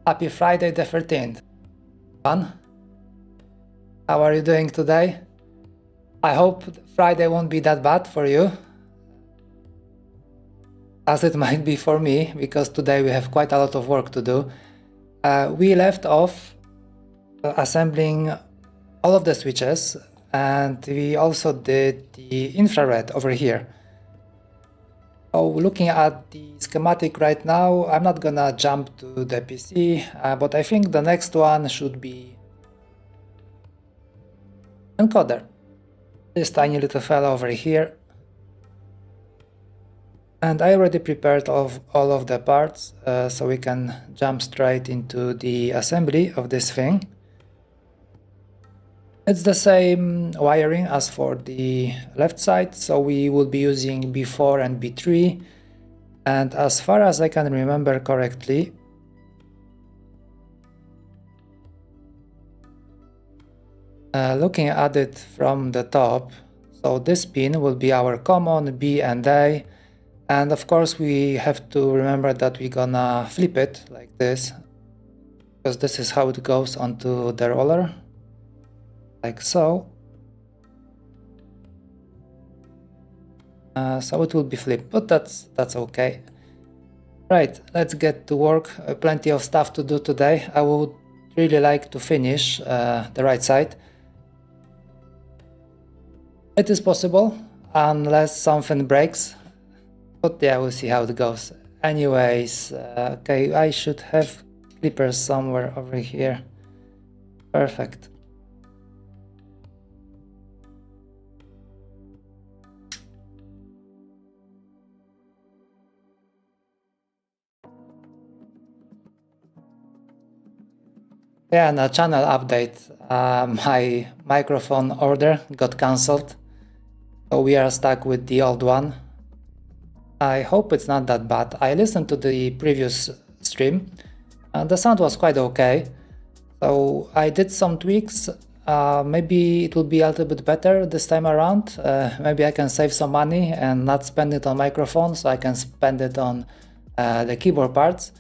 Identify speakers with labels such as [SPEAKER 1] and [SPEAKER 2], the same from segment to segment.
[SPEAKER 1] Happy Friday the 13th. Fun? How are you doing today? I hope Friday won't be that bad for you, as it might be for me, because today we have quite a lot of work to do. We left off assembling all of the switches, and we also did the infrared over here. So looking at the schematic right now, I'm not gonna jump to the PC, but I think the next one should be encoder. This tiny little fellow over here. And I already prepared all of the parts, so we can jump straight into the assembly of this thing. It's the same wiring as for the left side, so we will be using B4 and B3. And as far as I can remember correctly, looking at it from the top, so this pin will be our common B and A, and of course we have to remember that we're gonna flip it like this, because this is how it goes onto the roller, like so. So it will be flipped, but that's okay. Right, let's get to work. Plenty of stuff to do today. I would really like to finish the right side. It is possible, unless something breaks, but yeah, we'll see how it goes. Anyways, okay, I should have clippers somewhere over here. Perfect. Yeah, and a channel update. My microphone order got cancelled, so we are stuck with the old one. I hope it's not that bad. I listened to the previous stream, and the sound was quite okay. So I did some tweaks. Maybe it will be a little bit better this time around. Maybe I can save some money and not spend it on microphone, so I can spend it on the keyboard parts.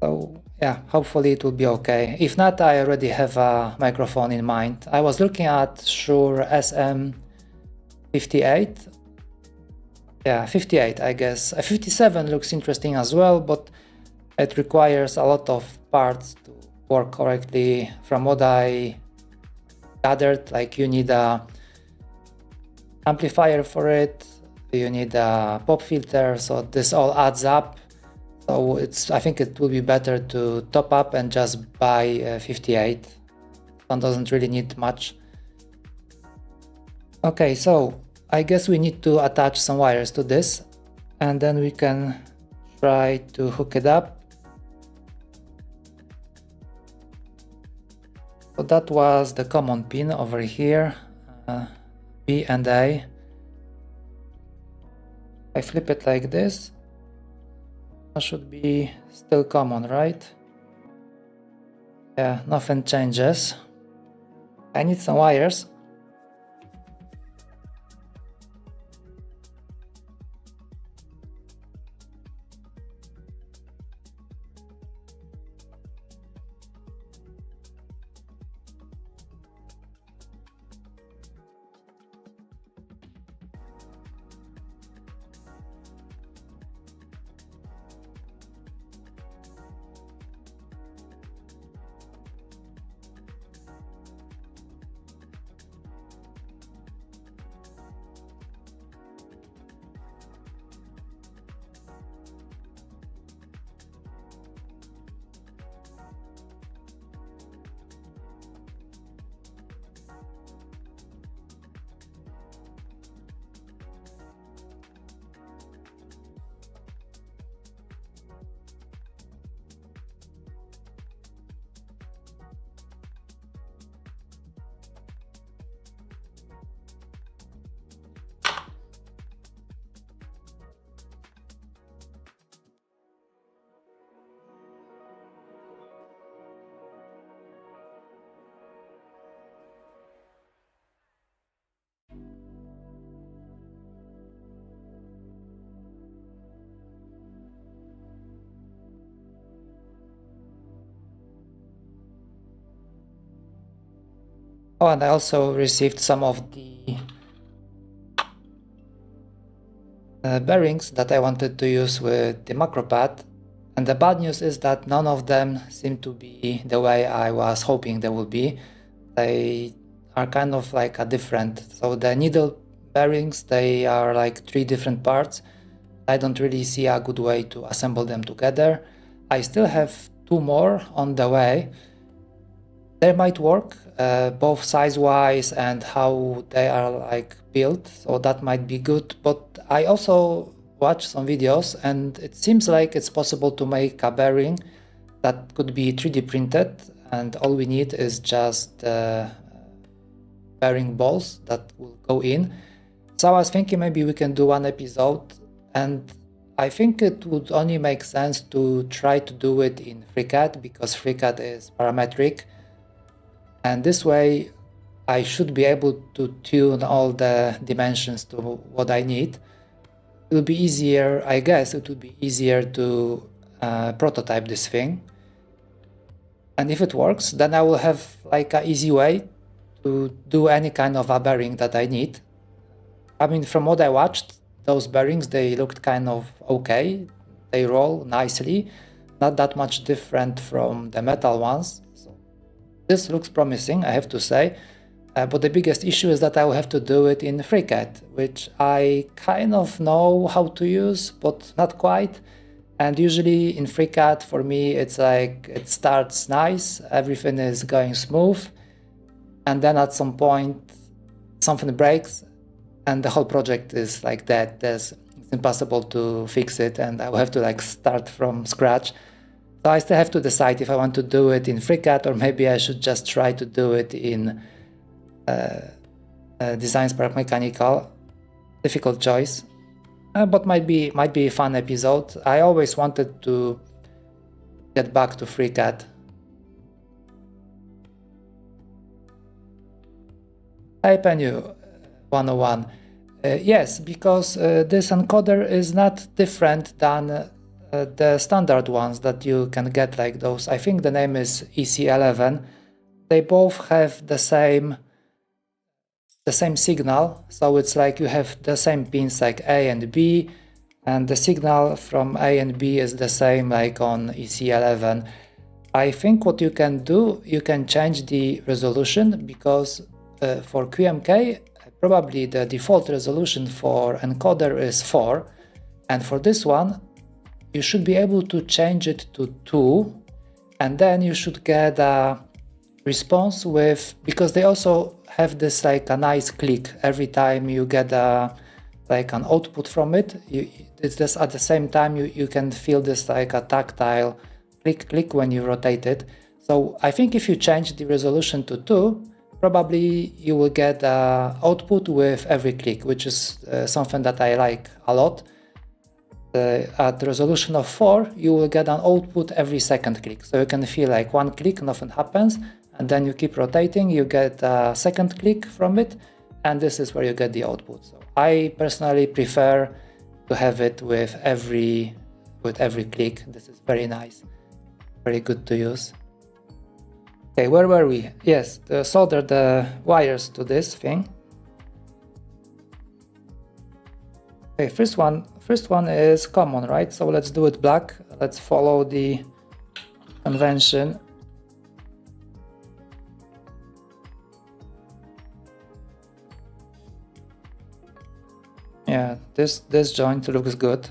[SPEAKER 1] So yeah, hopefully it will be okay. If not, I already have a microphone in mind. I was looking at Shure SM58. Yeah, 58 I guess. A 57 looks interesting as well, but it requires a lot of parts to work correctly. From what I gathered, like you need a amplifier for it, you need a pop filter, so this all adds up. So I think it will be better to top up and just buy 58. One doesn't really need much. Okay, so I guess we need to attach some wires to this, and then we can try to hook it up. So that was the common pin over here, B and A. I flip it like this. That should be still common, right? Yeah, nothing changes. I need some wires. Oh, and I also received some of the bearings that I wanted to use with the macro pad. And the bad news is that none of them seem to be the way I was hoping they would be. They are kind of like a different. So the needle bearings, they are like 3 different parts. I don't really see a good way to assemble them together. I still have 2 more on the way. They might work both size-wise and how they are like built, so that might be good. But I also watched some videos and it seems like it's possible to make a bearing that could be 3D printed, and all we need is just bearing balls that will go in. So I was thinking maybe we can do one episode, and I think it would only make sense to try to do it in FreeCAD because FreeCAD is parametric. And this way I should be able to tune all the dimensions to what I need. It will be easier, I guess it would be easier to prototype this thing. And if it works, then I will have like an easy way to do any kind of a bearing that I need. I mean, from what I watched, those bearings, they looked kind of okay. They roll nicely, not that much different from the metal ones. This looks promising, I have to say, but the biggest issue is that I will have to do it in FreeCAD, which I kind of know how to use, but not quite. And usually in FreeCAD, for me, it's like it starts nice, everything is going smooth, and then at some point something breaks and the whole project is like that. It's impossible to fix it, and I will have to like start from scratch. So I still have to decide if I want to do it in FreeCAD or maybe I should just try to do it in Design Spark Mechanical. Difficult choice, but might be a fun episode. I always wanted to get back to FreeCAD. Hi Penny 101. Yes, because this encoder is not different than the standard ones that you can get, like those. I think the name is EC11. They both have the same signal, so it's like you have the same pins like A and B, and the signal from A and B is the same like on EC11. I think what you can do, you can change the resolution, because for QMK probably the default resolution for encoder is 4, and for this one you should be able to change it to 2, and then you should get a response with, because they also have this like a nice click every time you get like an output from it. It's just at the same time you can feel this like a tactile click when you rotate it. So I think if you change the resolution to 2, probably you will get output with every click, which is something that I like a lot. At the resolution of 4, you will get an output every second click. So you can feel like one click, nothing happens, and then you keep rotating, you get a second click from it, and this is where you get the output. So I personally prefer to have it with every click. This is very nice, very good to use. Okay, where were we? Yes, solder the wires to this thing. Okay, first one is common, right? So let's do it black. Let's follow the convention. Yeah, this joint looks good.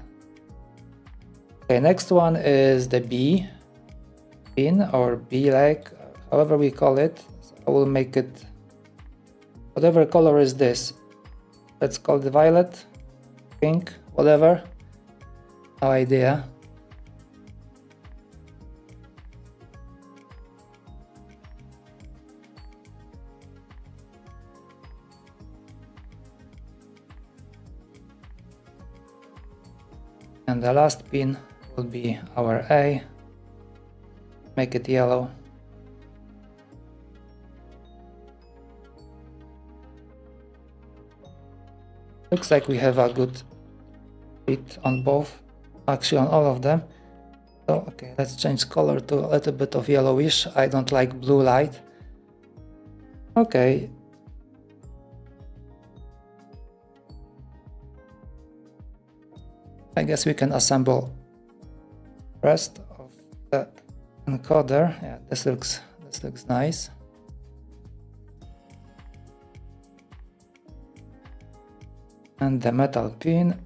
[SPEAKER 1] Okay, next one is the B pin or B leg, however we call it. So I will make it whatever color is this. Let's call it violet, pink, whatever. No idea. And the last pin will be our A. Make it yellow. Looks like we have a good fit on both, actually on all of them. So okay, let's change color to a little bit of yellowish. I don't like blue light. Okay. I guess we can assemble the rest of the encoder. Yeah, this looks nice. And the metal pin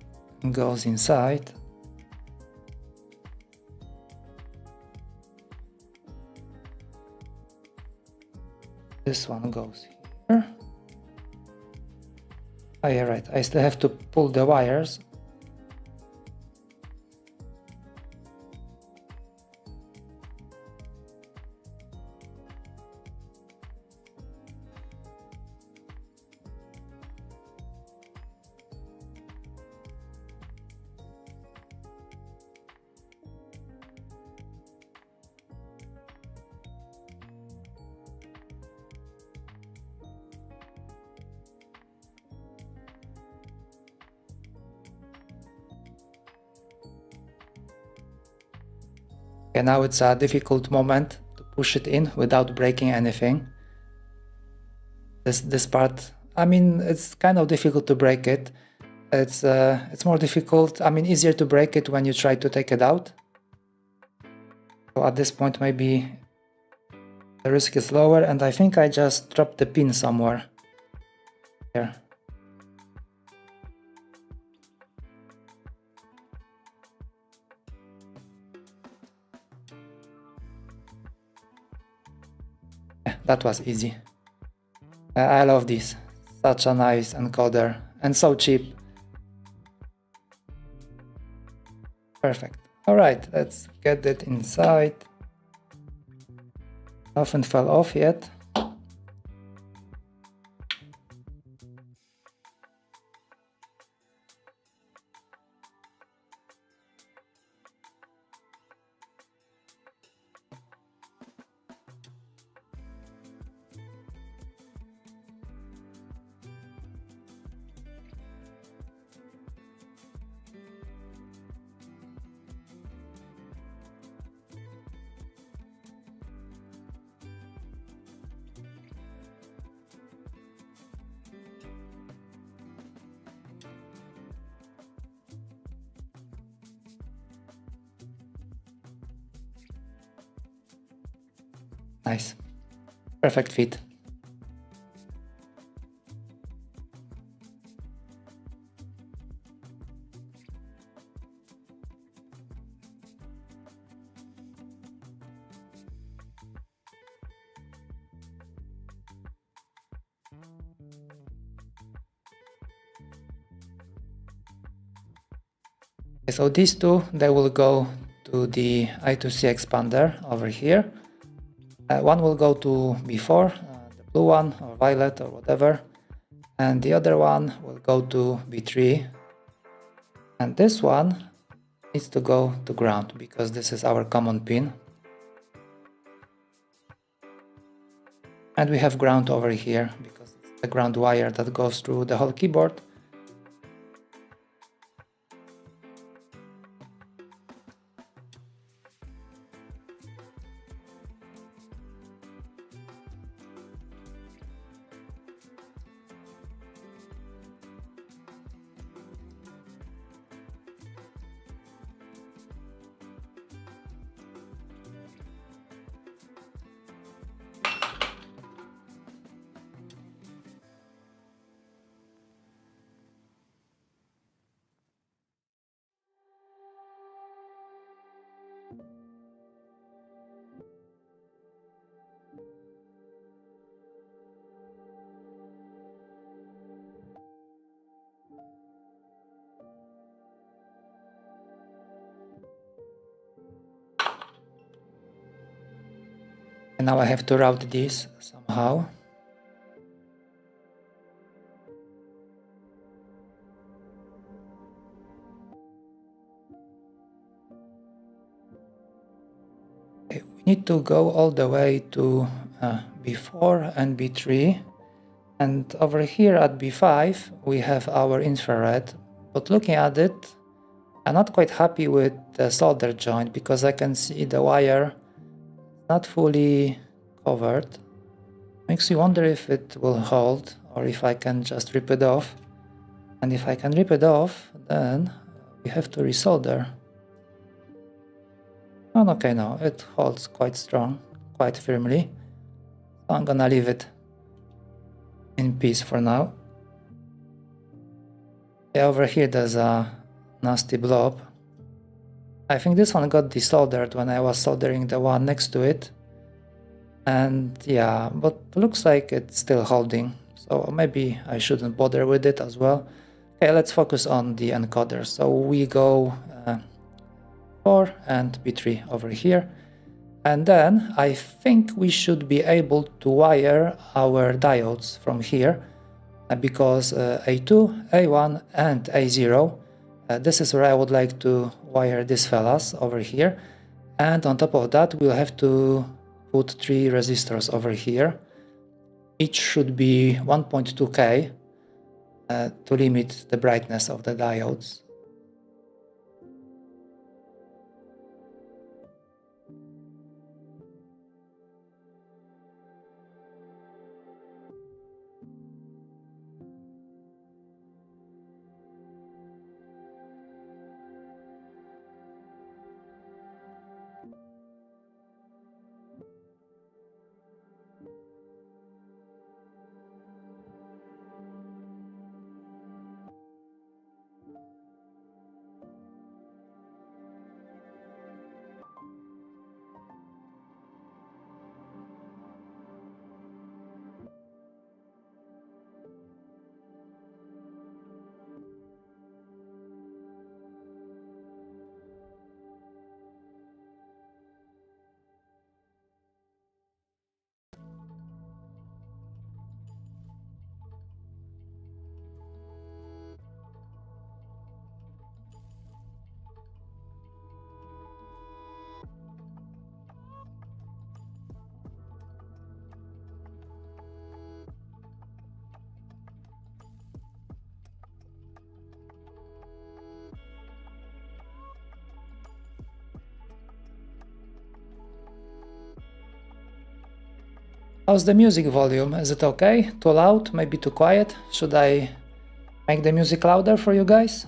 [SPEAKER 1] goes inside. This one goes here. Oh yeah, right. I still have to pull the wires. And now it's a difficult moment to push it in without breaking anything. This part, I mean, it's kind of difficult to break it. It's more difficult, I mean, easier to break it when you try to take it out. So at this point, maybe the risk is lower, and I think I just dropped the pin somewhere here. That was easy. I love this. Such a nice encoder and so cheap. Perfect. Alright, let's get it inside. Nothing fell off yet. Nice. Perfect fit. So these two, they will go to the I2C expander over here. One will go to B4, the blue one, or violet, or whatever, and the other one will go to B3, and this one needs to go to ground because this is our common pin. And we have ground over here because it's the ground wire that goes through the whole keyboard. And now I have to route this somehow. Okay, we need to go all the way to B4 and B3. And over here at B5 we have our infrared, but looking at it, I'm not quite happy with the solder joint because I can see the wire not fully covered. Makes you wonder if it will hold or if I can just rip it off. And if I can rip it off, then we have to resolder. Oh, okay, no, it holds quite strong, quite firmly. So I'm gonna leave it in peace for now. Yeah, over here there's a nasty blob. I think this one got desoldered when I was soldering the one next to it. And yeah, but looks like it's still holding. So maybe I shouldn't bother with it as well. Okay, let's focus on the encoder. So we go 4 and B3 over here. And then I think we should be able to wire our diodes from here because A2, A1 and A0, this is where I would like to wire these fellas over here. And on top of that, we'll have to put 3 resistors over here. Each should be 1.2K to limit the brightness of the diodes. How's the music volume? Is it okay? Too loud? Maybe too quiet? Should I make the music louder for you guys?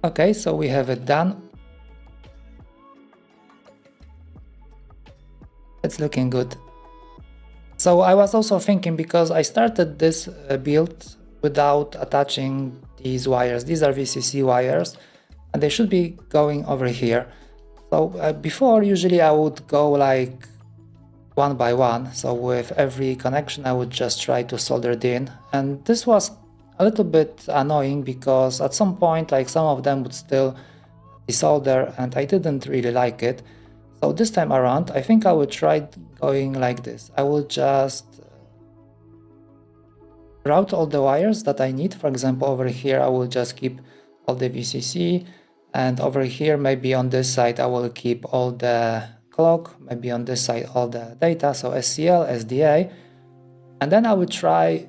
[SPEAKER 1] Okay, so we have it done. It's looking good. So I was also thinking, because I started this build without attaching these wires. These are VCC wires and they should be going over here. So before, usually I would go like one by one. So with every connection I would just try to solder it in, and this was a little bit annoying because at some point like some of them would still desolder and I didn't really like it. So this time around I think I would try going like this. I will just route all the wires that I need. For example, over here I will just keep all the VCC, and over here maybe on this side I will keep all the clock, maybe on this side all the data, so SCL, SDA, and then I will try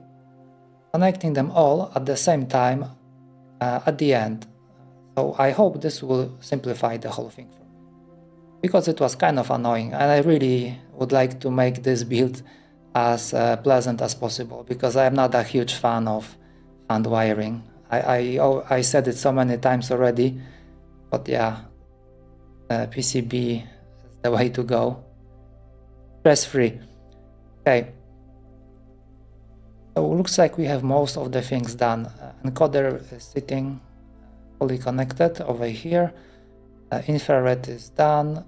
[SPEAKER 1] connecting them all at the same time at the end. So I hope this will simplify the whole thing for me. because it was kind of annoying, and I really would like to make this build as pleasant as possible, because I'm not a huge fan of hand wiring. I said it so many times already, but yeah, PCB is the way to go. Stress-free. Okay. So it looks like we have most of the things done. Encoder is sitting fully connected over here. Infrared is done.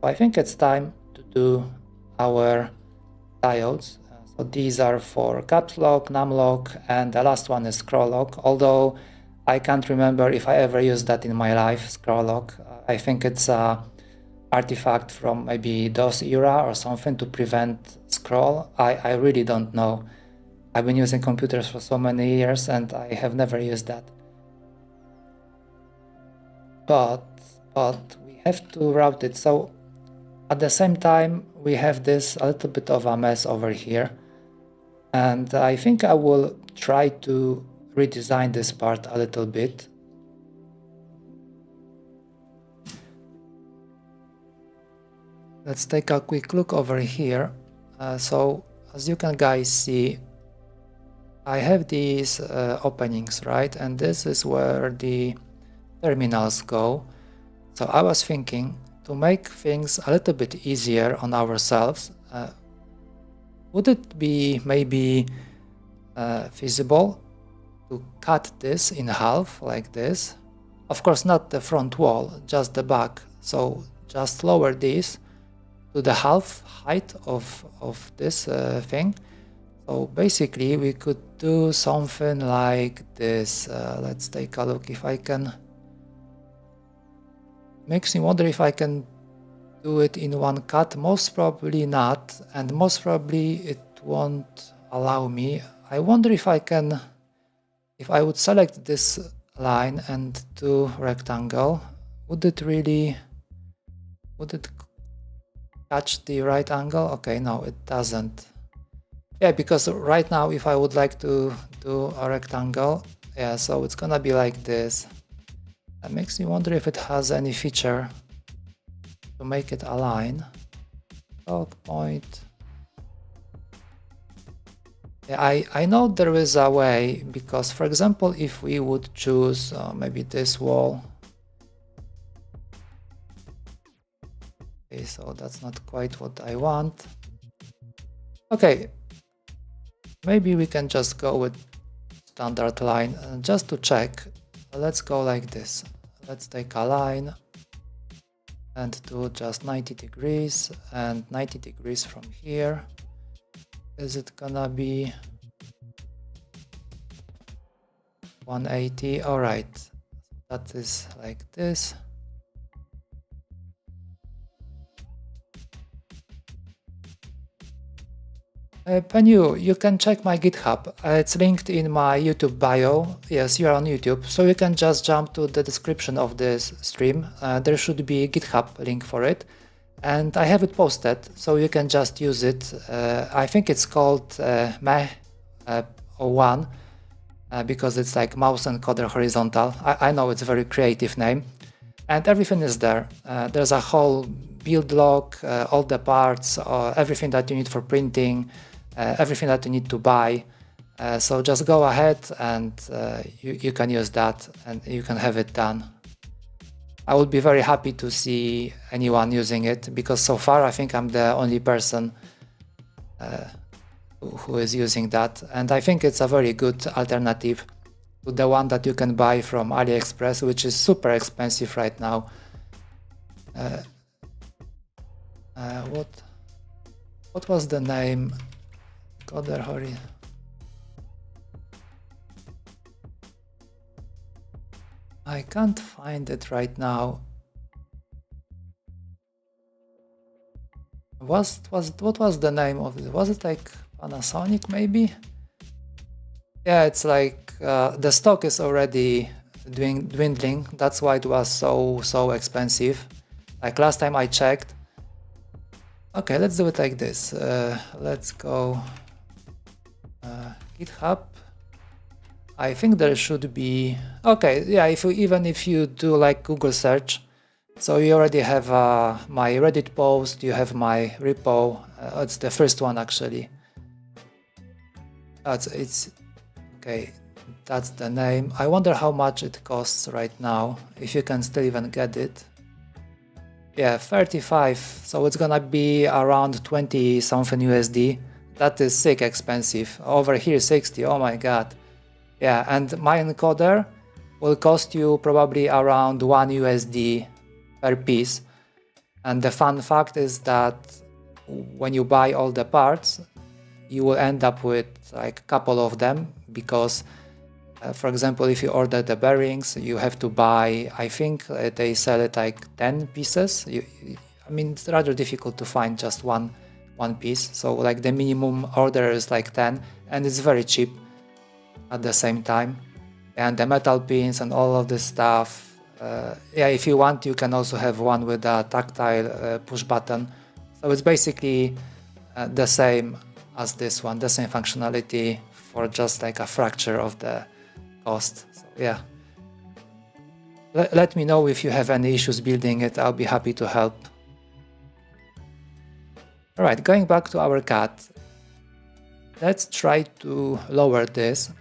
[SPEAKER 1] So I think it's time to do our diodes. So these are for caps lock, num lock, and the last one is scroll lock, although I can't remember if I ever used that in my life, scroll lock. I think it's a artifact from maybe DOS era or something to prevent scroll. I really don't know. I've been using computers for so many years and I have never used that. But we have to route it. So at the same time, we have this a little bit of a mess over here. And I think I will try to redesign this part a little bit. Let's take a quick look over here. So as you can guys see, I have these openings, right? And this is where the terminals go. So I was thinking to make things a little bit easier on ourselves, would it be maybe feasible to cut this in half like this? Of course, not the front wall, just the back. So just lower this to the half height of this thing. So basically we could do something like this. Let's take a look if I can. Makes me wonder if I can do it in one cut. Most probably not, and most probably it won't allow me. I wonder if I can, if I would select this line and do rectangle, would it catch the right angle? Okay, no, it doesn't. Yeah, because right now if I would like to do a rectangle, yeah, so it's gonna be like this. That makes me wonder if it has any feature to make it align. Lock point. Yeah, I know there is a way, because for example, if we would choose maybe this wall. Okay, so that's not quite what I want. Okay, maybe we can just go with standard line just to check. Let's go like this. Let's take a line and do just 90 degrees and 90 degrees from here. Is it gonna be 180? All right, that is like this. Penny, you can check my GitHub. It's linked in my YouTube bio. Yes, you're on YouTube, so you can just jump to the description of this stream. There should be a GitHub link for it, and I have it posted, so you can just use it. I think it's called Meh01 because it's like mouse encoder horizontal. I know it's a very creative name, and everything is there. There's a whole build log, all the parts, everything that you need for printing. Everything that you need to buy, so just go ahead and you can use that and you can have it done. I would be very happy to see anyone using it, because so far I think I'm the only person who is using that, and I think it's a very good alternative to the one that you can buy from AliExpress, which is super expensive right now. What was the name? Hurry. I can't find it right now. What was the name of it? Was it like Panasonic maybe? Yeah, it's like the stock is already dwindling. That's why it was so expensive. Like last time I checked. Okay, let's do it like this. Let's go GitHub. I think there should be. Okay, yeah. Even if you do like Google search, So you already have my Reddit post, you have my repo. It's the first one actually. It's okay. That's the name. I wonder how much it costs right now, if you can still even get it. Yeah, 35. So it's gonna be around 20 something USD. That is sick expensive. Over here 60. Oh my god. Yeah, and my encoder will cost you probably around 1 USD per piece. And the fun fact is that when you buy all the parts, you will end up with like a couple of them because for example, if you order the bearings, you have to buy, I think they sell it like 10 pieces. I mean, it's rather difficult to find just one piece. So like the minimum order is like 10 and it's very cheap at the same time. And the metal pins and all of this stuff. Yeah, if you want, you can also have one with a tactile push button. So it's basically the same as this one, the same functionality for just like a fraction of the cost. So yeah, let me know if you have any issues building it. I'll be happy to help. All right, going back to our cat, let's try to lower this.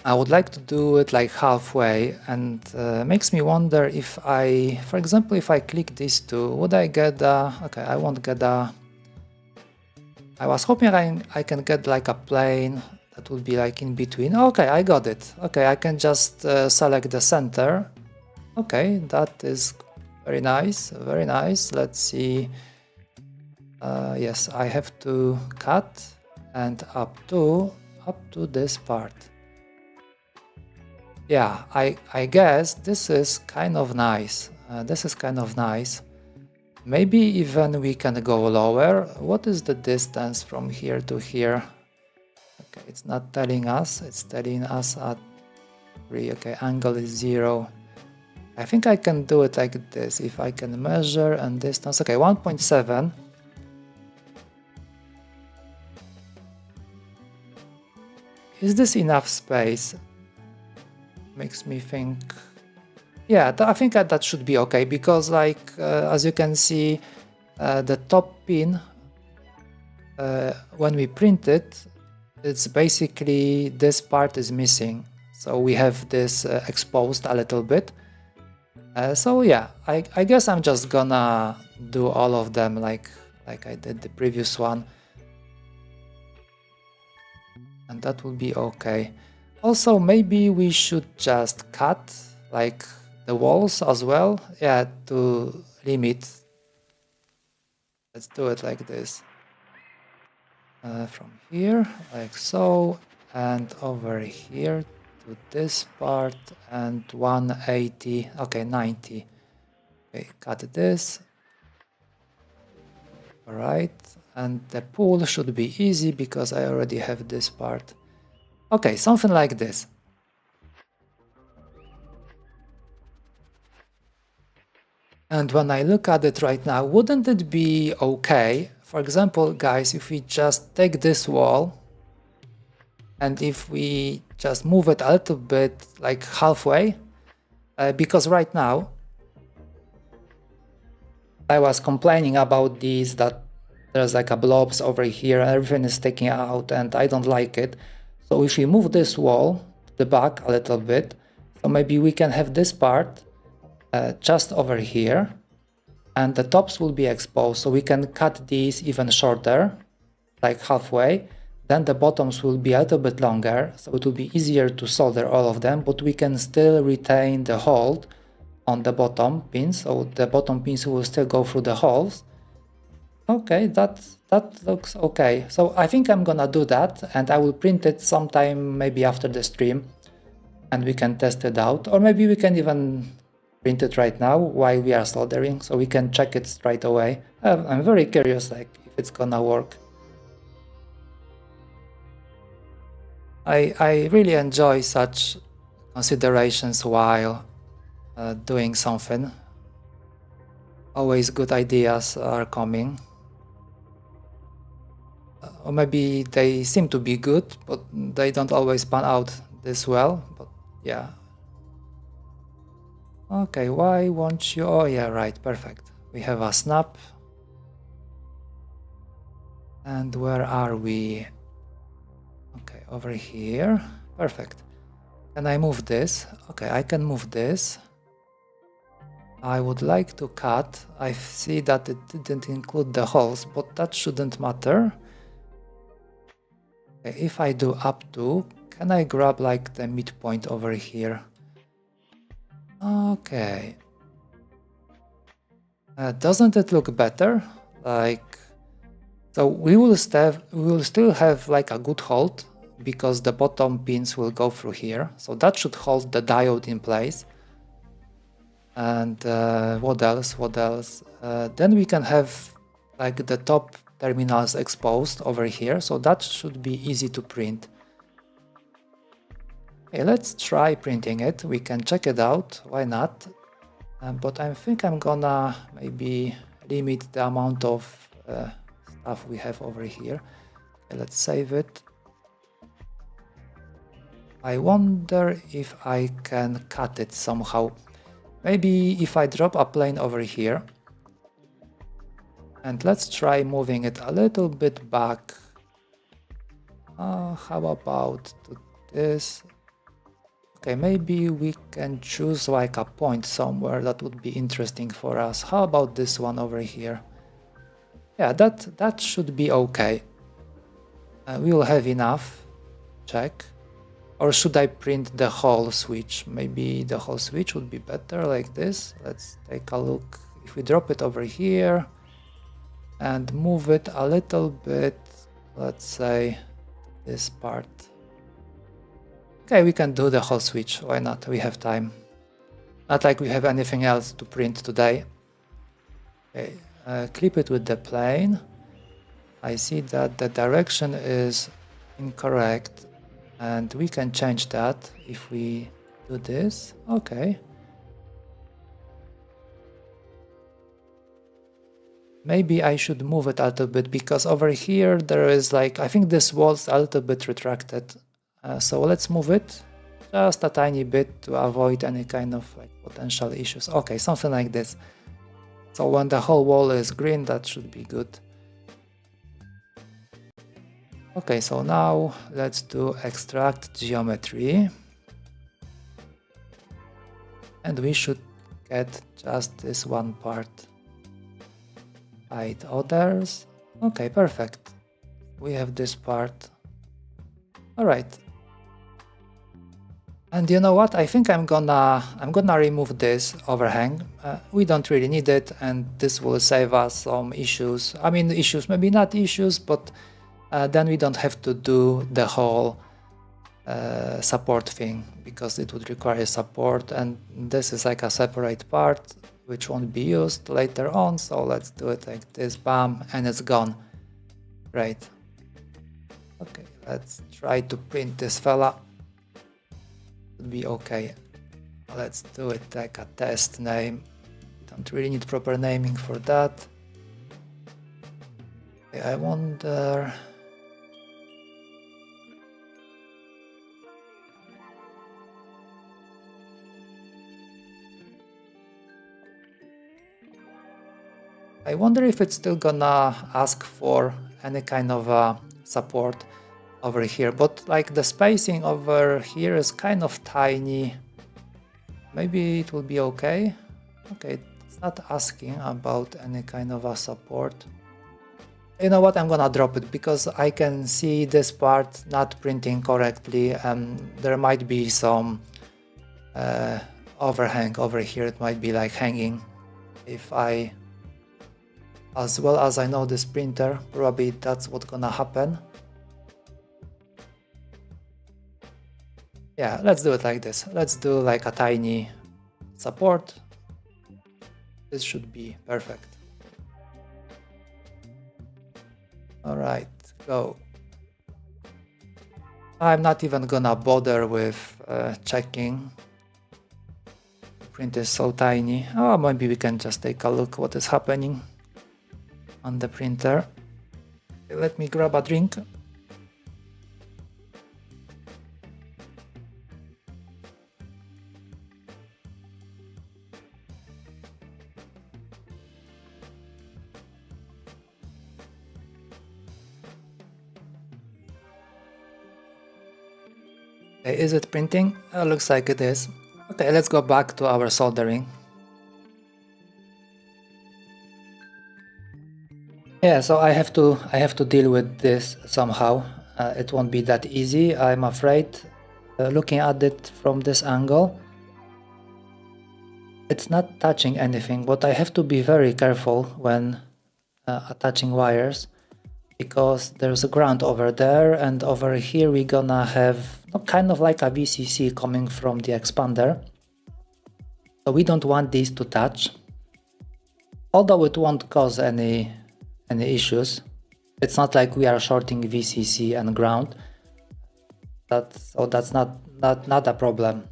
[SPEAKER 1] I would like to do it like halfway, and makes me wonder if I, for example, if I click these two, would I get okay, I won't get I was hoping I can get like a plane that would be like in between. Okay, I got it. Okay, I can just select the center. Okay, that is very nice, very nice. Let's see. Yes, I have to cut and up to this part. Yeah, I guess this is kind of nice. This is kind of nice. Maybe even we can go lower. What is the distance from here to here? Okay, it's not telling us. It's telling us at 3. Okay, angle is 0. I think I can do it like this. If I can measure and distance. Okay, 1.7. Is this enough space? Makes me think. Yeah, I think that should be okay because, like, as you can see, the top pin, when we print it, it's basically this part is missing. So we have this exposed a little bit. So yeah, I guess I'm just gonna do all of them like I did the previous one. And that will be okay. Also, maybe we should just cut like the walls as well. Yeah, to limit. Let's do it like this. From here, like so, and over here to this part, and 180, okay, 90. Okay, cut this. All right, and the pull should be easy because I already have this part. Okay, something like this. And when I look at it right now, wouldn't it be okay? For example, guys, if we just take this wall and if we just move it a little bit, like halfway, because right now I was complaining about these, that there's like a blobs over here and everything is sticking out and I don't like it. So if we move this wall to the back a little bit, so maybe we can have this part just over here, and the tops will be exposed, so we can cut these even shorter, like halfway. Then the bottoms will be a little bit longer, so it will be easier to solder all of them, but we can still retain the hold on the bottom pins, so the bottom pins will still go through the holes. Okay, that looks okay. So I think I'm gonna do that, and I will print it sometime maybe after the stream, and we can test it out, or maybe we can even print it right now while we are soldering, so we can check it straight away. I'm very curious, like, if it's gonna work. I really enjoy such considerations while doing something. Always good ideas are coming. Or maybe they seem to be good, but they don't always pan out this well, but yeah. Okay, why won't you? Oh yeah, right, perfect. We have a snap. And where are we? Okay, over here. Perfect. Can I move this? Okay, I can move this. I would like to cut. I see that it didn't include the holes, but that shouldn't matter. Okay, if I do up to, can I grab like the midpoint over here? Okay. Doesn't it look better? Like, so we will still have like a good hold because the bottom pins will go through here. So that should hold the diode in place. And what else? Then we can have like the top terminals exposed over here. So that should be easy to print. Okay, let's try printing it. We can check it out. Why not? But I think I'm gonna maybe limit the amount of stuff we have over here. Okay, let's save it. I wonder if I can cut it somehow. Maybe if I drop a plane over here, and let's try moving it a little bit back. How about this? Okay, maybe we can choose like a point somewhere that would be interesting for us. How about this one over here? Yeah, that should be okay. We will have enough. Check. Or should I print the whole switch? Maybe the whole switch would be better like this. Let's take a look. If we drop it over here and move it a little bit, let's say this part. Okay, we can do the whole switch. Why not? We have time. Not like we have anything else to print today. Okay, clip it with the plane. I see that the direction is incorrect. And we can change that if we do this. Okay. Maybe I should move it a little bit because over here there is like, I think this wall's a little bit retracted. So let's move it just a tiny bit to avoid any kind of like potential issues. Okay, something like this. So when the whole wall is green, that should be good. Okay, so now let's do extract geometry. And we should get just this one part. Hide others. Okay, perfect. We have this part. Alright. And you know what? I think I'm gonna remove this overhang. We don't really need it, and this will save us some issues. I mean, issues, maybe not issues, but then we don't have to do the whole support thing because it would require support, and this is like a separate part which won't be used later on. So let's do it like this, bam, and it's gone. Great. Okay, let's try to print this fella. Would be okay. Let's do it like a test name. Don't really need proper naming for that. Okay, I wonder. I wonder if it's still gonna ask for any kind of support over here, but like the spacing over here is kind of tiny. Maybe it will be okay. Okay, it's not asking about any kind of a support. You know what, I'm gonna drop it because I can see this part not printing correctly, and there might be some overhang over here. It might be like hanging. If I, as well as I know this printer, probably that's what's gonna happen. Yeah, let's do it like this. Let's do like a tiny support. This should be perfect. Alright, go. I'm not even gonna bother with checking. The print is so tiny. Oh, maybe we can just take a look what is happening on the printer. Okay, let me grab a drink. Okay, is it printing? Looks like it is. Okay, let's go back to our soldering. Yeah, so I have to deal with this somehow. It won't be that easy, I'm afraid. Looking at it from this angle, it's not touching anything, but I have to be very careful when attaching wires, because there's a ground over there, and over here we're gonna have kind of like a VCC coming from the expander. So we don't want these to touch, although it won't cause any issues. It's not like we are shorting VCC and ground. So that's not a problem,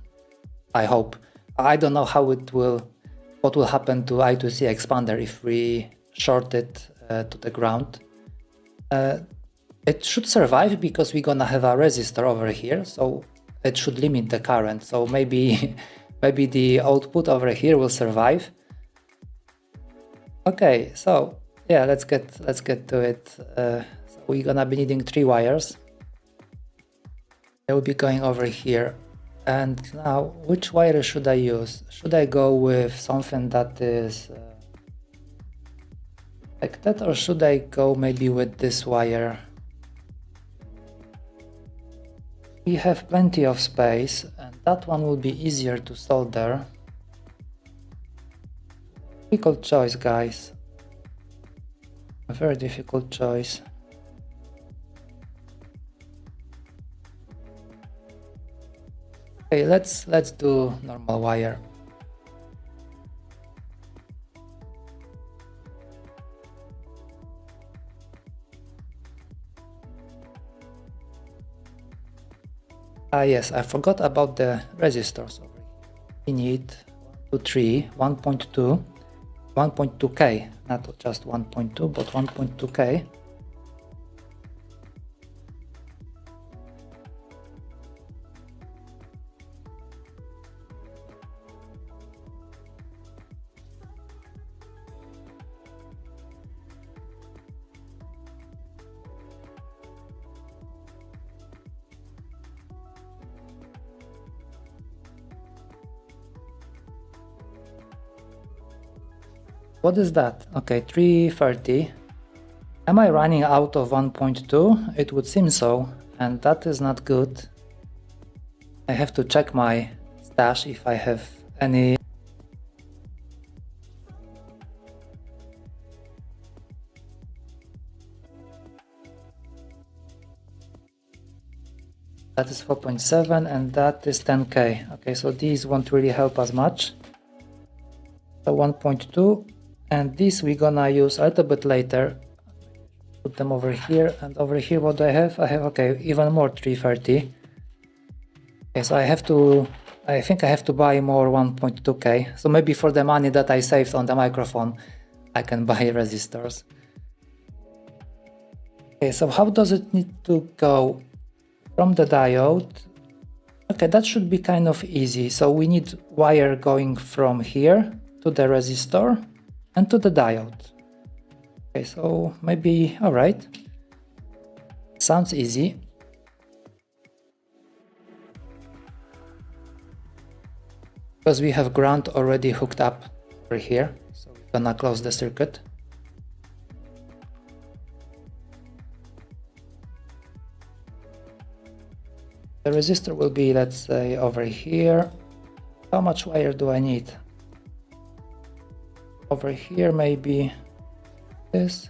[SPEAKER 1] I hope. I don't know what will happen to I2C expander if we short it to the ground. It should survive because we're gonna have a resistor over here, so it should limit the current. So maybe maybe the output over here will survive. Okay, so yeah, let's get to it. So we're gonna be needing 3 wires. They will be going over here. And now, which wire should I use? Should I go with something that is like that, or should I go maybe with this wire? We have plenty of space, and that one will be easier to solder. Difficult choice, guys. A very difficult choice. Okay, let's do normal wire. Yes, I forgot about the resistors over here. We need 1, 2, 3, 1.2, 1.2K, not just 1.2, but 1.2K. What is that? Okay, 330. Am I running out of 1.2? It would seem so, and that is not good. I have to check my stash if I have any. That is 4.7 and that is 10K. Okay, so these won't really help us much. So 1.2, and this we're gonna use a little bit later. Put them over here, and over here what do I have? I have, okay, even more 330. Okay, so I think I have to buy more 1.2K. So maybe for the money that I saved on the microphone, I can buy resistors. Okay, so how does it need to go? From the diode. Okay, that should be kind of easy. So we need wire going from here to the resistor and to the diode. Okay, so maybe, all right. Sounds easy. Because we have ground already hooked up over here. So we're gonna close the circuit. The resistor will be, let's say, over here. How much wire do I need? Over here, maybe this.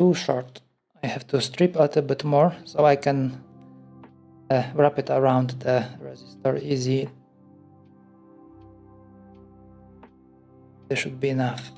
[SPEAKER 1] too short. I have to strip a little bit more so I can wrap it around the resistor easy. This should be enough.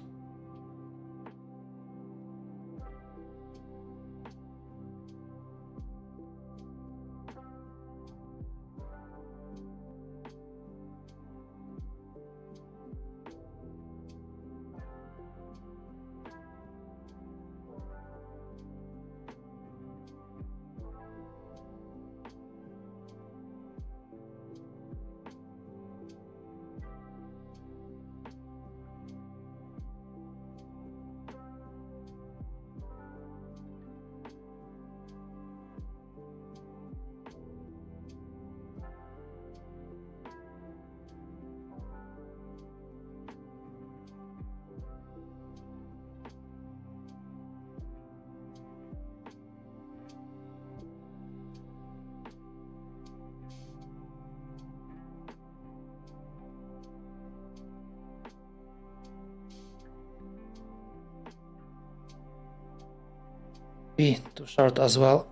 [SPEAKER 1] Be too short as well.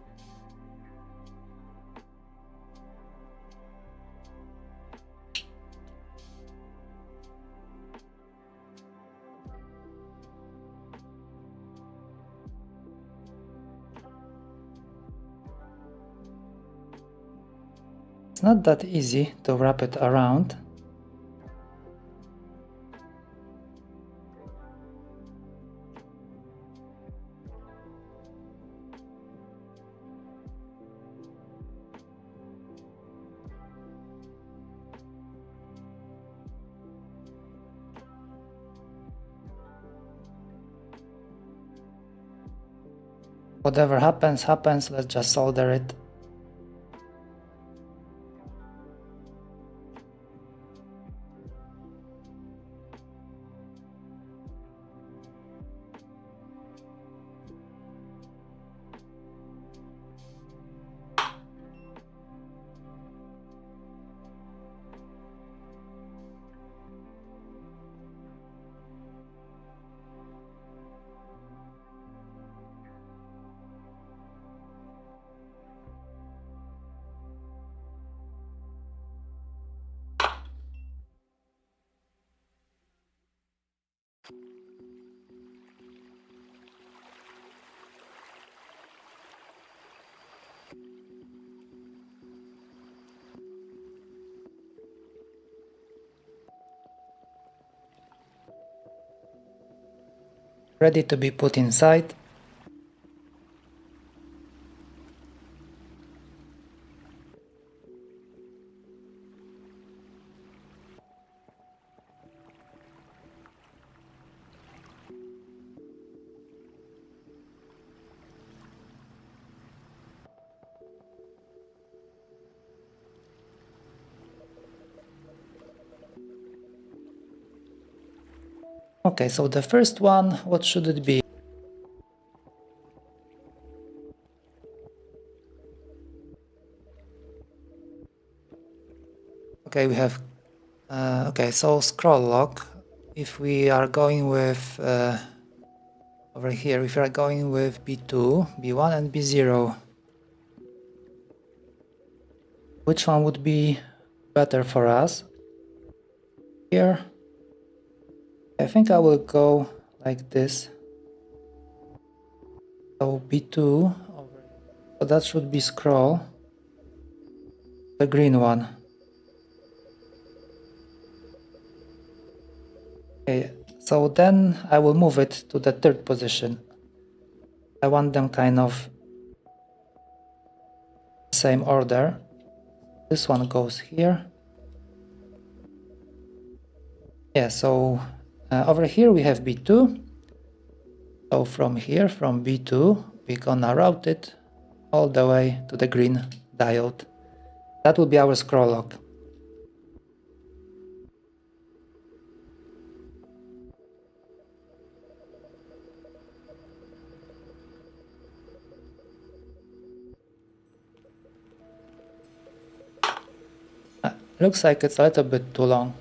[SPEAKER 1] It's not that easy to wrap it around. Whatever happens, happens. Let's just solder it. Ready to be put inside. Okay, so the first one, what should it be? Okay, we have, okay, so scroll lock. If we are going with, over here, if we are going with B2, B1 and B0, which one would be better for us? Here, I think I will go like this. So B2, so that should be scroll, the green one. Okay, so then I will move it to the third position. I want them kind of same order. This one goes here. Yeah, so over here we have B2. So from here, from B2, we're gonna route it all the way to the green diode. That will be our scroll lock. Looks like it's a little bit too long.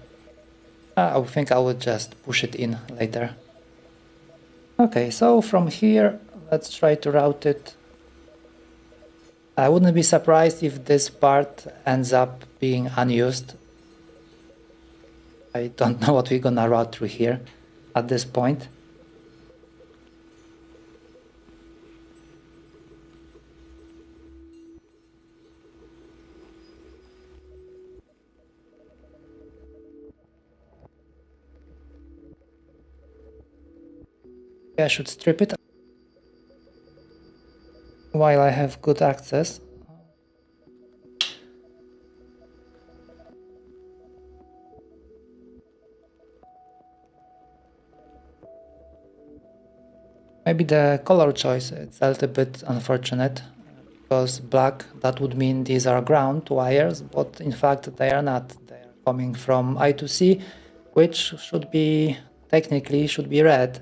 [SPEAKER 1] I think I will just push it in later. Okay, so from here, let's try to route it. I wouldn't be surprised if this part ends up being unused. I don't know what we're gonna route through here at this point. I should strip it while I have good access. Maybe the color choice, it's a little bit unfortunate, because black, that would mean these are ground wires, but in fact they are not. They are coming from I2C, which should be, technically should be red.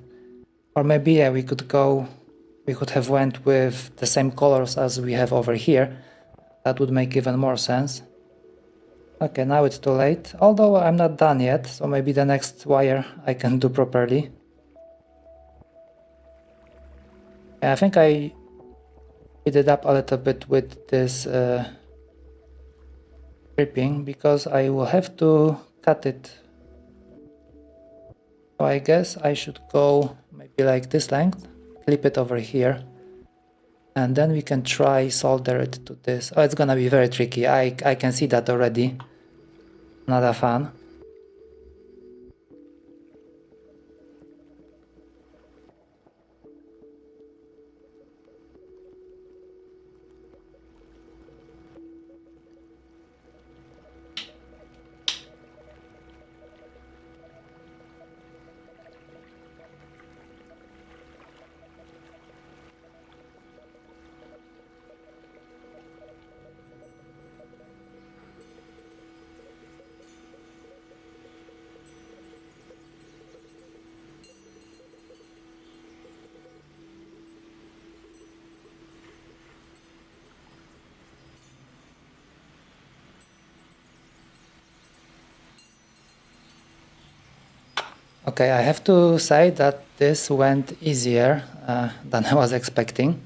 [SPEAKER 1] Or maybe yeah, we could have went with the same colors as we have over here. That would make even more sense. Okay, now it's too late, although I'm not done yet, so maybe the next wire I can do properly. I think I speed it up a little bit with this stripping, because I will have to cut it. So I guess I should go maybe like this length, clip it over here, and then we can try solder it to this. Oh, it's gonna be very tricky. I can see that already. Not a fan. Okay, I have to say that this went easier than I was expecting.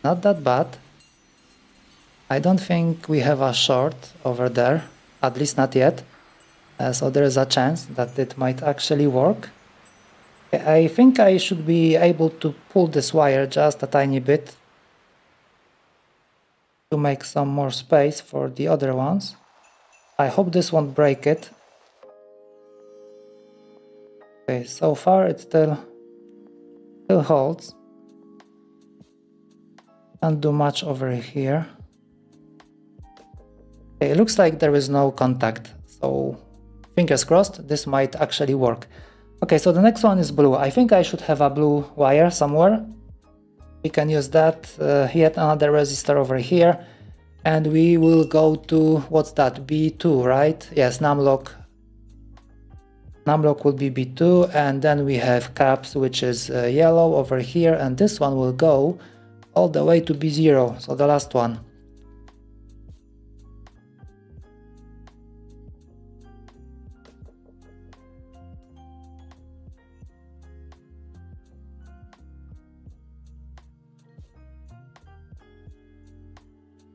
[SPEAKER 1] Not that bad. I don't think we have a short over there, at least not yet. So there is a chance that it might actually work. I think I should be able to pull this wire just a tiny bit to make some more space for the other ones. I hope this won't break it. Okay, so far it still holds. Can't do much over here. Okay, it looks like there is no contact, so fingers crossed this might actually work. Okay, so the next one is blue. I think I should have a blue wire somewhere. We can use that, yet another resistor over here, and we will go to, what's that, B2, right? Yes, numlock will be B2, and then we have caps, which is yellow over here, and this one will go all the way to B0, so the last one.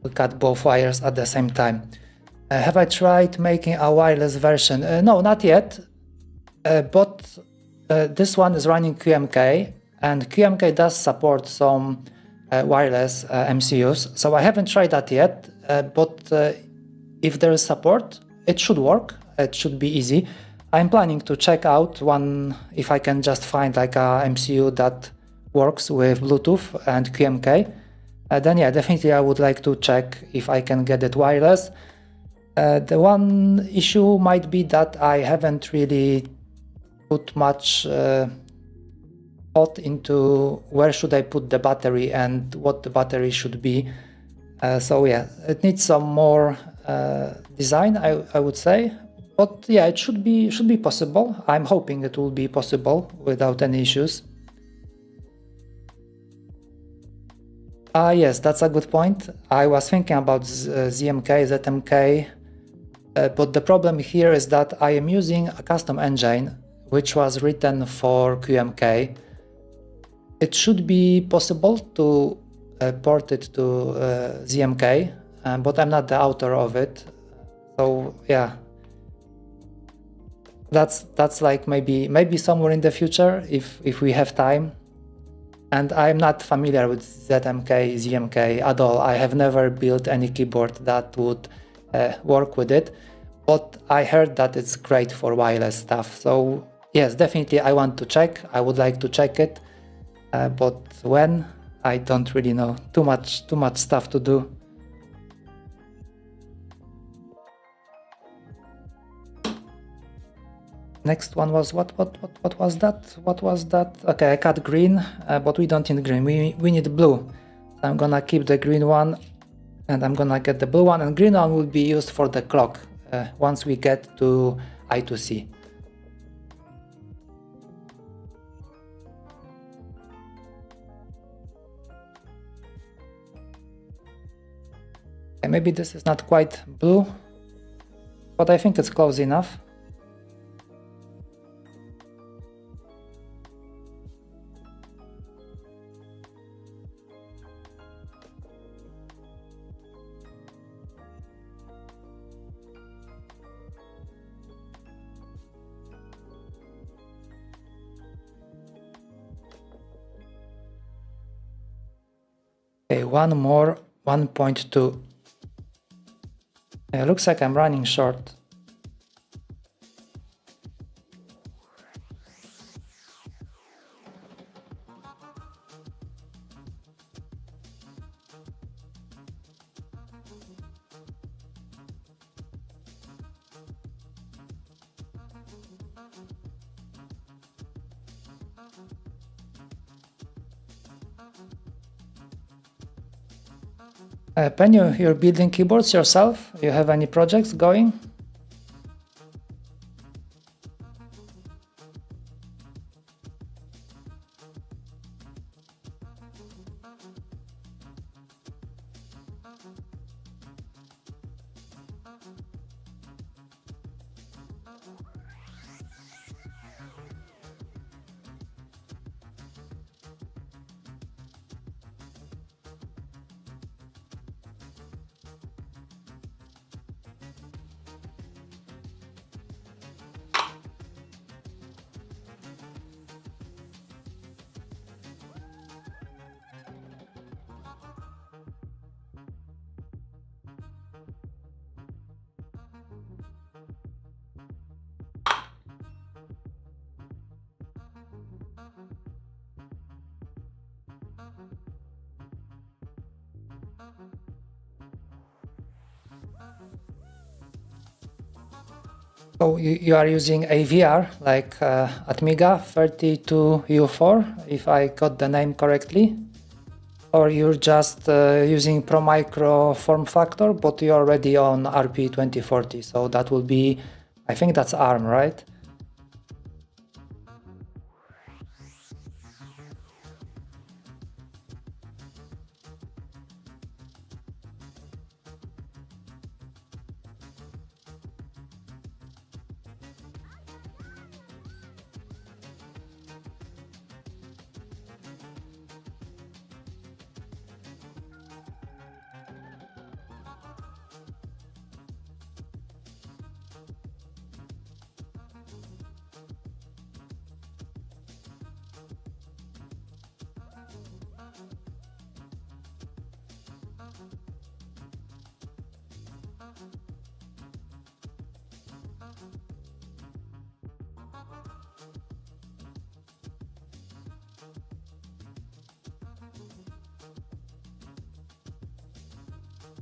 [SPEAKER 1] We cut both wires at the same time. Have I tried making a wireless version? No, not yet, but this one is running QMK, and QMK does support some wireless MCUs, so I haven't tried that yet, but if there is support, it should work, it should be easy. I'm planning to check out one, if I can just find like a MCU that works with Bluetooth and QMK. Then yeah, definitely I would like to check if I can get it wireless. The one issue might be that I haven't really put much thought into where should I put the battery and what the battery should be. So yeah, it needs some more design, I would say. But yeah, it should be possible. I'm hoping it will be possible without any issues. Yes, that's a good point. I was thinking about ZMK, ZMK, but the problem here is that I am using a custom engine which was written for QMK, It should be possible to port it to ZMK, but I'm not the author of it. So yeah, that's like maybe somewhere in the future if we have time. And I'm not familiar with ZMK, ZMK at all. I have never built any keyboard that would work with it, but I heard that it's great for wireless stuff. So yes, definitely I want to check. I would like to check it, but when, I don't really know. Too much stuff to do. Next one was what was that? What was that? Okay, I cut green, but we don't need green. We need blue. So I'm gonna keep the green one, and I'm gonna get the blue one, and green one will be used for the clock once we get to I2C. Okay, maybe this is not quite blue, but I think it's close enough. Okay, one more, 1.2. Looks like I'm running short. Penny, you're building keyboards yourself? You have any projects going? So you are using AVR like Atmiga 32U4, if I got the name correctly, or you're just using Pro Micro form factor, but you're already on RP2040. So that will be, I think that's ARM, right?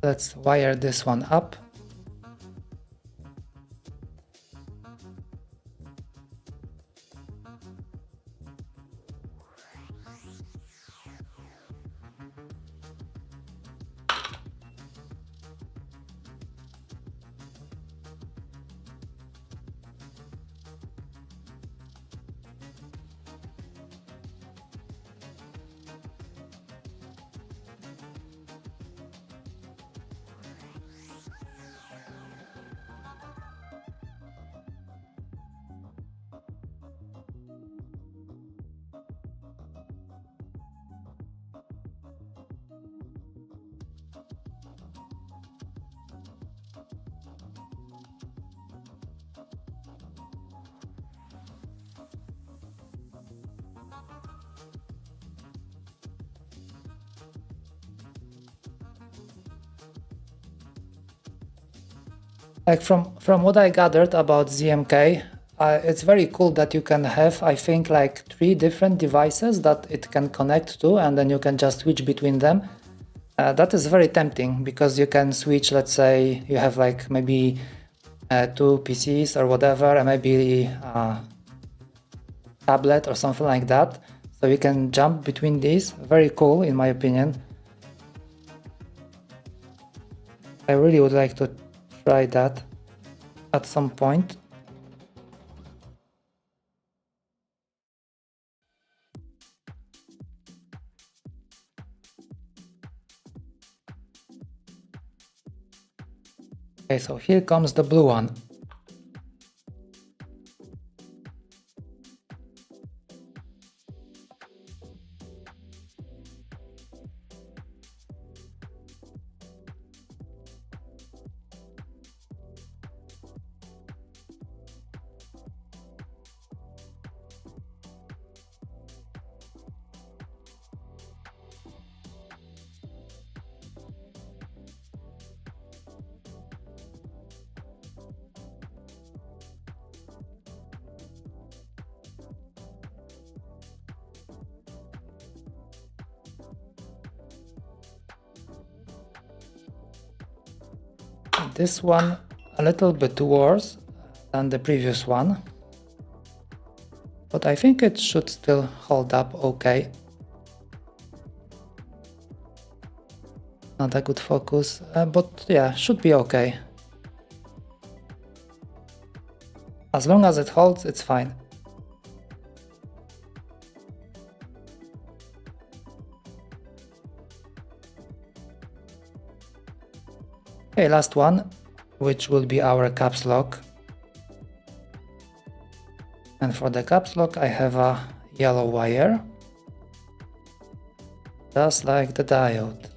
[SPEAKER 1] Let's wire this one up. Like from what I gathered about ZMK, it's very cool that you can have, I think, like 3 different devices that it can connect to, and then you can just switch between them. That is very tempting because you can switch, let's say you have like maybe 2 PCs or whatever, and maybe a tablet or something like that. So you can jump between these. Very cool in my opinion. I really would like to try that at some point. Okay, so here comes the blue one. This one a little bit worse than the previous one, but I think it should still hold up okay. Not a good focus, but yeah, should be okay. As long as it holds, it's fine. Okay, last one, which will be our caps lock. And for the caps lock I have a yellow wire, just like the diode.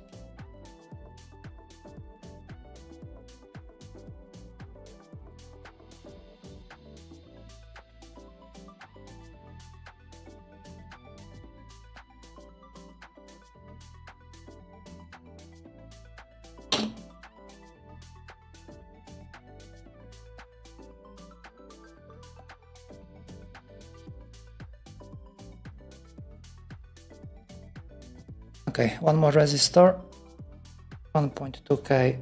[SPEAKER 1] Okay, one more resistor, 1.2K.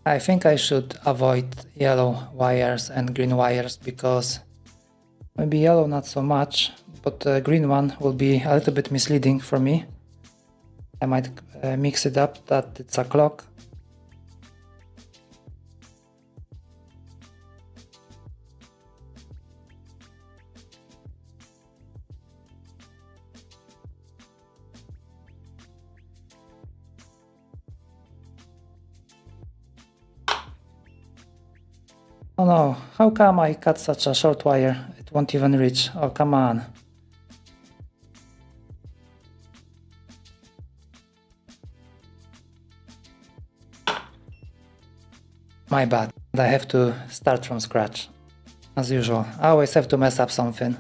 [SPEAKER 1] I think I should avoid yellow wires and green wires because Maybe yellow not so much, but the green one will be a little bit misleading for me. I might mix it up that it's a clock. Oh no, how come I cut such a short wire? It won't even reach. Oh, come on. My bad. I have to start from scratch. As usual, I always have to mess up something.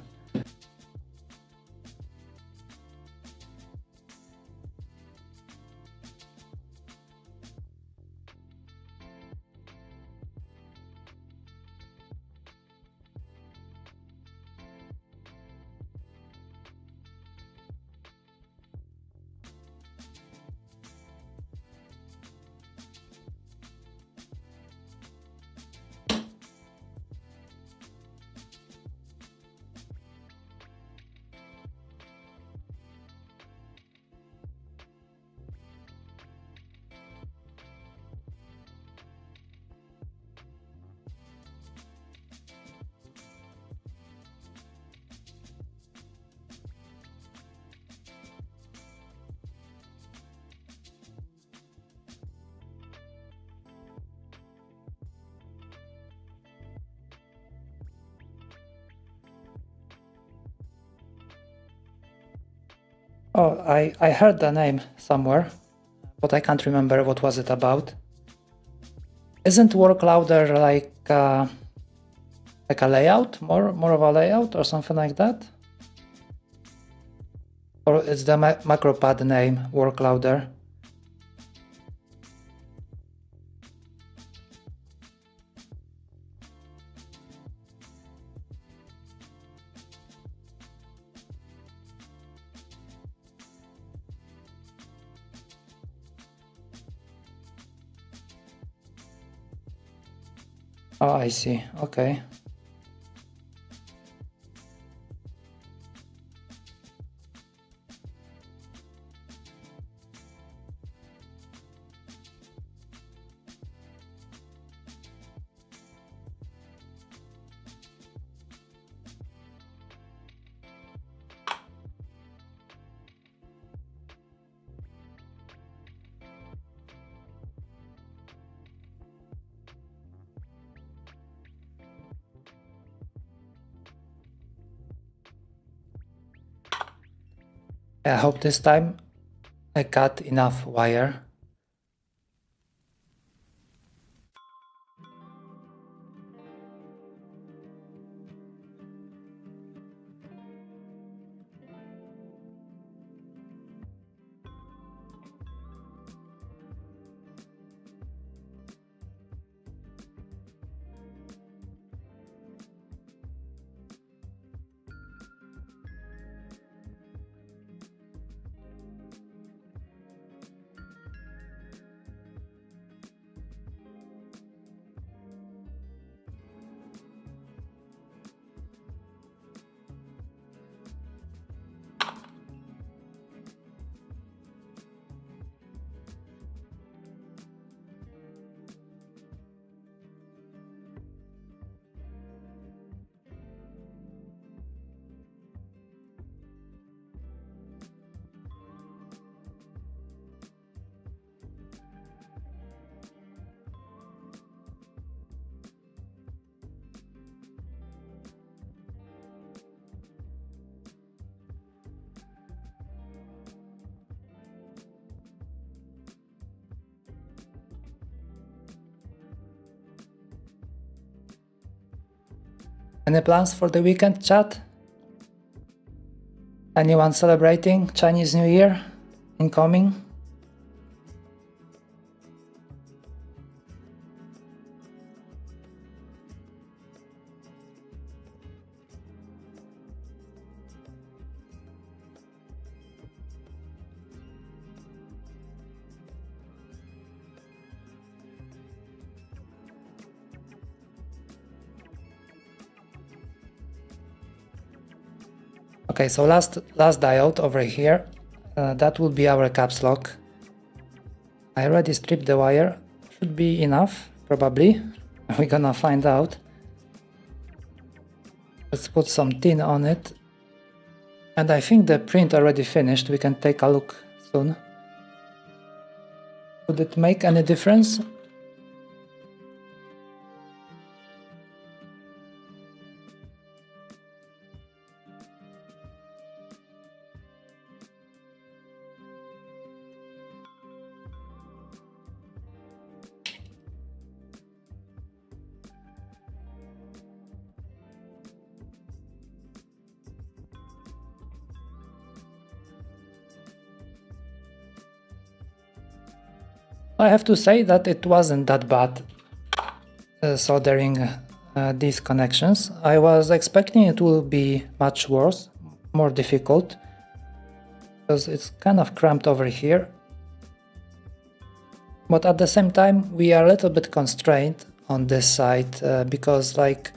[SPEAKER 1] Oh, I heard the name somewhere, but I can't remember what was it about. Isn't work louder like a layout, more of a layout or something like that? Or is the macropad name work louder? Oh, I see. Okay. I hope this time I cut enough wire. Any plans for the weekend, chat? Anyone celebrating Chinese New Year incoming? Okay, so last diode over here, that will be our caps lock. I already stripped the wire, should be enough, probably. We're gonna find out. Let's put some tin on it. And I think the print already finished, we can take a look soon. Would it make any difference? I have to say that it wasn't that bad soldering these connections. I was expecting it will be much worse, more difficult, because it's kind of cramped over here. But at the same time, we are a little bit constrained on this side because like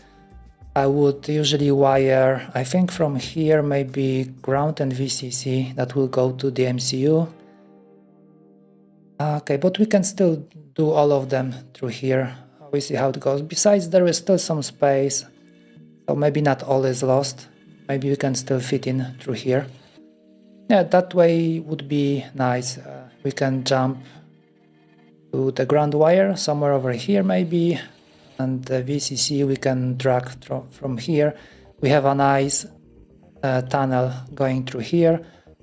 [SPEAKER 1] I would usually wire, I think from here maybe ground and VCC that will go to the MCU. Okay, but we can still do all of them through here. We see how it goes. Besides, there is still some space, so maybe not all is lost. Maybe we can still fit in through here. Yeah, that way would be nice. We can jump to the ground wire somewhere over here maybe, and the VCC we can drag from here. We have a nice tunnel going through here.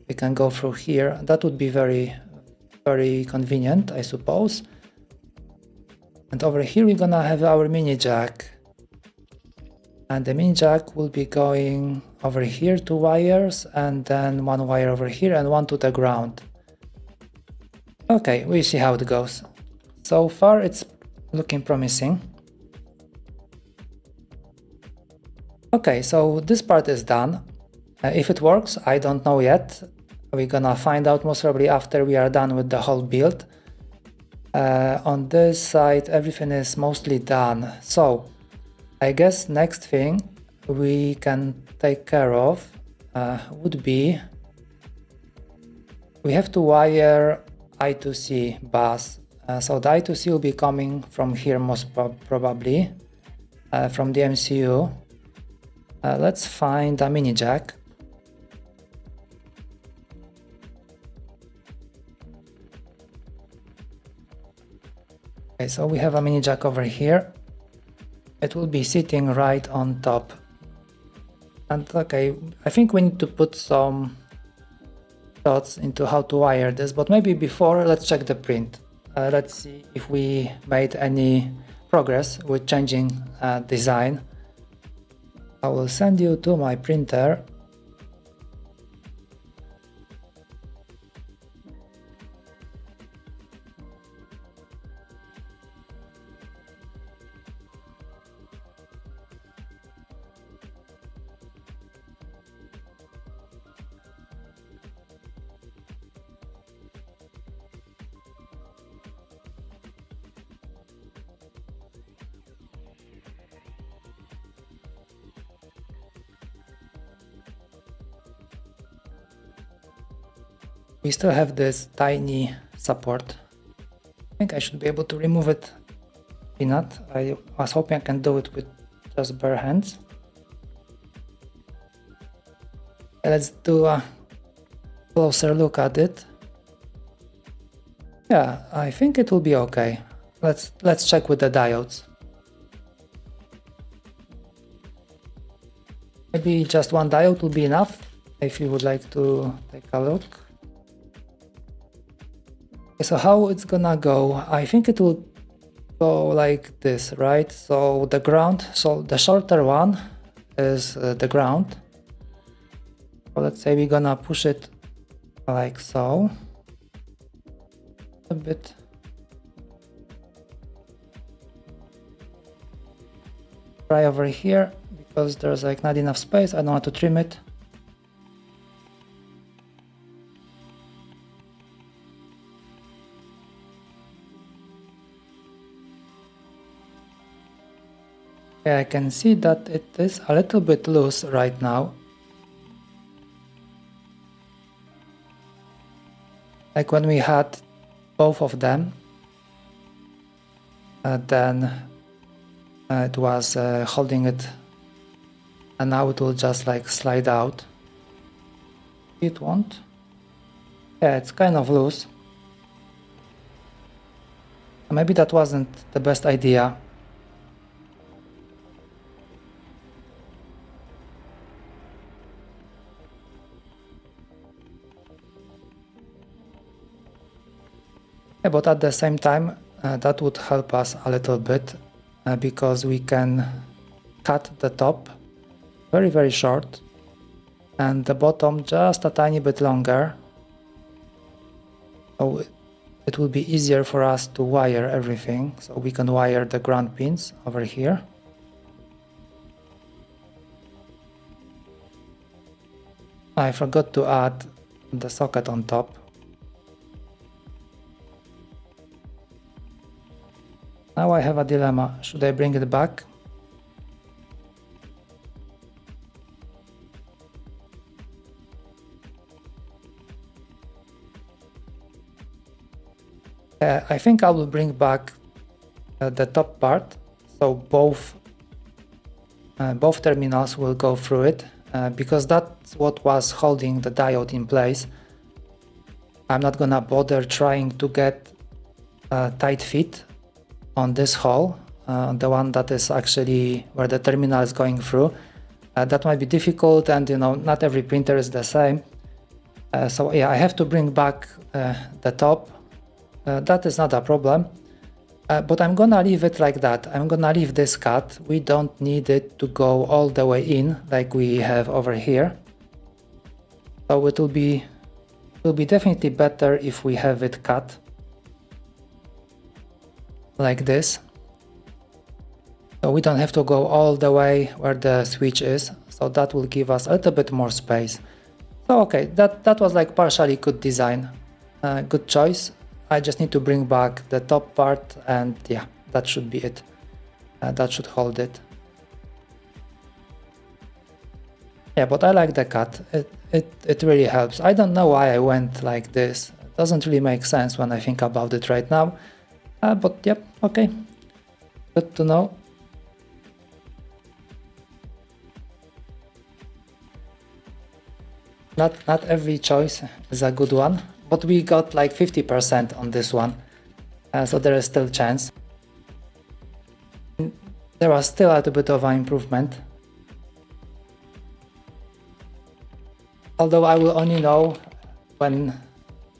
[SPEAKER 1] We can go through here. That would be very convenient, I suppose. And over here we're gonna have our mini jack, and the mini jack will be going over here, 2 wires, and then 1 wire over here and 1 to the ground. Okay, we see how it goes. So far it's looking promising. Okay, so this part is done. If it works, I don't know yet. We're gonna find out most probably after we are done with the whole build. On this side everything is mostly done, so I guess next thing we can take care of would be we have to wire I2C bus. So the I2C will be coming from here most probably, from the MCU. Let's find a mini jack. Okay, so we have a mini jack over here. It will be sitting right on top. And okay, I think we need to put some thoughts into how to wire this, but maybe before let's check the print. Let's see if we made any progress with changing design. I will send you to my printer. We still have this tiny support. I think I should be able to remove it. Peanut. I was hoping I can do it with just bare hands. Let's do a closer look at it. Yeah, I think it will be okay. Let's check with the diodes. Maybe just 1 diode will be enough if you would like to take a look. So how it's gonna go? I think it will go like this, right? So the ground, so the shorter one is the ground. So let's say we're gonna push it like so. A bit. Try over here because there's like not enough space. I don't want to trim it. I can see that it is a little bit loose right now. Like when we had both of them, then it was holding it, and now it will just like slide out. It won't. Yeah, it's kind of loose. Maybe that wasn't the best idea. Yeah, but at the same time, that would help us a little bit because we can cut the top very, very short and the bottom just a tiny bit longer. So it will be easier for us to wire everything. So we can wire the ground pins over here. I forgot to add the socket on top. Now I have a dilemma. Should I bring it back? I think I will bring back the top part, so both terminals will go through it because that's what was holding the diode in place. I'm not gonna bother trying to get a tight fit on this hole, the one that is actually where the terminal is going through. That might be difficult, and you know, not every printer is the same. So yeah, I have to bring back the top. That is not a problem, but I'm gonna leave it like that. I'm gonna leave this cut. We don't need it to go all the way in like we have over here. So it will be definitely better if we have it cut like this. So we don't have to go all the way where the switch is. So that will give us a little bit more space. So okay, that was like partially good design, good choice. I just need to bring back the top part, and yeah, that should be it. That should hold it. Yeah, but I like the cut. It really helps. I don't know why I went like this. It doesn't really make sense when I think about it right now. But yep, okay. Good to know. Not every choice is a good one. But we got like 50% on this one, so there is still chance. There was still a little bit of an improvement. Although I will only know when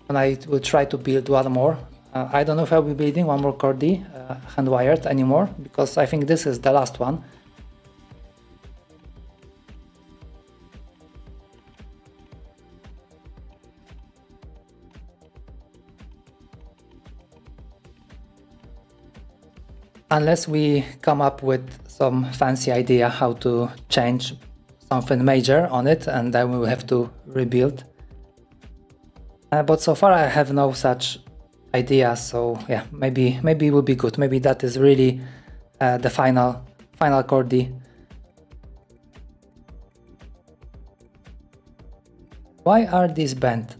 [SPEAKER 1] I will try to build one more. I don't know if I will be building one more Chordie hand-wired anymore, because I think this is the last one. Unless we come up with some fancy idea how to change something major on it, and then we will have to rebuild. But so far I have no such idea, so yeah, maybe it will be good. Maybe that is really the final Chordie. Why are these bent?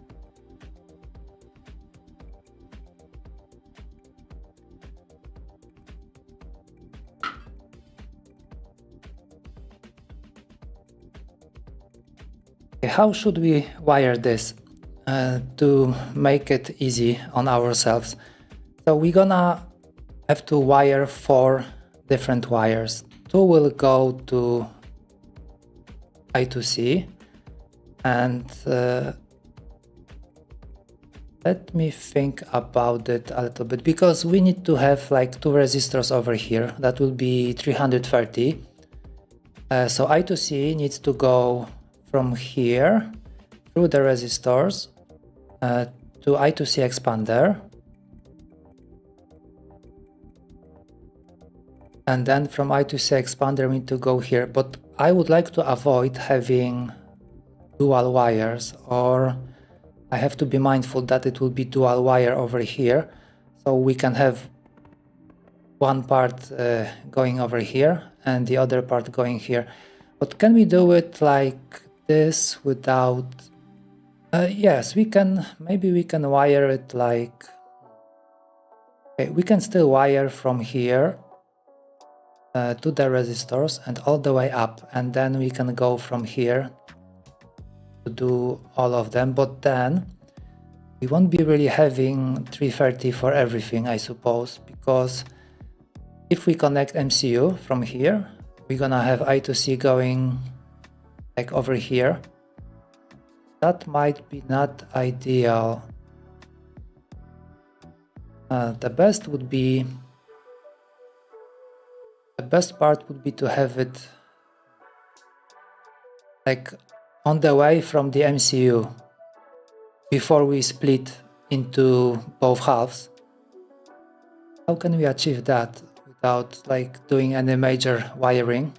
[SPEAKER 1] How should we wire this to make it easy on ourselves? So we're gonna have to wire 4 different wires. 2 will go to I2C, and let me think about it a little bit, because we need to have like 2 resistors over here. That will be 330. So I2C needs to go from here through the resistors to I2C expander, and then from I2C expander we need to go here. But I would like to avoid having dual wires, or I have to be mindful that it will be dual wire over here, so we can have one part going over here and the other part going here. But can we do it like this without Yes, we can, maybe we can wire it like, okay, we can still wire from here to the resistors and all the way up, and then we can go from here to do all of them, but then we won't be really having 330 for everything, I suppose, because if we connect MCU from here, we're gonna have I2C going like over here. That might be not ideal. The best part would be to have it like on the way from the MCU before we split into both halves. How can we achieve that without like doing any major wiring?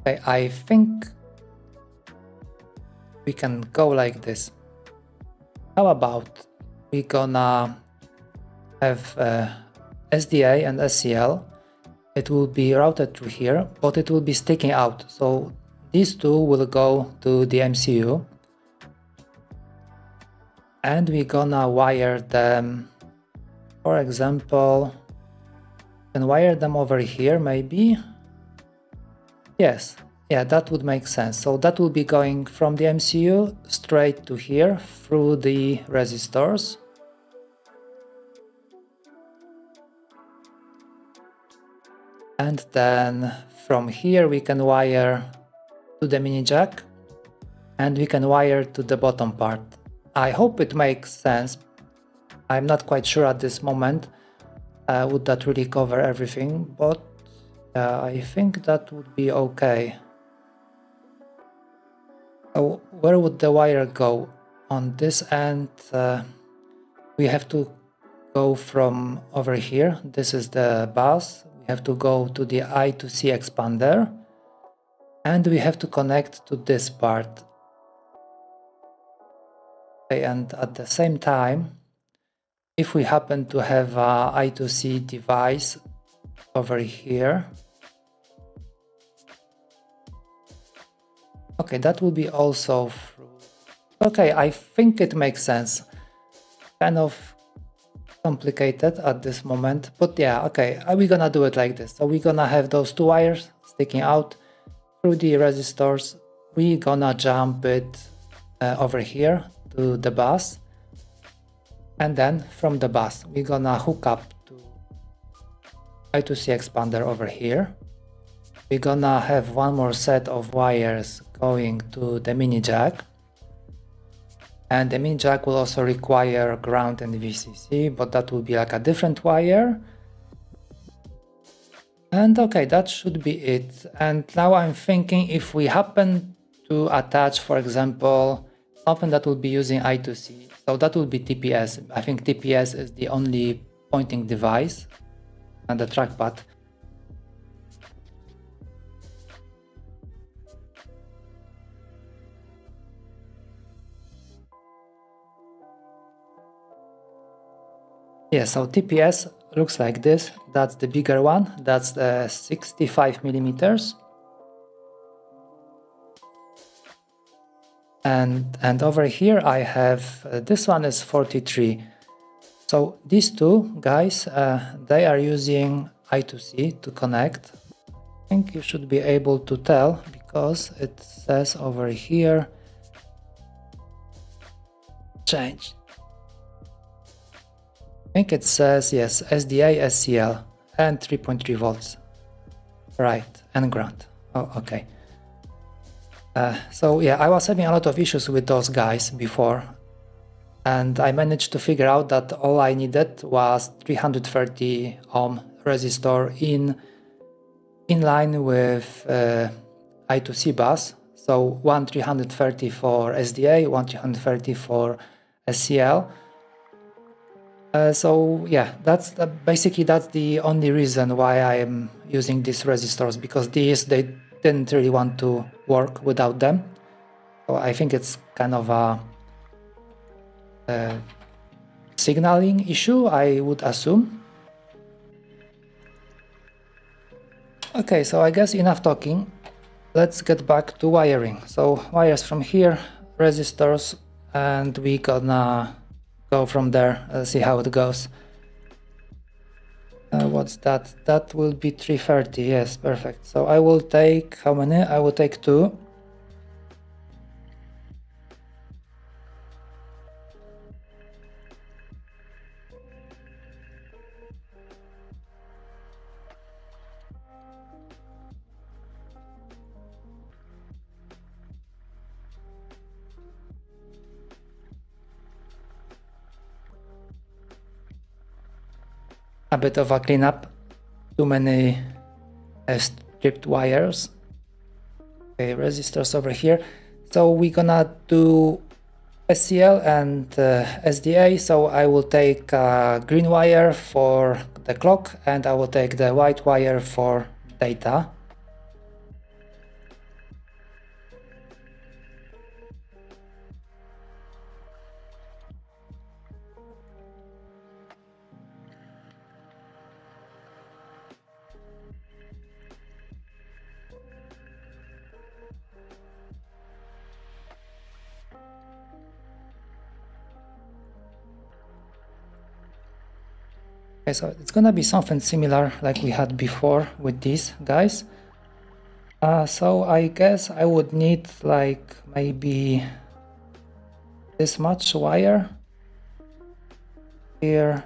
[SPEAKER 1] Okay, I think we can go like this. How about we gonna have SDA and SCL. It will be routed through here, but it will be sticking out. So these two will go to the MCU. And we're gonna wire them, for example, can wire them over here maybe. Yes, yeah, that would make sense. So that will be going from the MCU straight to here through the resistors. And then from here we can wire to the mini jack and we can wire to the bottom part. I hope it makes sense. I'm not quite sure at this moment. Would that really cover everything? But I think that would be okay. So where would the wire go? On this end, we have to go from over here. This is the bus. We have to go to the I2C expander. And we have to connect to this part. Okay, and at the same time, if we happen to have a I2C device over here, okay, that will be also through. Okay, I think it makes sense. Kind of complicated at this moment, but yeah, okay, we're gonna do it like this. So we're gonna have those two wires sticking out through the resistors. We're gonna jump it over here to the bus, and then from the bus we're gonna hook up to I2C expander over here. We're gonna have one more set of wires going to the mini jack, and the mini jack will also require ground and VCC, but that will be like a different wire. And okay, that should be it. And now I'm thinking if we happen to attach, for example, something that will be using I2C, so that will be TPS. I think TPS is the only pointing device and the trackpad. Yeah, so TPS looks like this. That's the bigger one. That's the 65 millimeters. And over here I have, this one is 43. So these two guys, they are using I2C to connect. I think you should be able to tell because it says over here, change. I think it says, yes, SDA, SCL, and 3.3 volts. Right, and ground. Oh, okay. So yeah, I was having a lot of issues with those guys before, and I managed to figure out that all I needed was 330 ohm resistor in line with I2C bus. So one 330 for SDA, one 330 for SCL. So yeah, that's basically that's the only reason why I am using these resistors, because they didn't really want to work without them. So I think it's kind of a signaling issue, I would assume. Okay, so I guess enough talking. Let's get back to wiring. So wires from here, resistors, and we gonna go from there. Let's see how it goes. What's that? That will be 330. Yes, perfect. So I will take how many? I will take 2. A bit of a cleanup. Too many stripped wires. Okay, resistors over here. So we're gonna do SCL and SDA. So I will take green wire for the clock and I will take the white wire for data. Okay, so it's gonna be something similar like we had before with these guys. So I guess I would need like maybe this much wire here.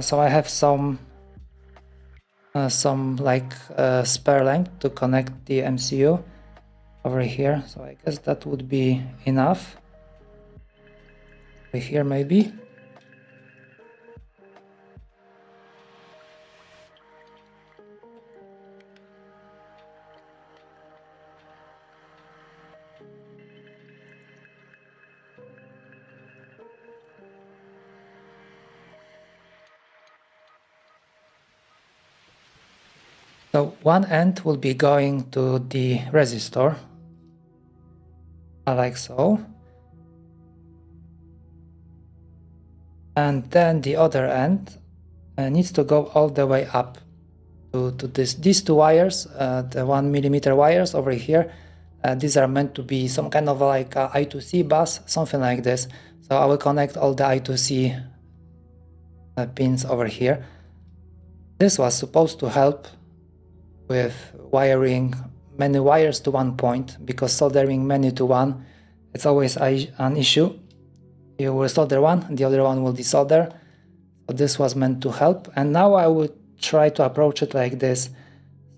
[SPEAKER 1] So I have some like spare length to connect the MCU over here. So I guess that would be enough. Over here maybe. So one end will be going to the resistor, like so. And then the other end needs to go all the way up to these 2 wires, the 1mm wires over here. These are meant to be some kind of like a I2C bus, something like this. So I will connect all the I2C pins over here. This was supposed to help with wiring many wires to one point, because soldering many to one, it's always an issue. You will solder one, the other one will desolder. So this was meant to help. And now I will try to approach it like this.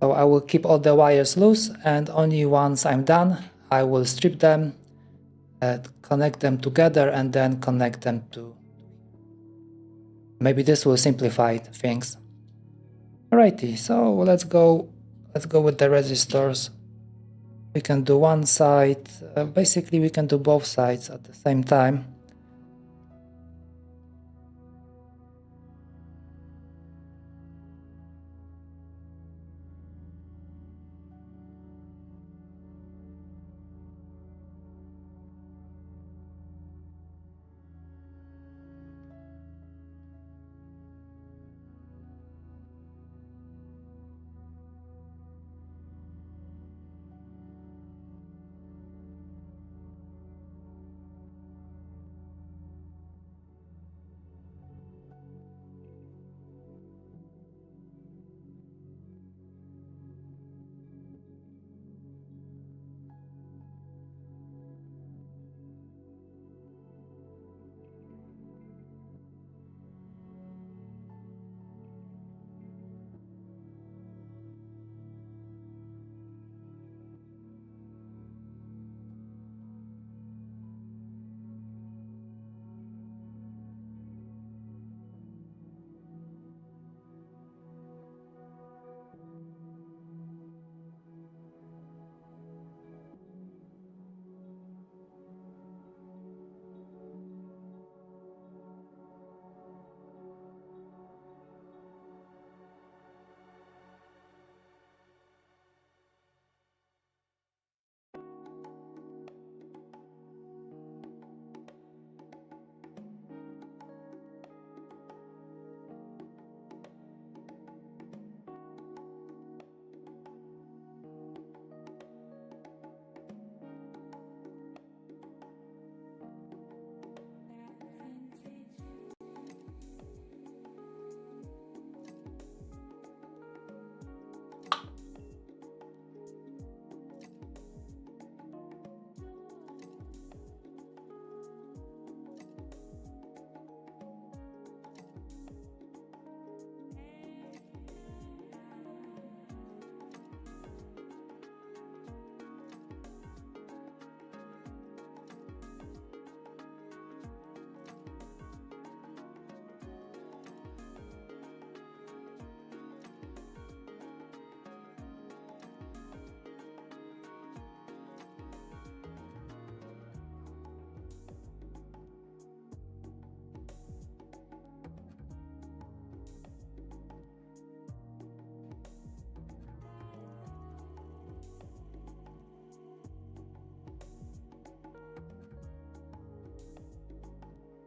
[SPEAKER 1] So I will keep all the wires loose, and only once I'm done, I will strip them, connect them together, and then connect them to. Maybe this will simplify things. Alrighty, so let's go with the resistors. We can do one side, basically we can do both sides at the same time.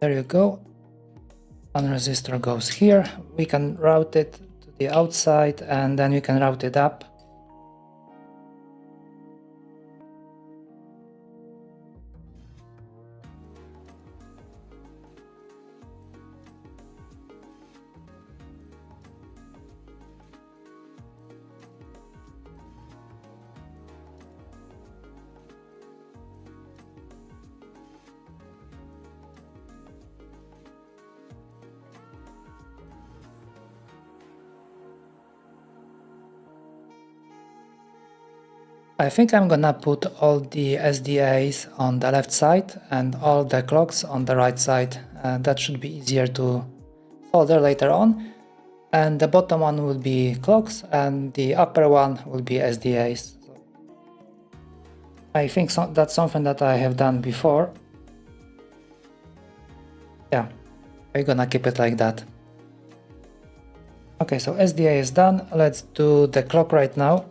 [SPEAKER 1] There you go. One resistor goes here. We can route it to the outside and then we can route it up. I think I'm gonna put all the SDAs on the left side and all the clocks on the right side. That should be easier to solder later on. And the bottom one will be clocks and the upper one will be SDAs. I think that's something that I have done before. Yeah, we're gonna keep it like that. Okay, so SDA is done. Let's do the clock right now.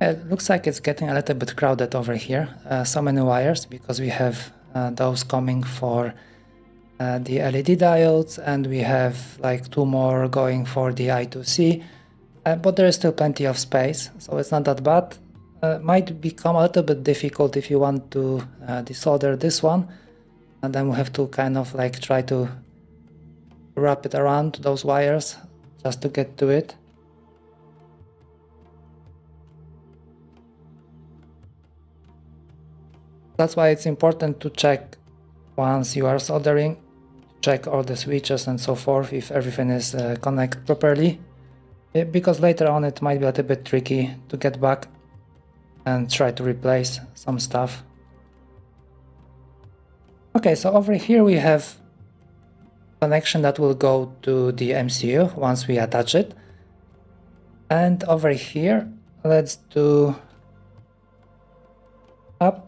[SPEAKER 1] It looks like it's getting a little bit crowded over here. So many wires because we have those coming for the LED diodes and we have like 2 more going for the I2C, but there is still plenty of space, so it's not that bad. Might become a little bit difficult if you want to desolder this one, and then we have to kind of like try to wrap it around those wires just to get to it. That's why it's important to check once you are soldering, check all the switches and so forth if everything is connected properly, because later on it might be a little bit tricky to get back and try to replace some stuff. Okay, so over here we have connection that will go to the MCU once we attach it, and over here let's do up,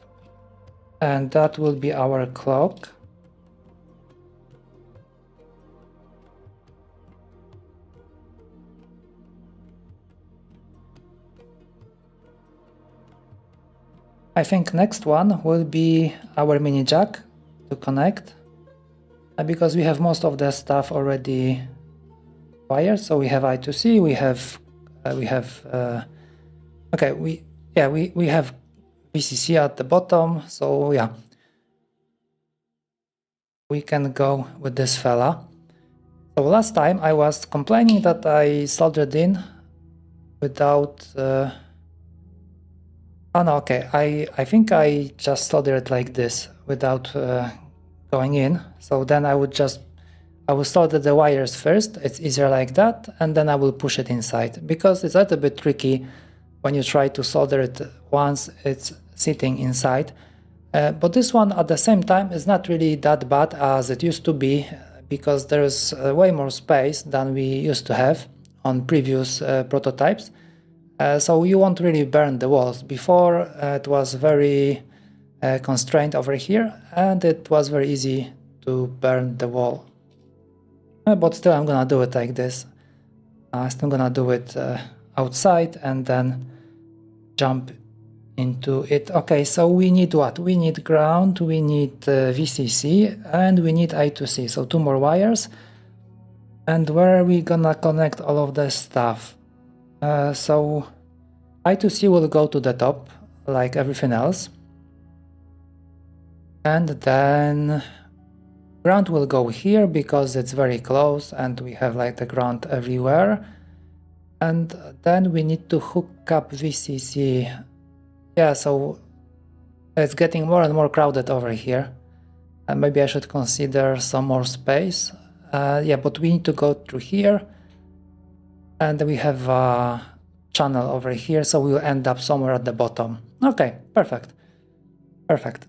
[SPEAKER 1] and that will be our clock. I think next one will be our mini jack to connect, because we have most of the stuff already wired. So we have I2C, we have we have VCC at the bottom. So yeah, we can go with this fella. So last time I was complaining that I soldered in without oh no, okay, I think I just soldered it like this without going in. So then I will solder the wires first, it's easier like that, and then I will push it inside, because it's a little bit tricky when you try to solder it once it's sitting inside. But this one at the same time is not really that bad as it used to be, because there's way more space than we used to have on previous prototypes. So you won't really burn the walls. Before it was very constrained over here, and it was very easy to burn the wall. But still I'm gonna do it like this. Still gonna do it outside and then jump into it. Okay, so we need what? We need ground, we need VCC, and we need I2C. So 2 more wires. And where are we gonna connect all of this stuff? So I2C will go to the top, like everything else. And then ground will go here because it's very close and we have like the ground everywhere. And then we need to hook up VCC. Yeah, so it's getting more and more crowded over here. Maybe I should consider some more space. Yeah, but we need to go through here. And we have a channel over here, so we'll end up somewhere at the bottom. Okay, perfect. Perfect.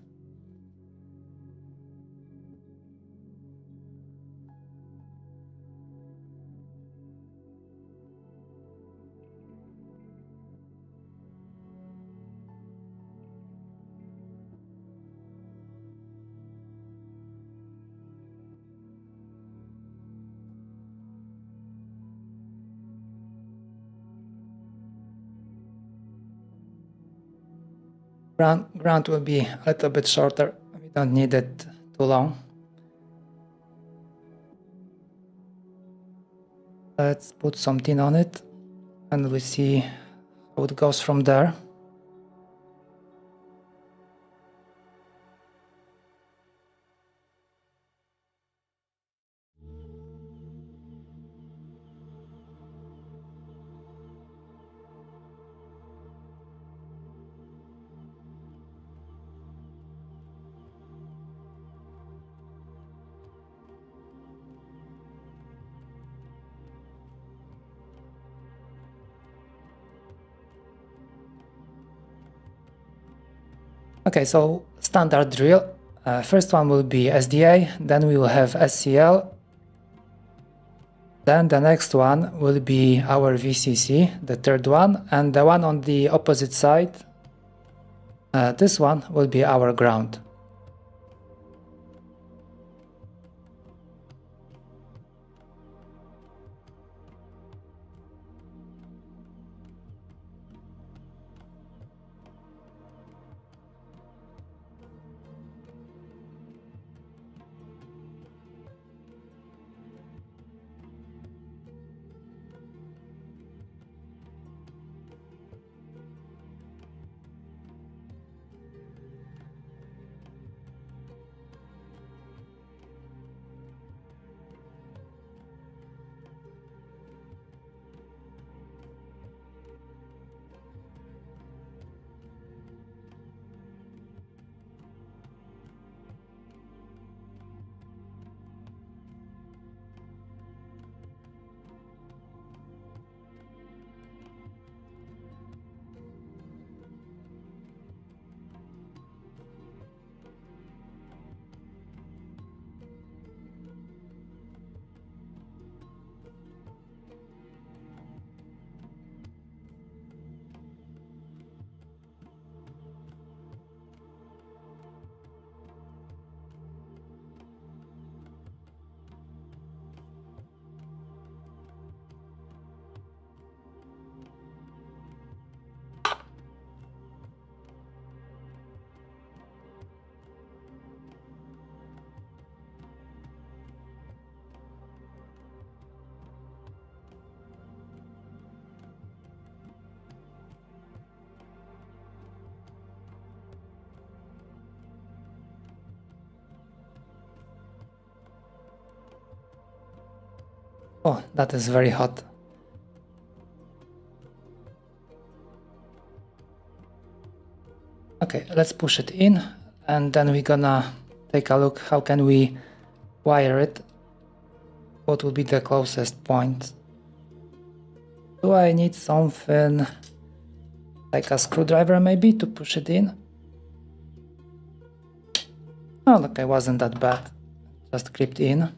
[SPEAKER 1] Ground will be a little bit shorter. We don't need it too long. Let's put something on it and we see how it goes from there. Okay, so standard drill. First one will be SDA, then we will have SCL. Then the next one will be our VCC, the third one, and the one on the opposite side, this one will be our ground. Oh, that is very hot. Okay, let's push it in, and then we're gonna take a look how can we wire it. What will be the closest point? Do I need something like a screwdriver maybe to push it in? Oh, look, it wasn't that bad. Just clipped in.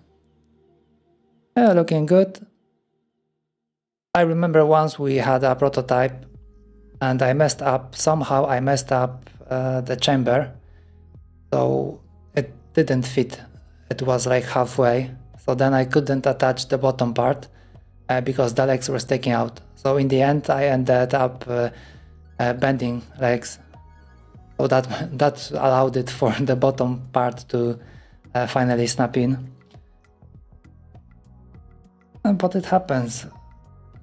[SPEAKER 1] Yeah, looking good. I remember once we had a prototype and I messed up, somehow I messed up the chamber, so it didn't fit. It was like halfway, so then I couldn't attach the bottom part because the legs were sticking out. So in the end I ended up bending legs, so that allowed it for the bottom part to finally snap in. But it happens,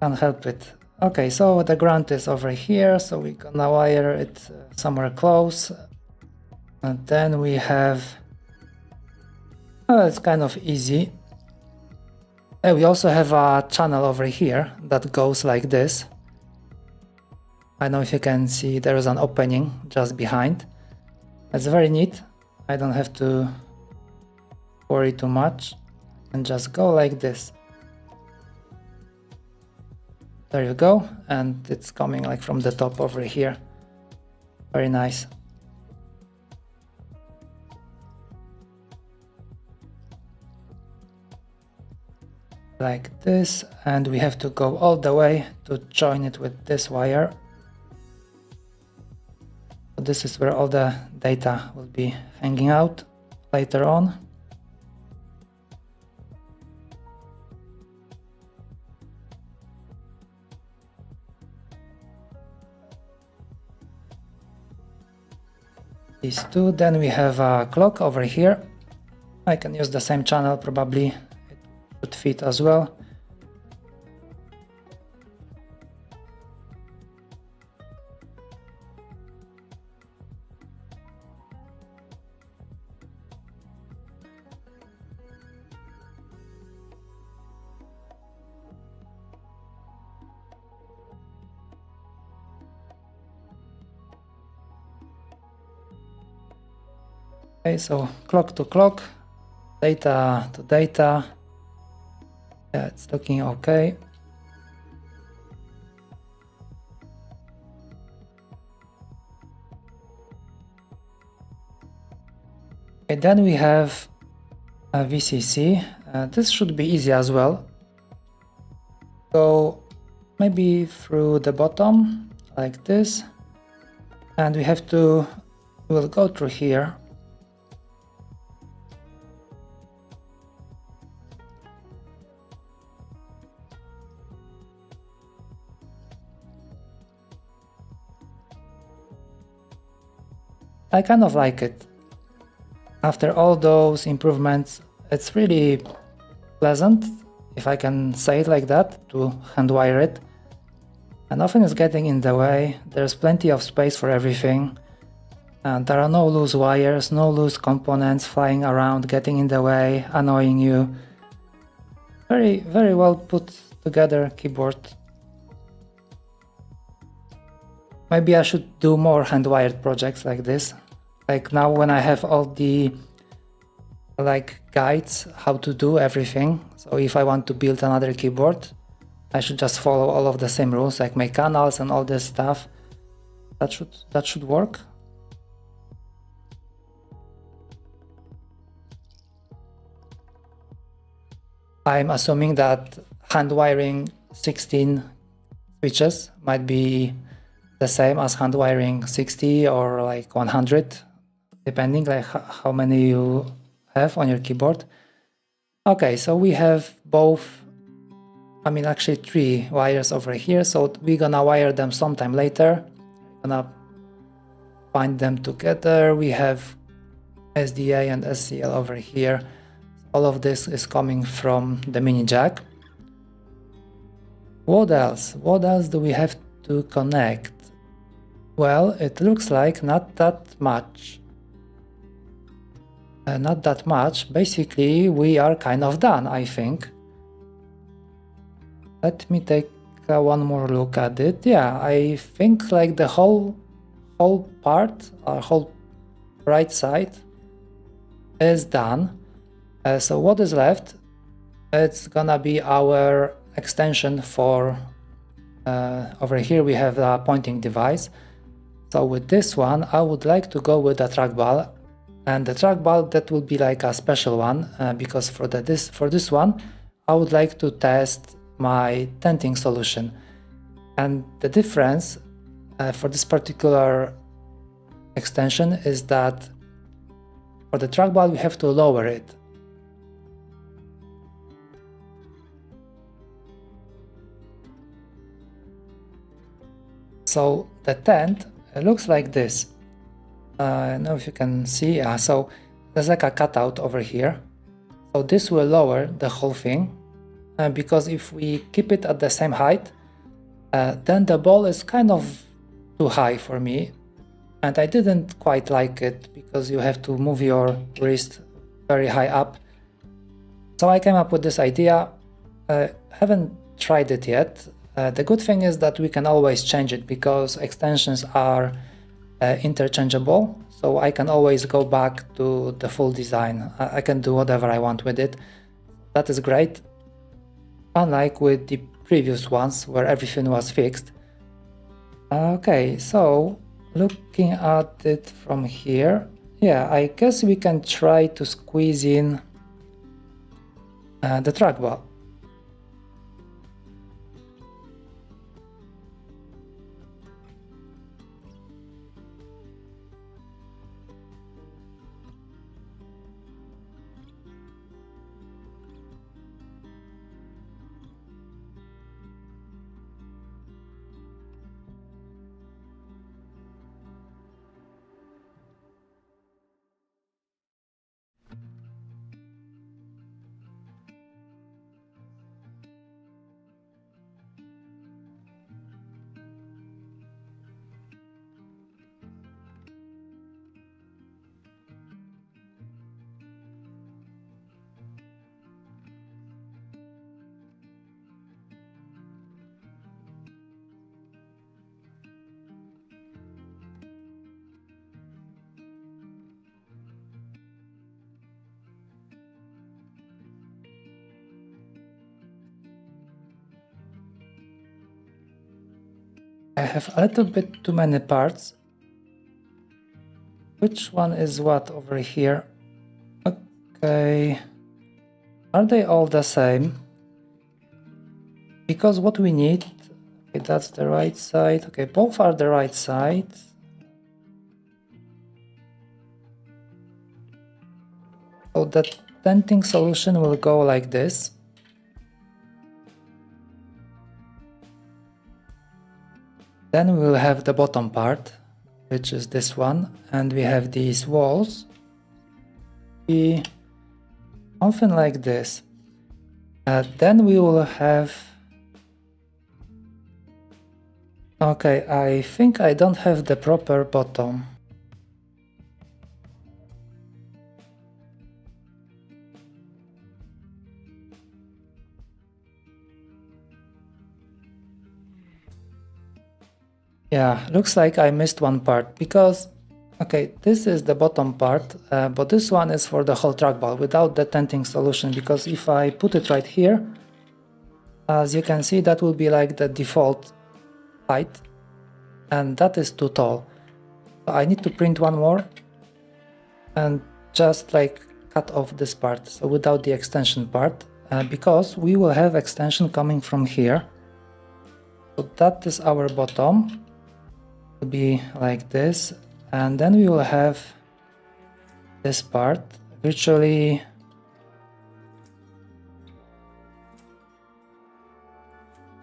[SPEAKER 1] can't help it. Okay, so the ground is over here, so we're gonna wire it somewhere close. And then we have, it's kind of easy. We also have a channel over here that goes like this. I don't know if you can see, there is an opening just behind. It's very neat. I don't have to worry too much and just go like this. There you go, and it's coming like from the top over here. Very nice. Like this, and we have to go all the way to join it with this wire. So this is where all the data will be hanging out later on. These two, then we have a clock over here. I can use the same channel, probably it should fit as well. Okay, so clock to clock, data to data. Yeah, it's looking okay. Okay, then we have a VCC. This should be easy as well. Go maybe through the bottom like this, and we'll go through here. I kind of like it. After all those improvements, it's really pleasant, if I can say it like that, to hand wire it. And nothing is getting in the way, there's plenty of space for everything. And there are no loose wires, no loose components flying around, getting in the way, annoying you. Very, very well put together keyboard. Maybe I should do more hand-wired projects like this. Like now when I have all the guides how to do everything. So if I want to build another keyboard, I should just follow all of the same rules, like my canals and all this stuff. That should work. I'm assuming that hand wiring 16 switches might be the same as hand wiring 60 or like 100, depending like how many you have on your keyboard. Okay, so we have both, I mean actually 3 wires over here, so we're gonna wire them sometime later. We're gonna bind them together. We have SDA and SCL over here. All of this is coming from the mini jack. What else? What else do we have to connect? Well, it looks like not that much. Not that much. Basically, we are kind of done, I think. Let me take one more look at it. Yeah, I think like the whole part, whole right side is done. So what is left? It's gonna be our extension for over here we have a pointing device. So with this one I would like to go with a trackball, and the trackball that will be like a special one because for this one I would like to test my tenting solution. And the difference for this particular extension is that for the trackball we have to lower it. So the tent looks like this. I don't know if you can see. So there's like a cutout over here. So this will lower the whole thing because if we keep it at the same height, then the ball is kind of too high for me, and I didn't quite like it because you have to move your wrist very high up. So I came up with this idea. Haven't tried it yet. The good thing is that we can always change it because extensions are interchangeable, so I can always go back to the full design. I can do whatever I want with it. That is great, unlike with the previous ones where everything was fixed. Okay, so looking at it from here, yeah, I guess we can try to squeeze in the trackball. I have a little bit too many parts. Which one is what over here? Okay. Are they all the same? Because what we need... Okay, that's the right side. Okay, both are the right side. So the tenting solution will go like this. Then we will have the bottom part, which is this one, and we have these walls. Something like this. Then we will have... Okay, I think I don't have the proper bottom. Yeah, looks like I missed one part because, okay, this is the bottom part, but this one is for the whole trackball without the tenting solution, because if I put it right here, as you can see, that will be like the default height, and that is too tall. So I need to print one more and just like cut off this part, so without the extension part, because we will have extension coming from here. So that is our bottom. Be like this, and then we will have this part virtually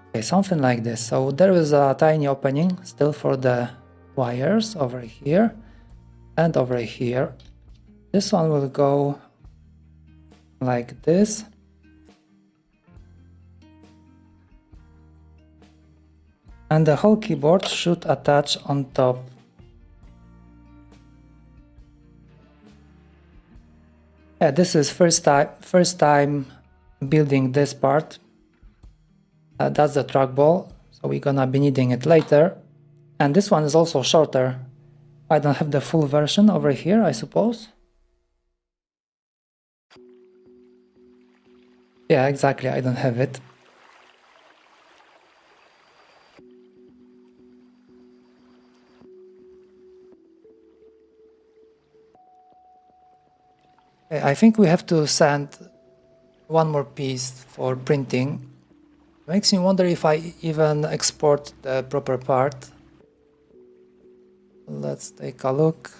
[SPEAKER 1] okay, something like this. So there is a tiny opening still for the wires over here and over here. This one will go like this. And the whole keyboard should attach on top. Yeah, this is first time building this part. That's the trackball, so we're gonna be needing it later. And this one is also shorter. I don't have the full version over here, I suppose. Yeah, exactly, I don't have it. Okay, I think we have to send one more piece for printing. Makes me wonder if I even export the proper part. Let's take a look.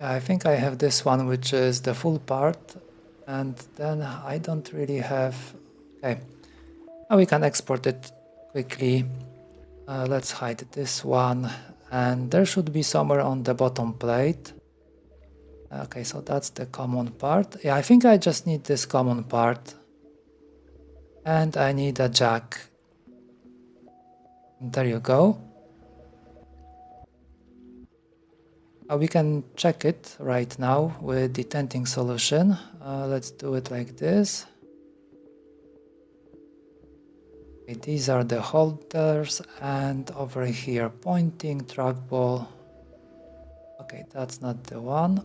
[SPEAKER 1] I think I have this one, which is the full part, and then I don't really have... Okay, now we can export it quickly. Let's hide this one, and there should be somewhere on the bottom plate. Okay, so that's the common part. Yeah, I think I just need this common part, and I need a jack. There you go. We can check it right now with the tenting solution. Let's do it like this. Okay, these are the holders, and over here pointing trackball. Okay, that's not the one.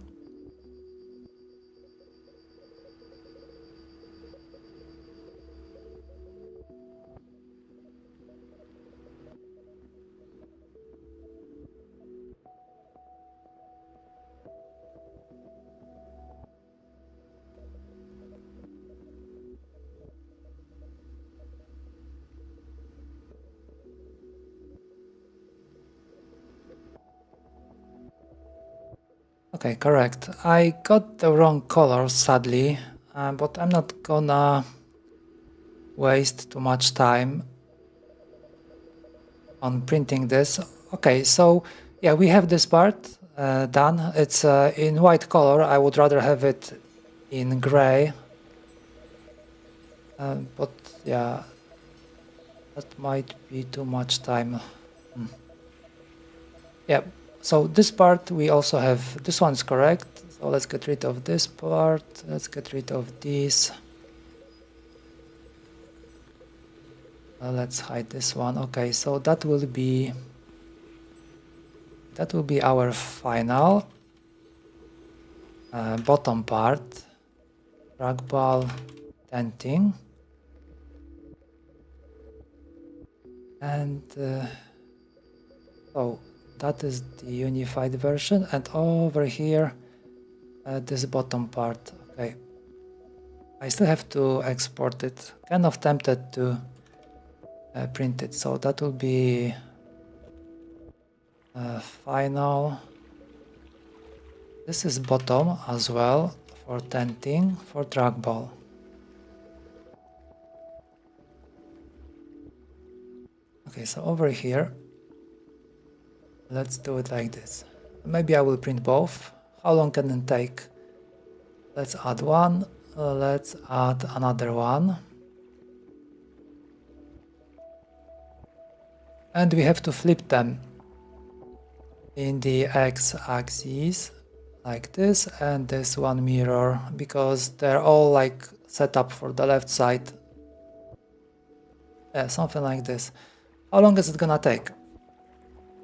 [SPEAKER 1] Okay, correct. I got the wrong color, sadly, but I'm not gonna waste too much time on printing this. Okay, so yeah, we have this part done. It's in white color. I would rather have it in gray, but yeah, that might be too much time. Yeah, so this part we also have, this one's correct. So let's get rid of this part. Let's get rid of this. Let's hide this one. Okay, so that will be our final bottom part, trackball, tenting, and so that is the unified version, and over here this bottom part. Okay, I still have to export it. Kind of tempted to print it, so that will be final. This is bottom as well for tenting, for trackball. Okay, so over here, let's do it like this. Maybe I will print both. How long can it take? Let's add one. Let's add another one. And we have to flip them in the x-axis like this, and this one mirror, because they're all like set up for the left side. Yeah, something like this. How long is it gonna take?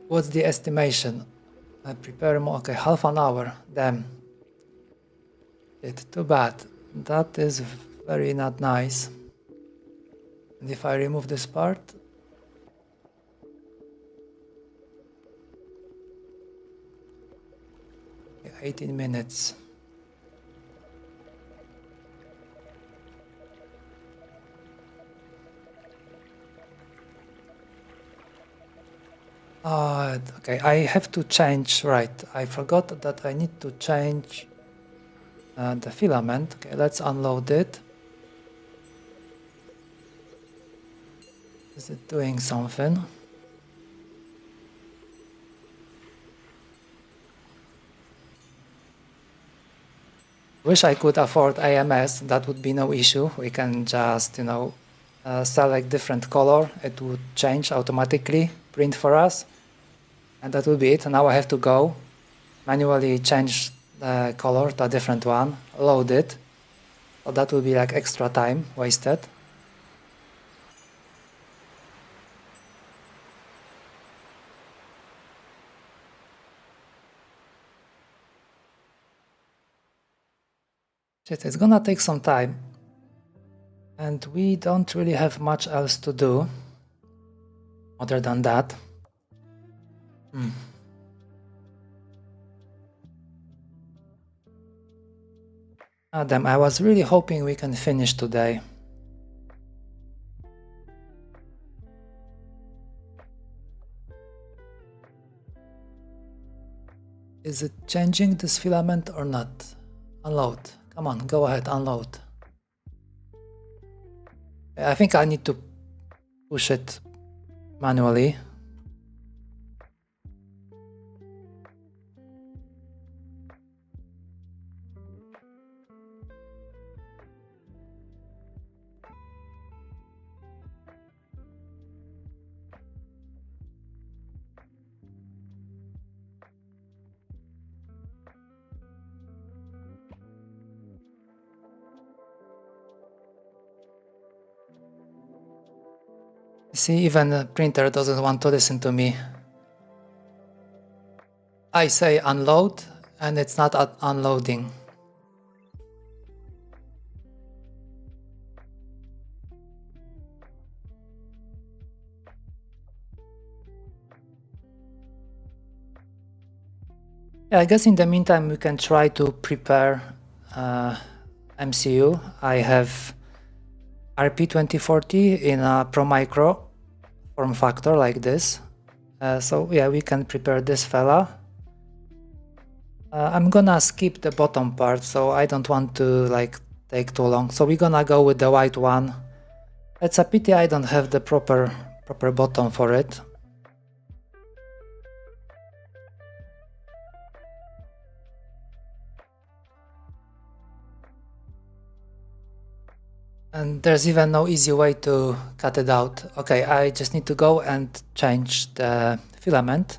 [SPEAKER 1] What's the estimation? I prepare more. Okay, half an hour. Damn. It's too bad. That is very not nice. And if I remove this part, 18 minutes. Okay, I have to change, right, I forgot that I need to change the filament. Okay, let's unload it. Is it doing something? Wish I could afford AMS, that would be no issue. We can just, you know, select different color, it would change automatically, print for us. And that will be it. Now I have to go manually change the color to a different one, load it. So that will be like extra time wasted. Shit, it's gonna take some time. And we don't really have much else to do other than that. Ah, damn, I was really hoping we can finish today. Is it changing this filament or not? Unload. Come on, go ahead, unload. I think I need to push it manually. See, even the printer doesn't want to listen to me. I say unload and it's not unloading. Yeah, I guess in the meantime we can try to prepare MCU. I have RP2040 in a Pro Micro form factor like this. So yeah, we can prepare this fella. I'm gonna skip the bottom part, so I don't want to like take too long. So we're gonna go with the white one. It's a pity I don't have the proper bottom for it. And there's even no easy way to cut it out. Okay, I just need to go and change the filament.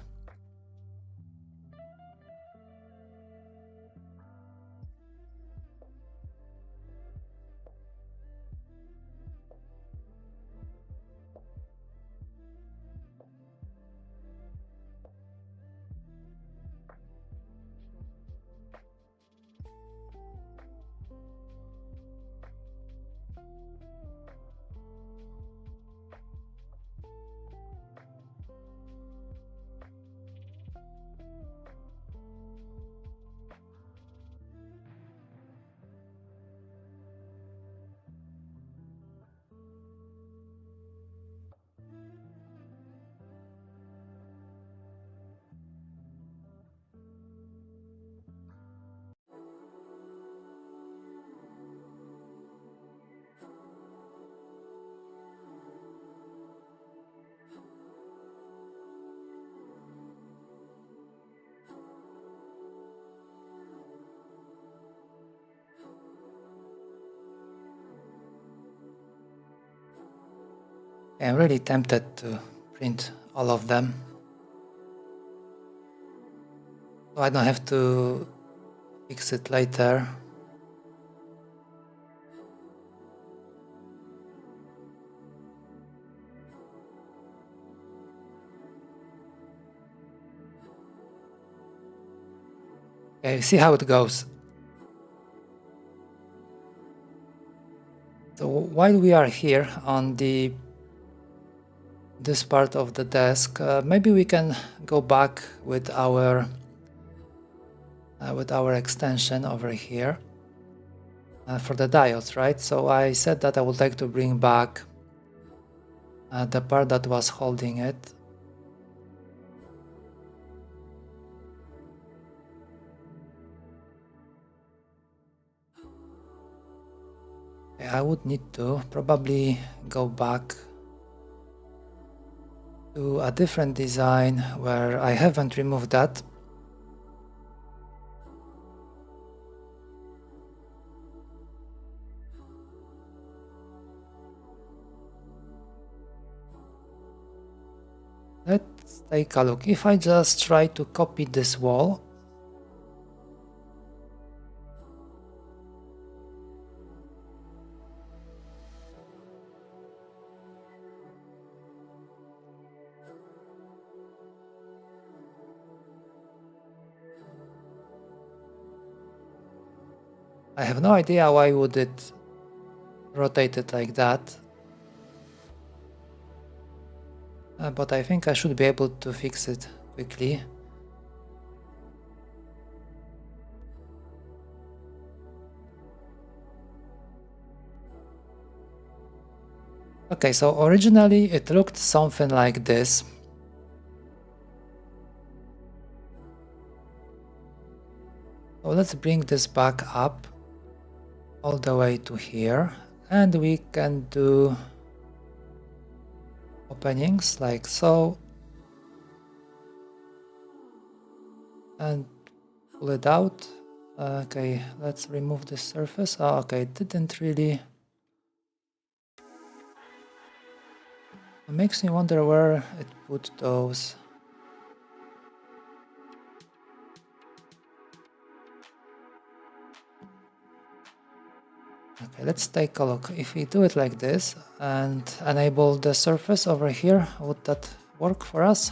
[SPEAKER 1] I'm really tempted to print all of them, so I don't have to fix it later. Okay, see how it goes. So while we are here on this part of the desk, maybe we can go back with our extension over here for the diodes, right? So I said that I would like to bring back the part that was holding it. I would need to probably go back to a different design where I haven't removed that. Let's Let's take a look. If I just try to copy this wall, I have no idea why would it rotate it like that. But I think I should be able to fix it quickly. Okay, so originally it looked something like this. So let's bring this back up all the way to here, and we can do openings like so, and pull it out. Okay, let's remove this surface. Oh, okay, it didn't really. It makes me wonder where it put those. Okay, let's take a look. If we do it like this and enable the surface over here, would that work for us?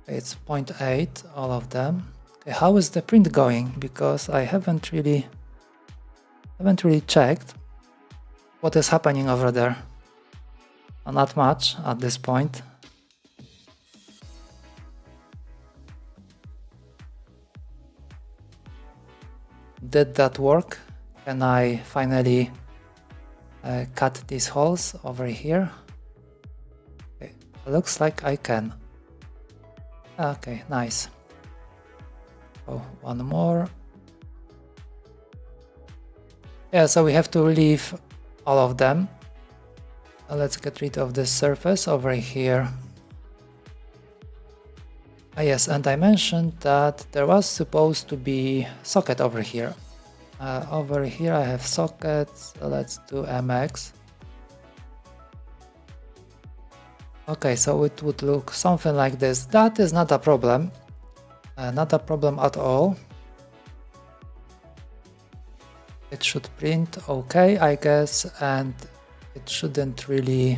[SPEAKER 1] Okay, it's 0.8, all of them. Okay, how is the print going? Because I haven't really checked what is happening over there. Not much at this point. Did that work? Can I finally cut these holes over here? Okay, looks like I can. Okay, nice. Oh, one more. Yeah, so we have to leave all of them. Let's get rid of this surface over here. Yes, and I mentioned that there was supposed to be socket over here. Over here I have sockets, so let's do MX. Okay, so it would look something like this. That is not a problem. Not a problem at all. It should print okay, I guess, and it shouldn't really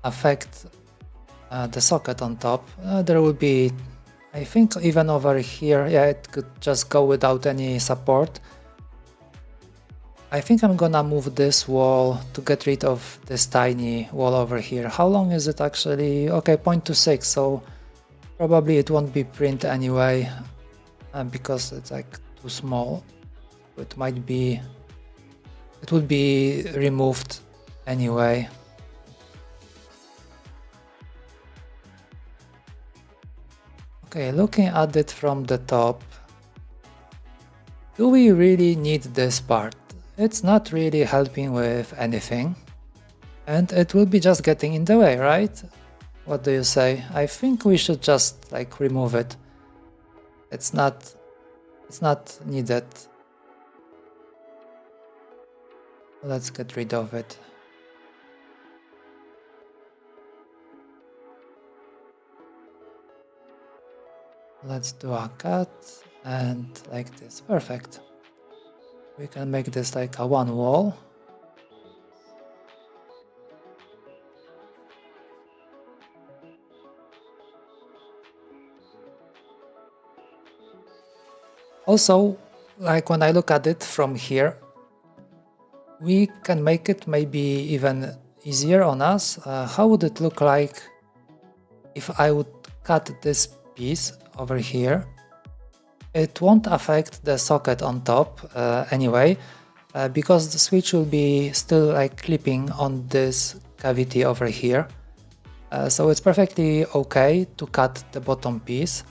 [SPEAKER 1] affect the socket on top. There will be, I think, even over here, yeah, it could just go without any support. I think I'm gonna move this wall to get rid of this tiny wall over here. How long is it actually? Okay, 0.26, so probably it won't be print anyway, because it's like too small. It might be, it would be removed anyway. Okay, looking at it from the top, do we really need this part? It's not really helping with anything, and it will be just getting in the way, right? What do you say? I think we should just like remove it. It's not needed. Let's get rid of it. Let's do a cut and like this. Perfect. We can make this like a one wall. Also, like when I look at it from here, we can make it maybe even easier on us. How would it look like if I would cut this piece over here? It won't affect the socket on top anyway, because the switch will be still like clipping on this cavity over here. So it's perfectly okay to cut the bottom piece,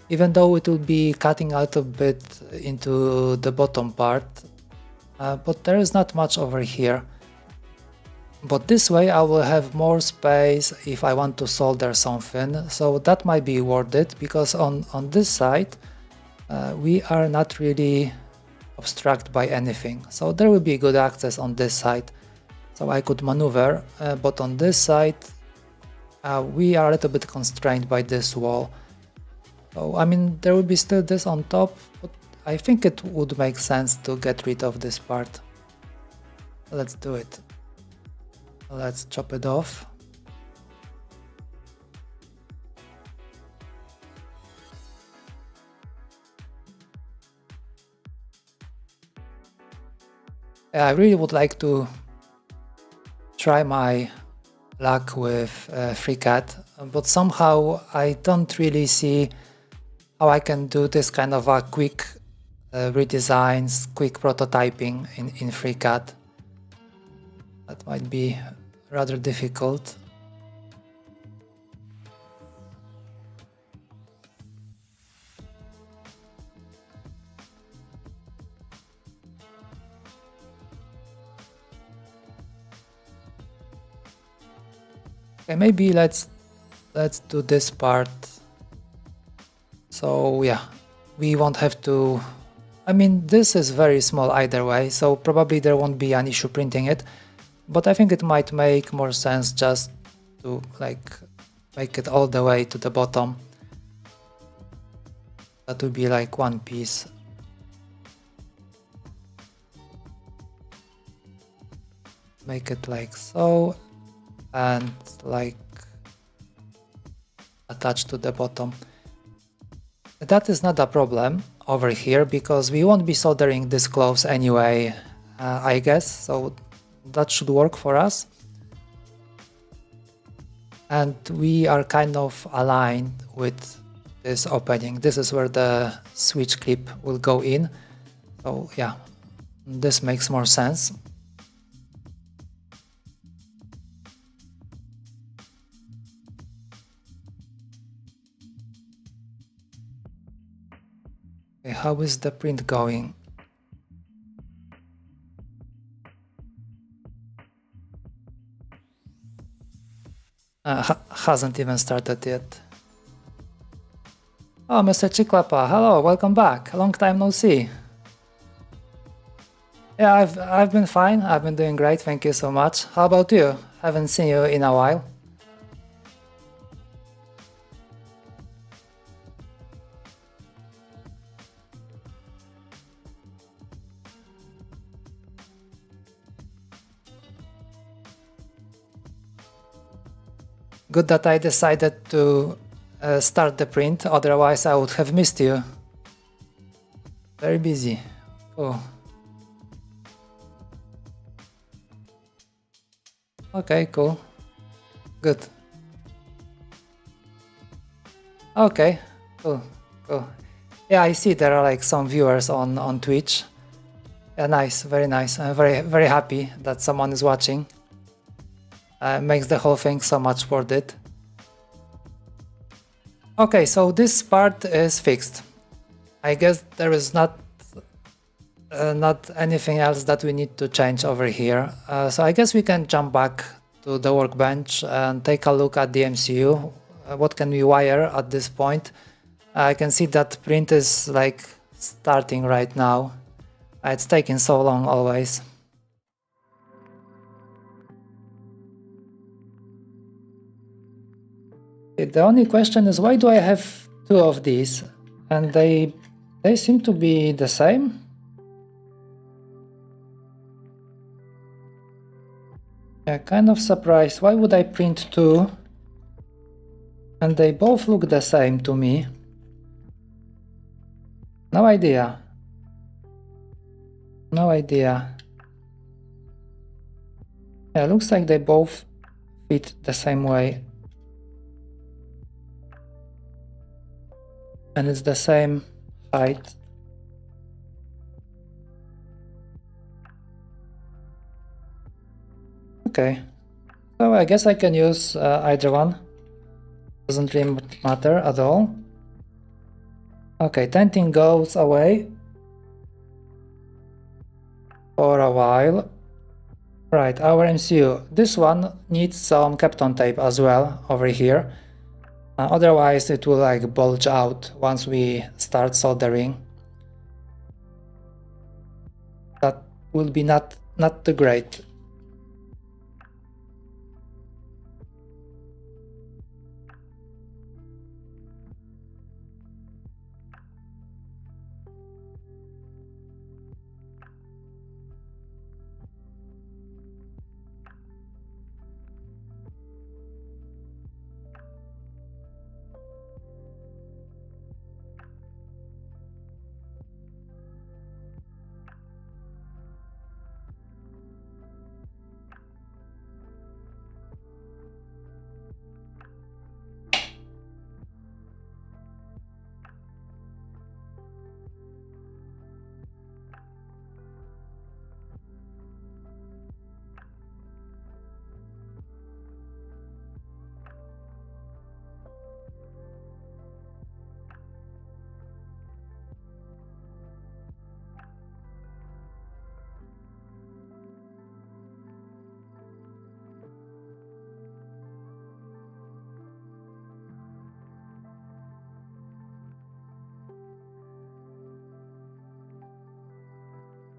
[SPEAKER 1] even though it will be cutting a little bit into the bottom part, but there is not much over here. But this way I will have more space if I want to solder something, so that might be worth it, because on this side we are not really obstructed by anything, so there will be good access on this side, so I could maneuver, but on this side we are a little bit constrained by this wall. So I mean, there will be still this on top, but I think it would make sense to get rid of this part. Let's do it. Let's chop it off. I really would like to try my luck with FreeCAD, but somehow I don't really see how I can do this kind of a quick redesigns, quick prototyping in FreeCAD. That might be rather difficult. Okay, maybe let's do this part. So yeah, we won't have to, I mean, this is very small either way, so probably there won't be an issue printing it, but I think it might make more sense just to like make it all the way to the bottom. That would be like one piece. Make it like so, and like attached to the bottom. That is not a problem over here because we won't be soldering this close anyway, I guess, so that should work for us. And we are kind of aligned with this opening. This is where the switch clip will go in. So yeah, this makes more sense. Okay, how is the print going? Hasn't even started yet. Oh, Mr. Chiklapa, hello, welcome back. Long time no see. Yeah, I've been fine. I've been doing great. Thank you so much. How about you? Haven't seen you in a while. Good that I decided to start the print, otherwise I would have missed you. Very busy. Cool. Okay, cool. Good. Okay, cool. Yeah, I see there are like some viewers on Twitch. Yeah, nice, very nice. I'm very happy that someone is watching. Makes the whole thing so much worth it. Okay, so this part is fixed. I guess there is not anything else that we need to change over here. So I guess we can jump back to the workbench and take a look at the MCU. What can we wire at this point? I can see that print is like starting right now. It's taking so long always. The only question is, why do I have two of these? And they seem to be the same. Yeah, kind of surprised. Why would I print two? And they both look the same to me. No idea. No idea. Yeah, looks like they both fit the same way. And it's the same height. Okay, so I guess I can use either one. Doesn't really matter at all. Okay, tenting goes away for a while. Right, our MCU. This one needs some Kapton tape as well over here. Otherwise it will like bulge out once we start soldering. That will be not too great.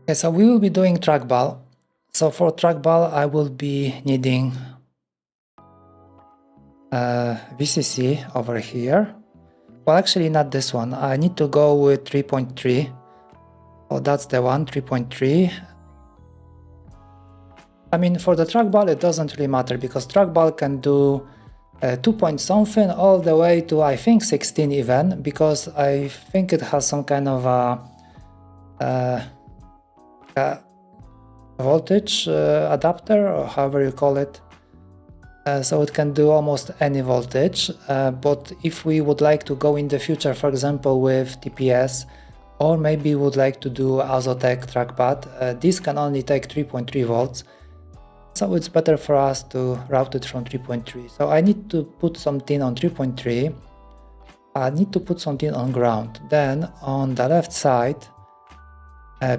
[SPEAKER 1] Okay, so we will be doing trackball. So for trackball, I will be needing VCC over here. Well, actually not this one. I need to go with 3.3. Oh, that's the one, 3.3. I mean, for the trackball, it doesn't really matter because trackball can do 2 point something all the way to, I think, 16 even, because I think it has some kind of a voltage adapter, or however you call it. So it can do almost any voltage, but if we would like to go in the future, for example, with TPS, or maybe would like to do Azotec trackpad, this can only take 3.3 volts. So it's better for us to route it from 3.3. So I need to put something on 3.3. I need to put something on ground. Then on the left side,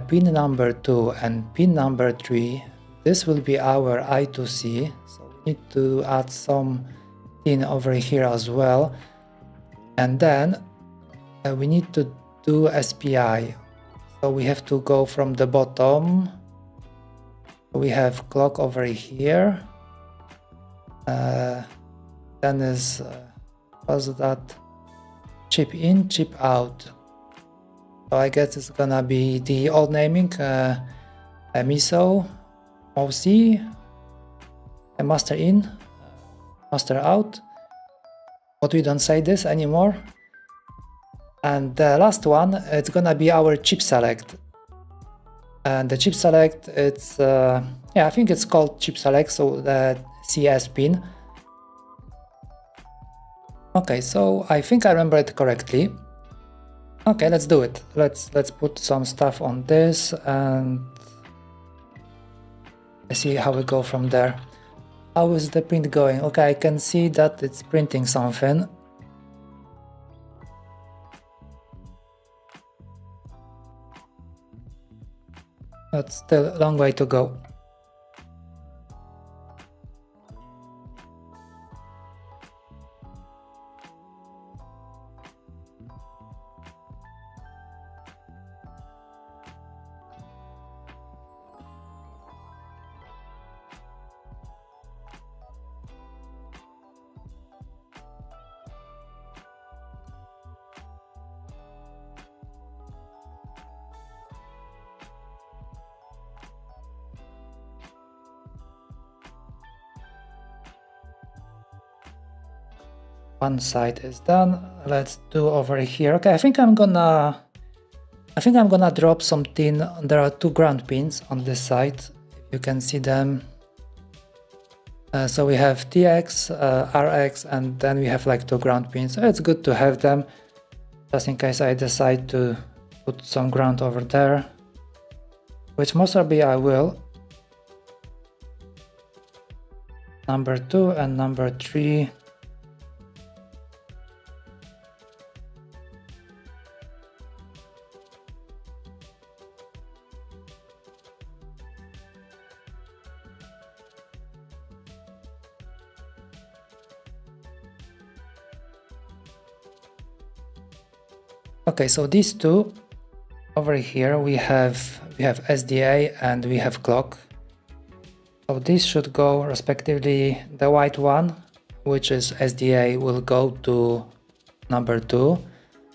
[SPEAKER 1] pin number 2 and pin number 3, this will be our I2C. So we need to add some pin over here as well. And then we need to do SPI. So we have to go from the bottom. We have clock over here. Then is what's that? Chip in, chip out. So I guess it's gonna be the old naming, MISO, OC, master in, master out. But we don't say this anymore. And the last one, it's gonna be our chip select. And the chip select, it's yeah, I think it's called chip select, so the CS pin. Okay, so I think I remember it correctly. Okay, let's do it. Let's put some stuff on this and see how we go from there. How is the print going? Okay, I can see that it's printing something. But still a long way to go. One side is done. Let's do over here. Okay, I think I'm gonna drop something. There are 2 ground pins on this side. You can see them. So we have TX, RX, and then we have like 2 ground pins. So it's good to have them, just in case I decide to put some ground over there, which most probably I will. Number 2 and number 3. Okay, so these 2 over here, we have SDA and we have clock. So this should go respectively. The white one, which is SDA, will go to number 2.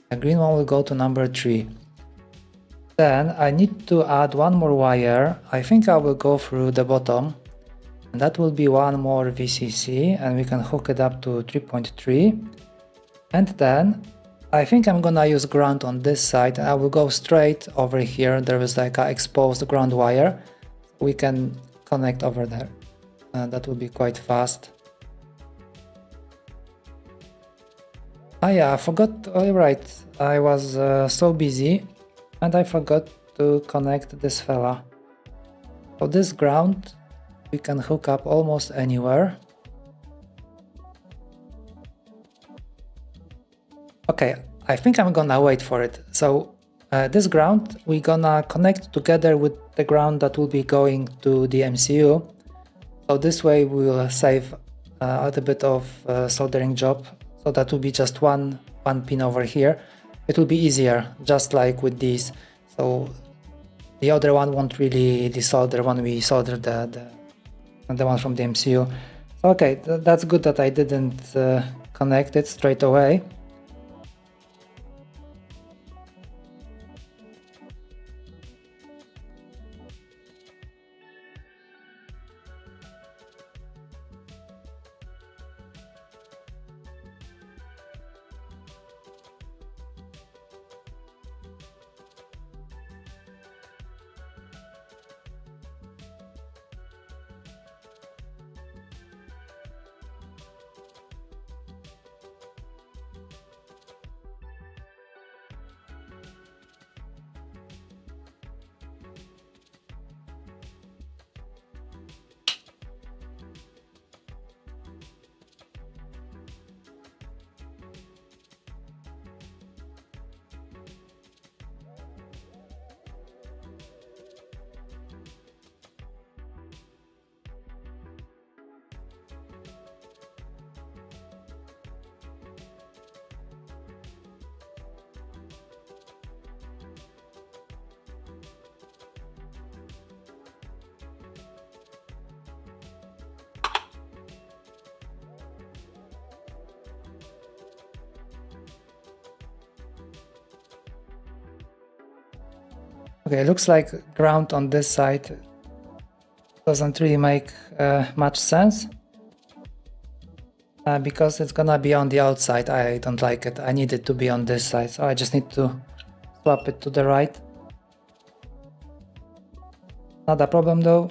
[SPEAKER 1] The green one will go to number 3. Then I need to add one more wire. I think I will go through the bottom. And that will be one more VCC, and we can hook it up to 3.3. And then I think I'm gonna use ground on this side. I will go straight over here. There is like an exposed ground wire. We can connect over there. That will be quite fast. Ah yeah, I forgot. Oh, right, I was so busy and I forgot to connect this fella. So this ground we can hook up almost anywhere. Okay, I think I'm gonna wait for it. So this ground we're gonna connect together with the ground that will be going to the MCU. So this way we will save a little bit of soldering job. So that will be just one pin over here. It will be easier, just like with these. So the other one won't really desolder when we solder the one from the MCU. Okay, that's good that I didn't connect it straight away. Okay, looks like ground on this side doesn't really make much sense because it's gonna be on the outside. I don't like it. I need it to be on this side, so I just need to swap it to the right. Not a problem though.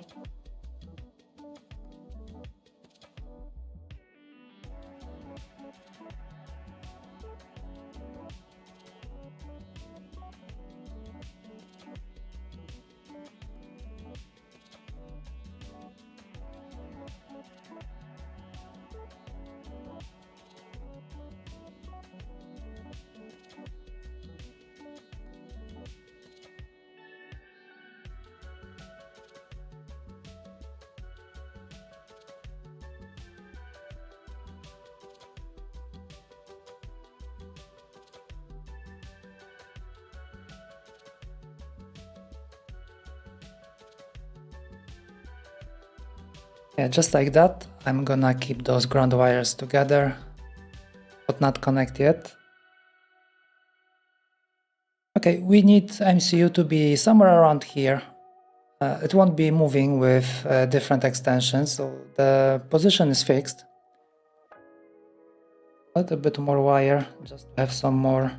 [SPEAKER 1] Yeah, just like that. I'm gonna keep those ground wires together, but not connect yet. Okay, we need MCU to be somewhere around here. It won't be moving with different extensions, so the position is fixed. A little bit more wire, just to have some more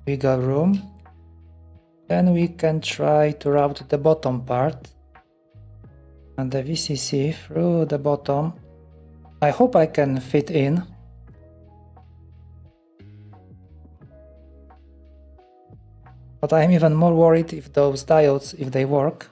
[SPEAKER 1] wiggle room. Then we can try to route the bottom part and the VCC through the bottom. I hope I can fit in. But I'm even more worried if those diodes, if they work.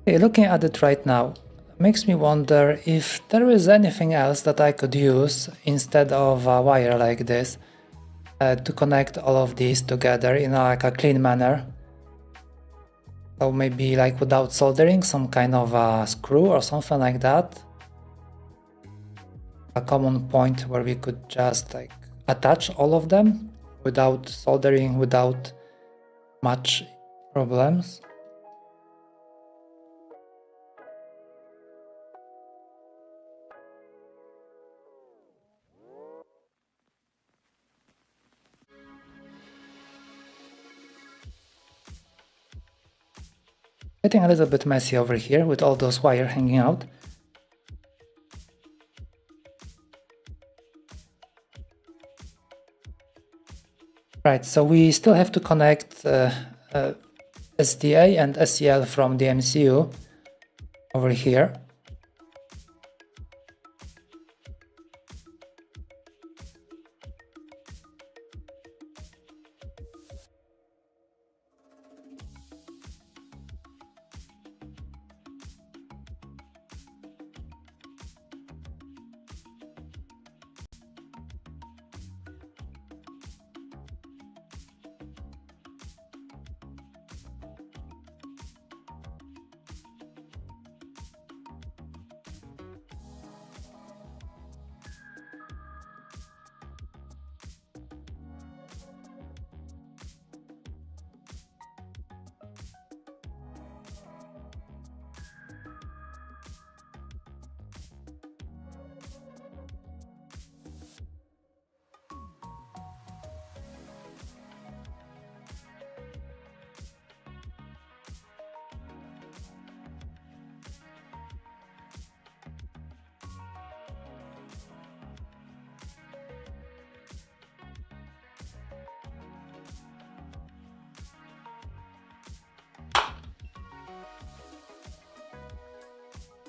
[SPEAKER 1] Okay, looking at it right now, makes me wonder if there is anything else that I could use instead of a wire like this to connect all of these together in like a clean manner. So maybe like without soldering, some kind of a screw or something like that. A common point where we could just like attach all of them without soldering, without much problems. Getting a little bit messy over here with all those wires hanging out. Right, so we still have to connect SDA and SCL from the MCU over here.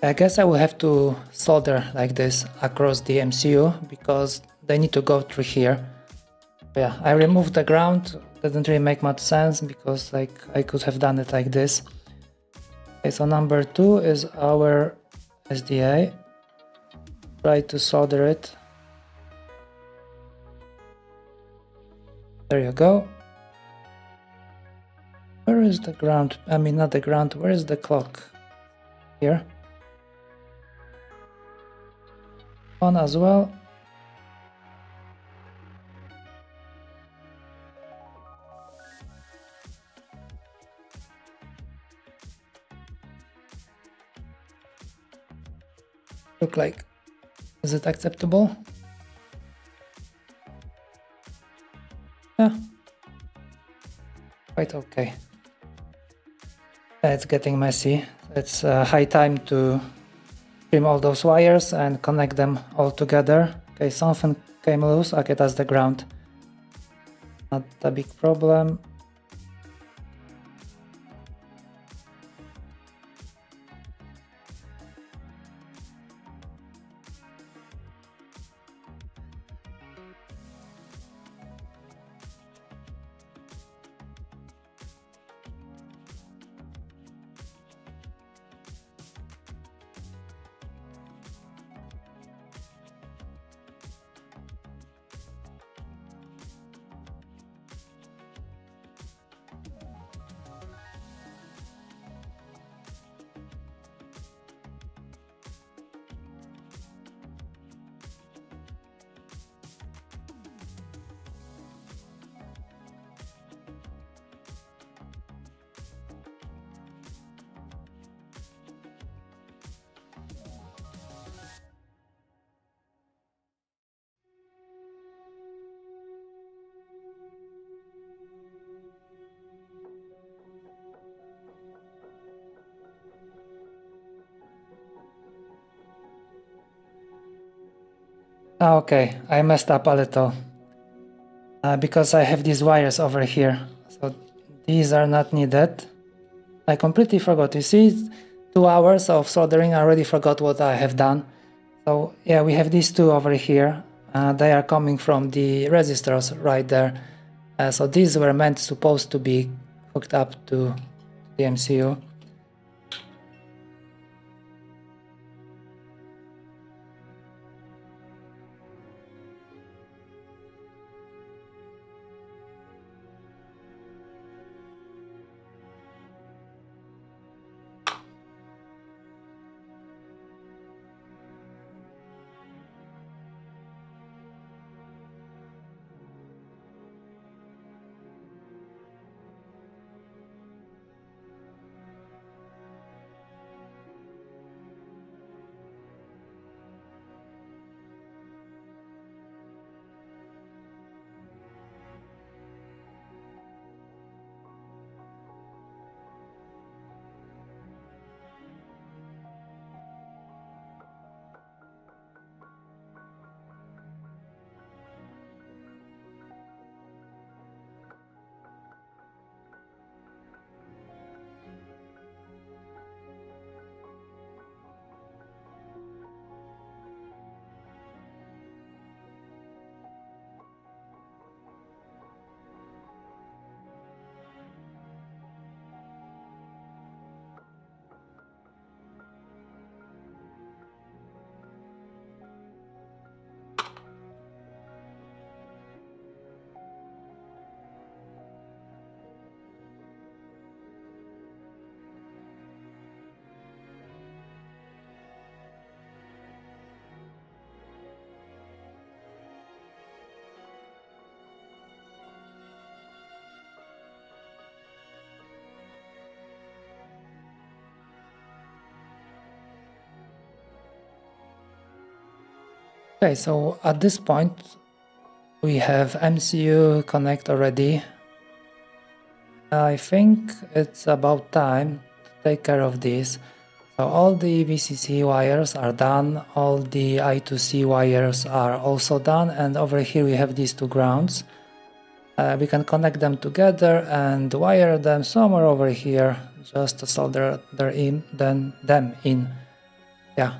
[SPEAKER 1] I guess I will have to solder like this across the MCU because they need to go through here. Yeah, I removed the ground. Doesn't really make much sense because like I could have done it like this. Okay, so number 2 is our SDA. Try to solder it. There you go. Where is the ground? I mean, not the ground. Where is the clock? Here. On as well. Look like, is it acceptable? Yeah, quite okay. It's getting messy. It's high time to trim all those wires and connect them all together. Okay, something came loose. Okay, that's the ground. Not a big problem. Okay, I messed up a little because I have these wires over here. So these are not needed. I completely forgot. You see, 2 hours of soldering, I already forgot what I have done. So yeah, we have these two over here. They are coming from the resistors right there. So these were supposed to be hooked up to the MCU. Okay, so at this point we have MCU connect already. I think it's about time to take care of this. So all the VCC wires are done, all the I2C wires are also done, and over here we have these two grounds. We can connect them together and wire them somewhere over here, just to solder them in. Yeah.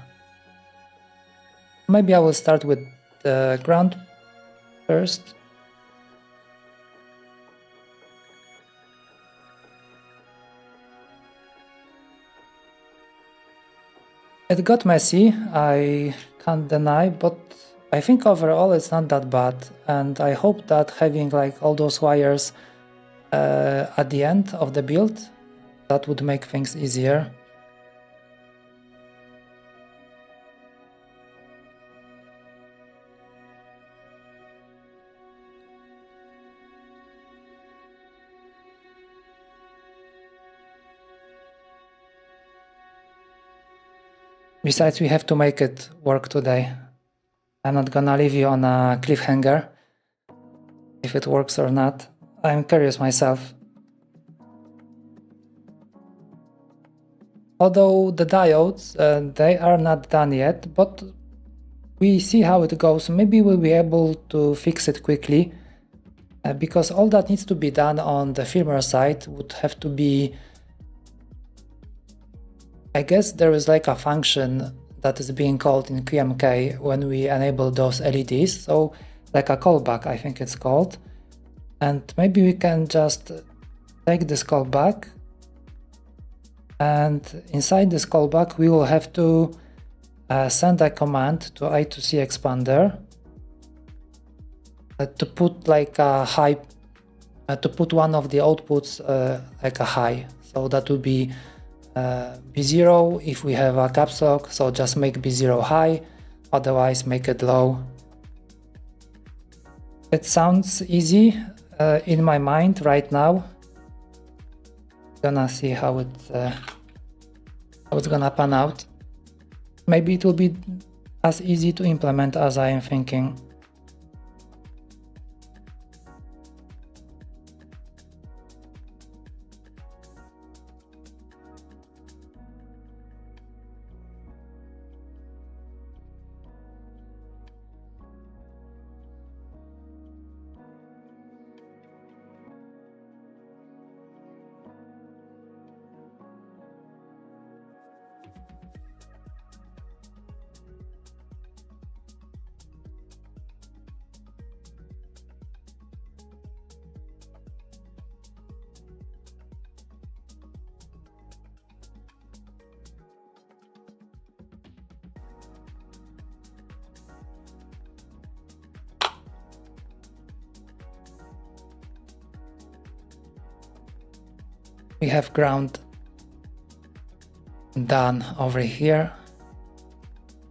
[SPEAKER 1] Maybe I will start with the ground first. It got messy, I can't deny, but I think overall it's not that bad, and I hope that having like all those wires at the end of the build, that would make things easier. Besides, we have to make it work today. I'm not gonna leave you on a cliffhanger if it works or not. I'm curious myself. Although the diodes, they are not done yet, but we see how it goes. Maybe we'll be able to fix it quickly, because all that needs to be done on the firmware side would have to be... I guess there is like a function that is being called in QMK when we enable those LEDs, so like a callback, I think it's called. And maybe we can just take this callback, and inside this callback we will have to send a command to I2C expander to put like a high, to put one of the outputs like a high. So that would be B0 if we have a caps lock, so just make B0 high, otherwise make it low. It sounds easy in my mind right now. Gonna see how it's gonna pan out. Maybe it will be as easy to implement as I am thinking. We have ground done over here.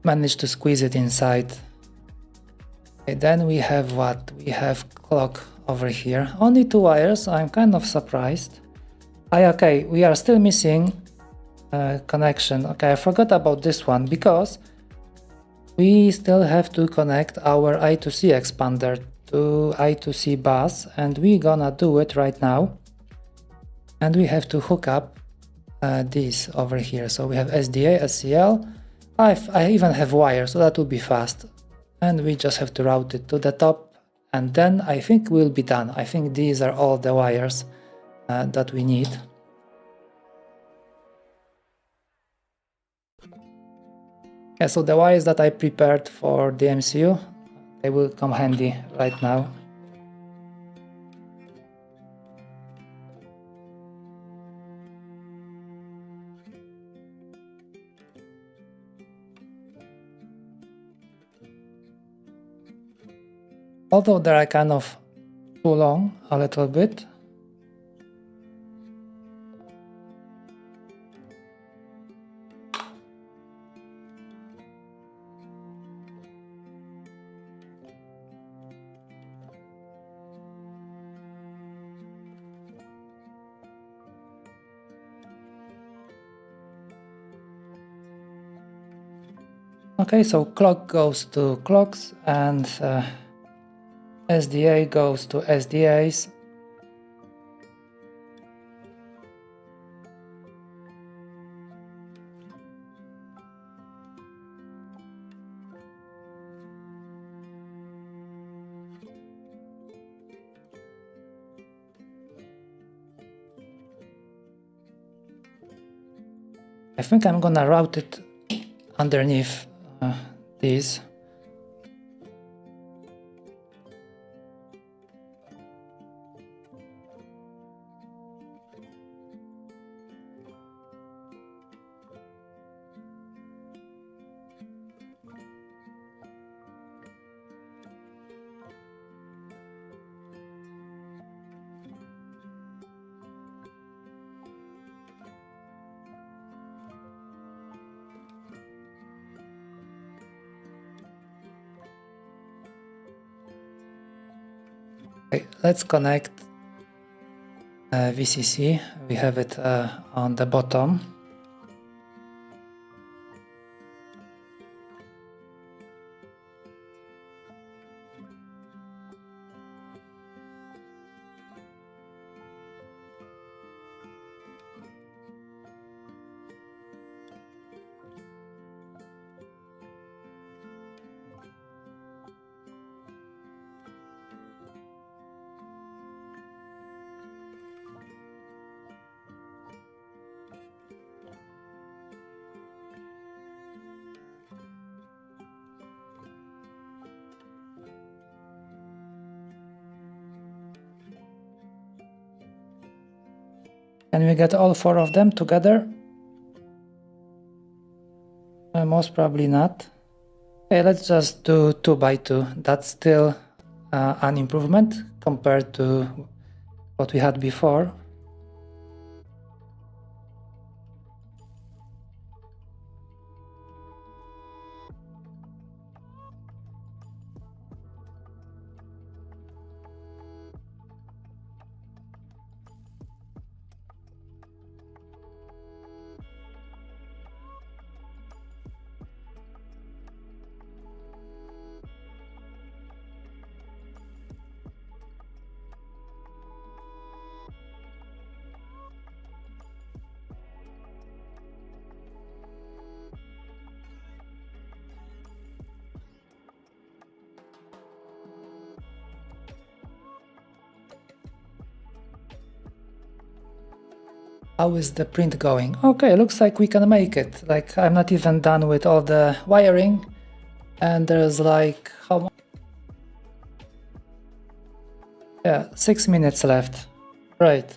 [SPEAKER 1] Managed to squeeze it inside. Okay, then we have what? We have clock over here. Only 2 wires, I'm kind of surprised. Okay, we are still missing connection. Okay, I forgot about this one because we still have to connect our I2C expander to I2C bus, and we're gonna do it right now. And we have to hook up this over here. So we have SDA, SCL. I even have wire, so that will be fast. And we just have to route it to the top, and then I think we'll be done. I think these are all the wires that we need. Yeah, so the wires that I prepared for the MCU, they will come handy right now. Although they are kind of too long, a little bit. Okay, so clock goes to clocks and SDA goes to SDAs. I think I'm gonna route it underneath these. Okay, let's connect VCC. We have it on the bottom. Can we get all 4 of them together? Most probably not. Okay, let's just do 2 by 2. That's still an improvement compared to what we had before. How is the print going? Okay, looks like we can make it. Like, I'm not even done with all the wiring, and there's like how much? Yeah, 6 minutes left. Right.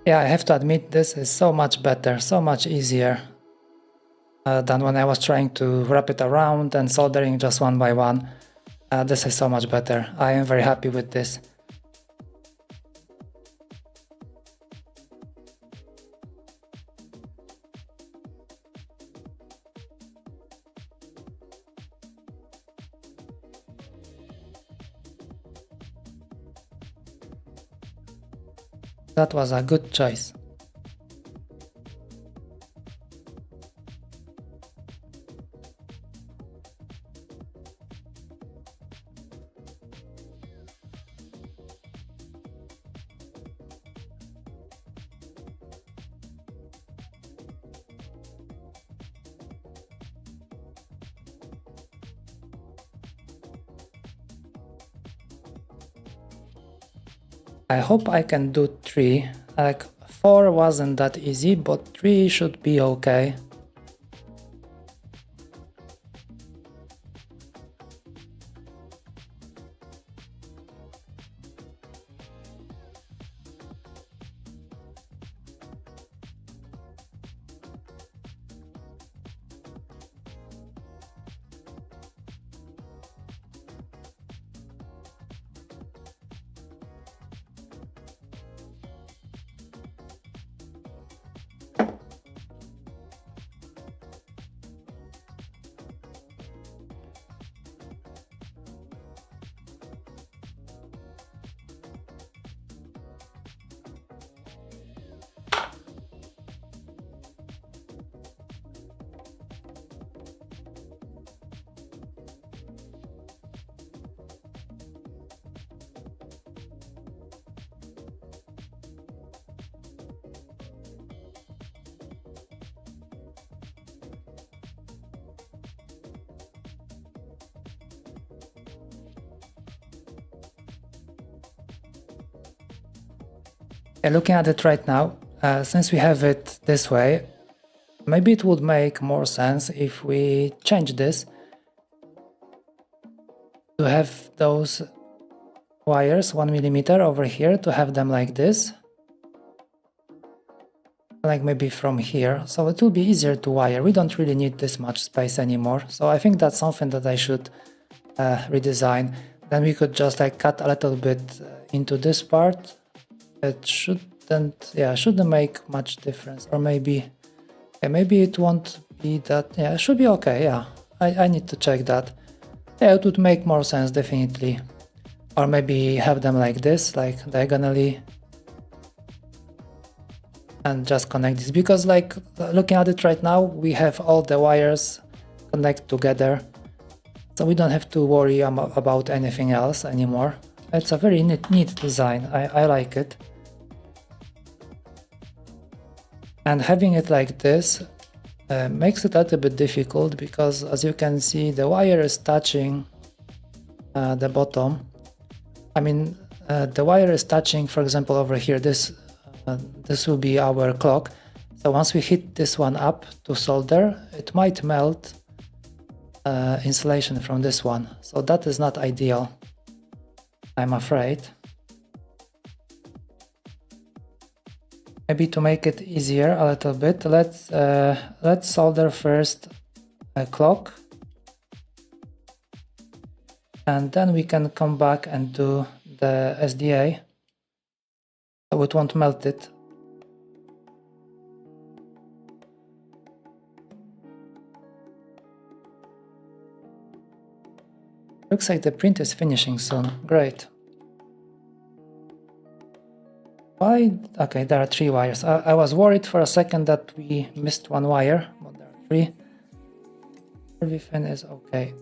[SPEAKER 1] Yeah, I have to admit this is so much better, so much easier than when I was trying to wrap it around and soldering just one by one. This is so much better. I am very happy with this. That was a good choice. I hope I can do 3. Like 4 wasn't that easy, but 3 should be okay. Looking at it right now, since we have it this way, maybe it would make more sense if we change this to have those wires 1mm over here, to have them like this, like maybe from here, so it will be easier to wire. We don't really need this much space anymore, so I think that's something that I should redesign. Then we could just like cut a little bit into this part. It shouldn't make much difference, or maybe it won't be that. Yeah, it should be okay. Yeah, I need to check that. Yeah, it would make more sense definitely. Or maybe have them like this, like diagonally, and just connect this, because like looking at it right now, we have all the wires connect together, so we don't have to worry about anything else anymore. It's a very neat design. I like it. And having it like this makes it a little bit difficult, because as you can see, the wire is touching the bottom. I mean, the wire is touching, for example, over here, this will be our clock. So once we hit this one up to solder, it might melt insulation from this one. So that is not ideal, I'm afraid. Maybe to make it easier a little bit, let's solder first a clock, and then we can come back and do the SDA, so it won't melt it. Looks like the print is finishing soon. Great. Why? Okay, there are 3 wires. I was worried for a second that we missed 1 wire, but there are 3. Everything is okay.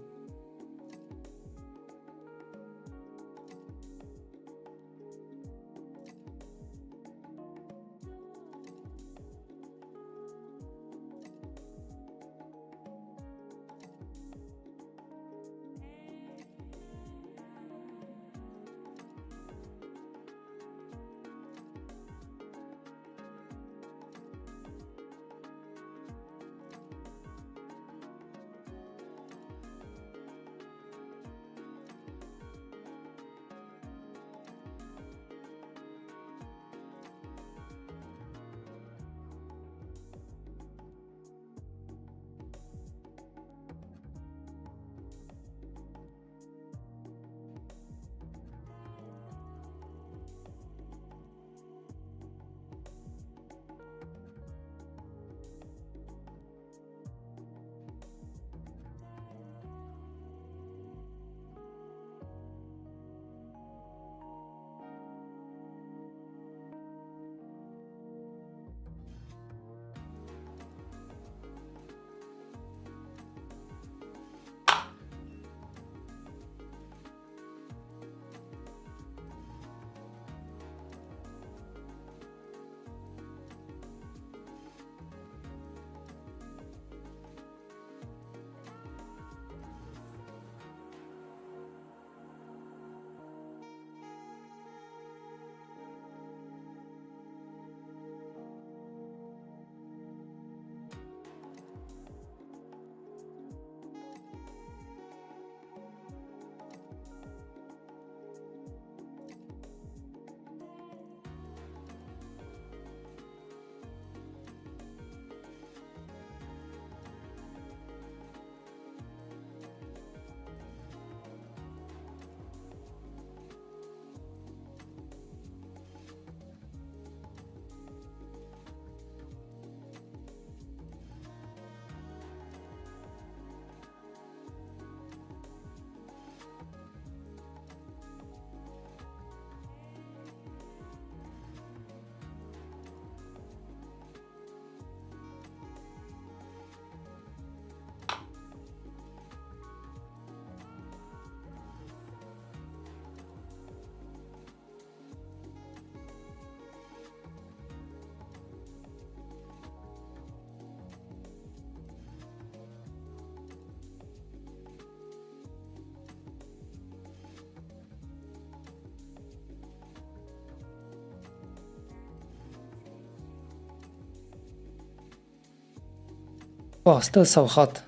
[SPEAKER 1] Oh, still so hot.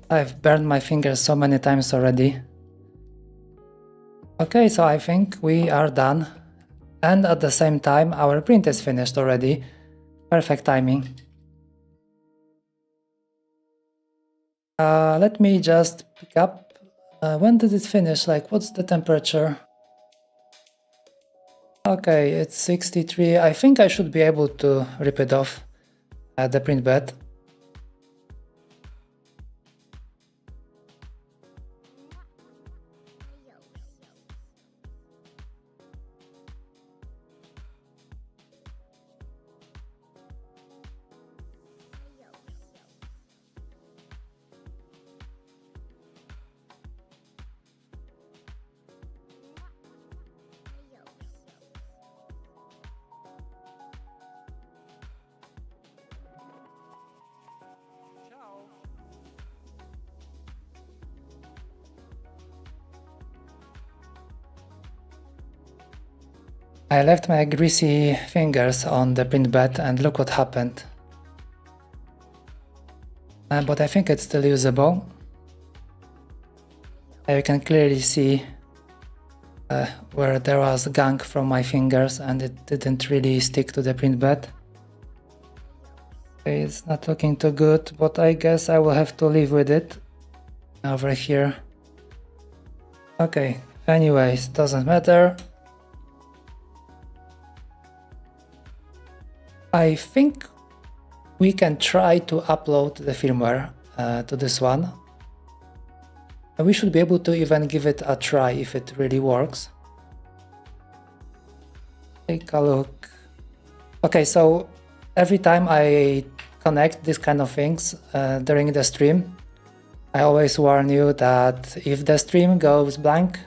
[SPEAKER 1] I've burned my fingers so many times already. Okay, so I think we are done. And at the same time, our print is finished already. Perfect timing. Let me just pick up. When did it finish? Like, what's the temperature? Okay, it's 63. I think I should be able to rip it off at the print bed. I left my greasy fingers on the print bed and look what happened. But I think it's still usable. You can clearly see where there was gunk from my fingers and it didn't really stick to the print bed. Okay, it's not looking too good, but I guess I will have to live with it over here. Okay, anyways, doesn't matter. I think we can try to upload the firmware to this one. And we should be able to even give it a try if it really works. Take a look. Okay, so every time I connect these kind of things during the stream, I always warn you that if the stream goes blank,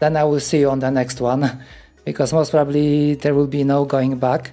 [SPEAKER 1] then I will see you on the next one, because most probably there will be no going back.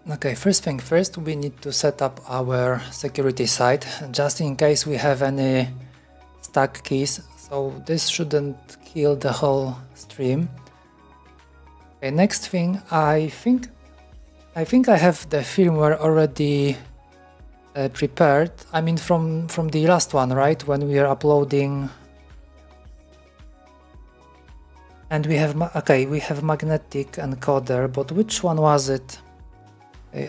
[SPEAKER 1] Okay, first thing first, we need to set up our security site, just in case we have any stuck keys, so this shouldn't kill the whole stream. Okay, next thing, I think I have the firmware already prepared. I mean from the last one, right? When we are uploading. And we have, okay, we have magnetic encoder, but which one was it?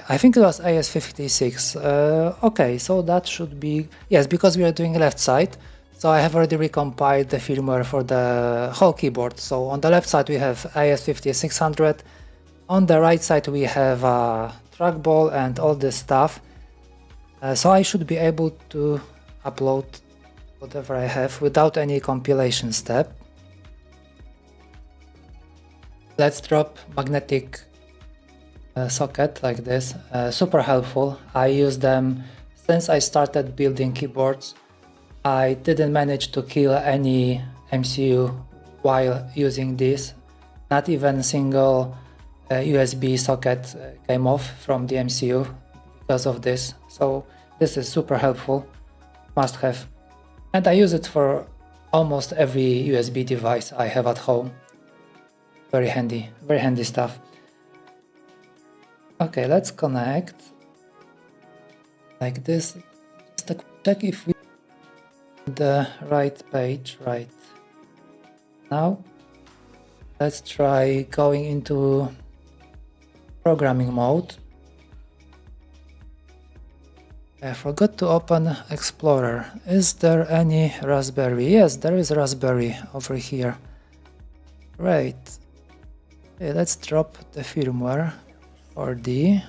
[SPEAKER 1] I think it was AS56. Okay, so that should be, yes, because we are doing left side. So I have already recompiled the firmware for the whole keyboard. So on the left side we have AS5600. On the right side we have a trackball and all this stuff. So I should be able to upload whatever I have without any compilation step. Let's drop magnetic socket like this. Super helpful. I use them since I started building keyboards. I didn't manage to kill any MCU while using this. Not even a single USB socket came off from the MCU because of this. So this is super helpful, must have. And I use it for almost every USB device I have at home. Very handy stuff. Okay, let's connect like this. Just check if we the right page right now. Let's try going into programming mode. I forgot to open Explorer. Is there any Raspberry? Yes, there is a Raspberry over here. Right. Okay, let's drop the firmware for the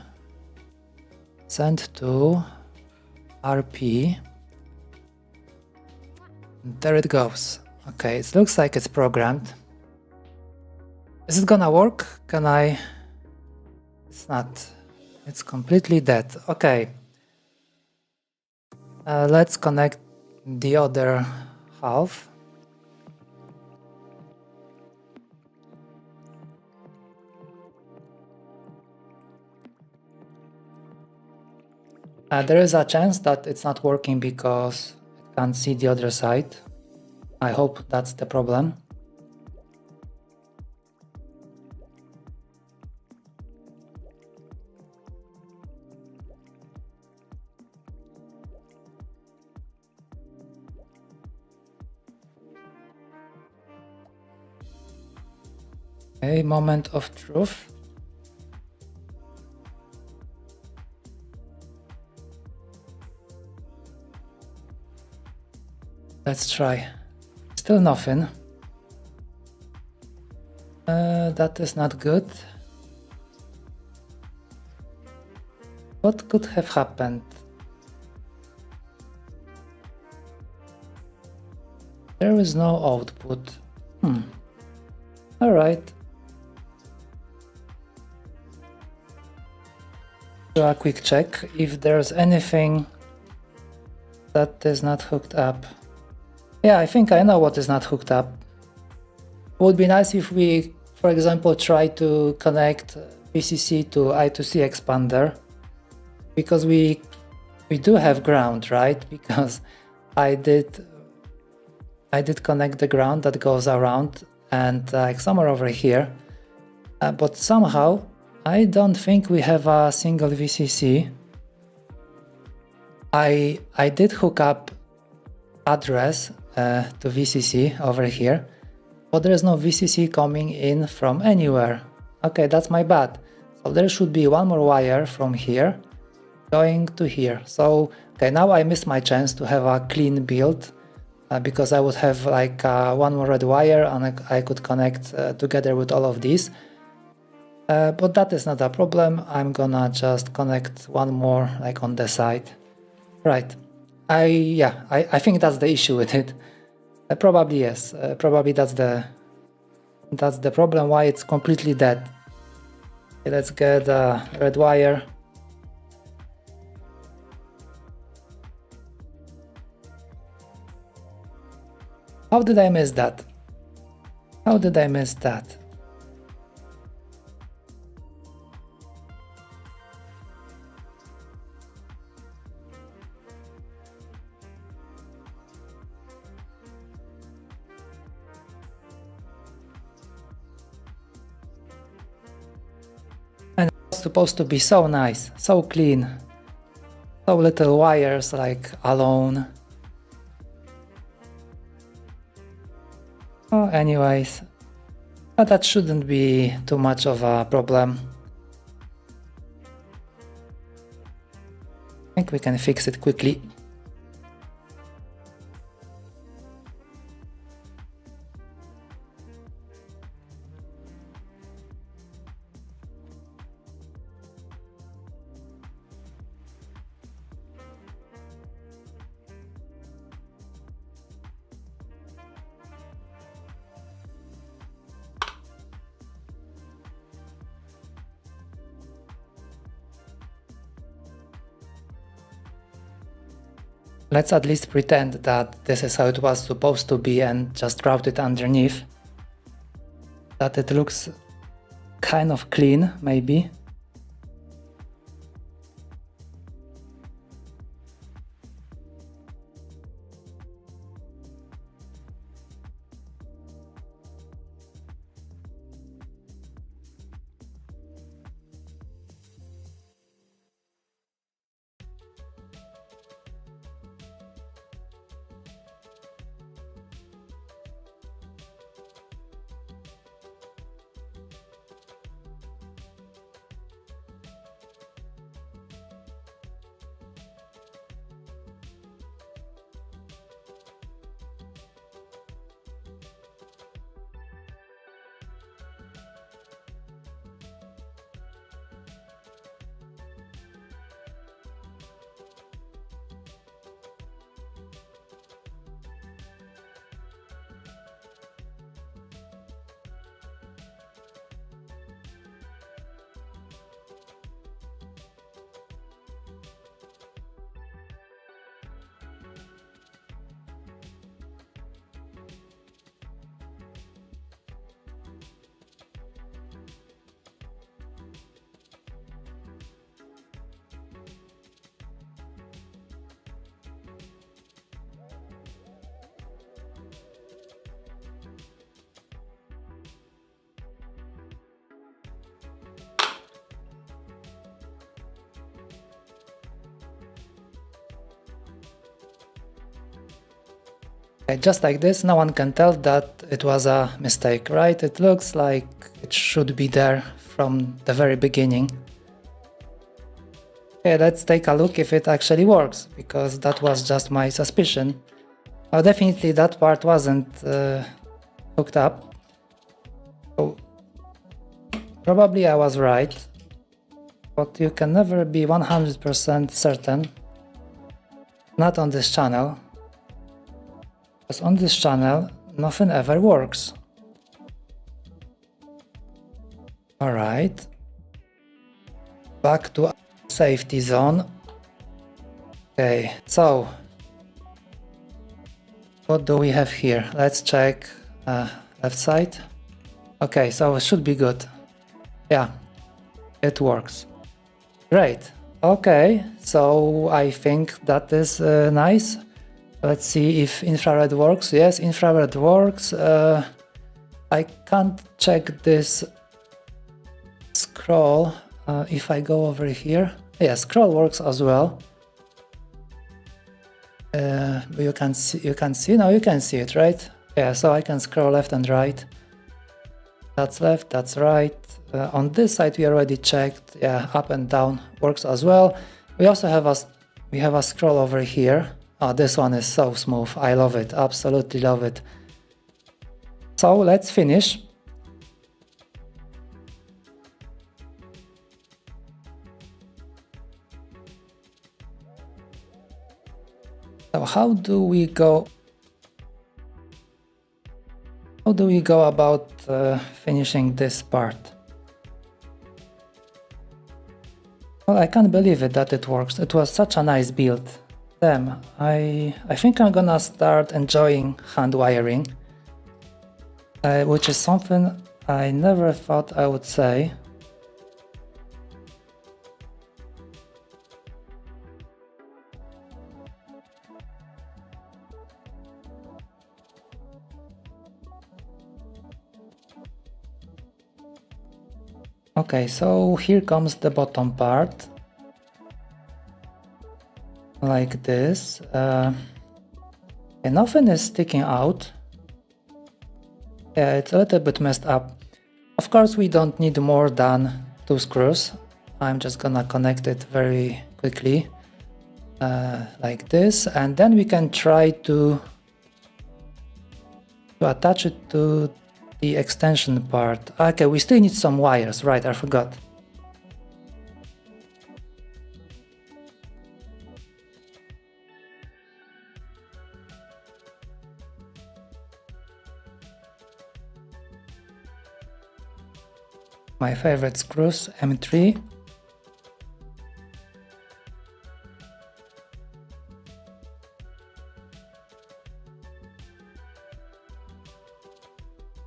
[SPEAKER 1] send to RP. There it goes. Okay, it looks like it's programmed. Is it gonna work? Can I? It's not. It's completely dead. Okay. Let's connect the other half. There is a chance that it's not working because it can't see the other side. I hope that's the problem. Okay, moment of truth. Let's try. Still nothing. That is not good. What could have happened? There is no output. Alright. Do a quick check if there's anything that is not hooked up. Yeah, I think I know what is not hooked up. It would be nice if we, for example, try to connect VCC to I2C expander, because we do have ground, right? Because I did connect the ground that goes around and like somewhere over here, but somehow I don't think we have a single VCC. I did hook up address to VCC over here, but there is no VCC coming in from anywhere. Okay, that's my bad. So there should be one more wire from here going to here. So okay, now I missed my chance to have a clean build, because I would have like one more red wire and I could connect together with all of these. But that is not a problem. I'm gonna just connect one more like on the side. Right. I think that's the issue with it. Probably yes. Probably that's the problem why it's completely dead. Okay, let's get a red wire. How did I miss that? How did I miss that? And it was supposed to be so nice, so clean, so little wires like alone. Oh, anyways, but that shouldn't be too much of a problem. I think we can fix it quickly. Let's at least pretend that this is how it was supposed to be and just route it underneath. That it looks kind of clean, maybe. Okay, just like this, no one can tell that it was a mistake, right? It looks like it should be there from the very beginning. Okay, let's take a look if it actually works, because that was just my suspicion. Oh, definitely that part wasn't hooked up. So probably I was right, but you can never be 100% certain. Not on this channel. Because on this channel, nothing ever works. Alright. Back to safety zone. Okay, so what do we have here? Let's check left side. Okay, so it should be good. Yeah, it works. Great. Okay, so I think that is nice. Let's see if infrared works. Yes, infrared works. I can't check this scroll if I go over here. Yeah, scroll works as well. You can see. No, you can see it, right? Yeah, so I can scroll left and right. That's left, that's right. On this side we already checked. Yeah, up and down works as well. We also have a scroll over here. Oh, this one is so smooth. I love it. Absolutely love it. So let's finish. So how do we go about finishing this part? Well, I can't believe it that it works. It was such a nice build. Damn, I think I'm gonna start enjoying hand wiring, which is something I never thought I would say. Okay, so here comes the bottom part. Like this. And nothing is sticking out. Yeah, it's a little bit messed up. Of course, we don't need more than 2 screws. I'm just gonna connect it very quickly. Like this. And then we can try to attach it to the extension part. Okay, we still need some wires, right? I forgot. My favorite screws, M3.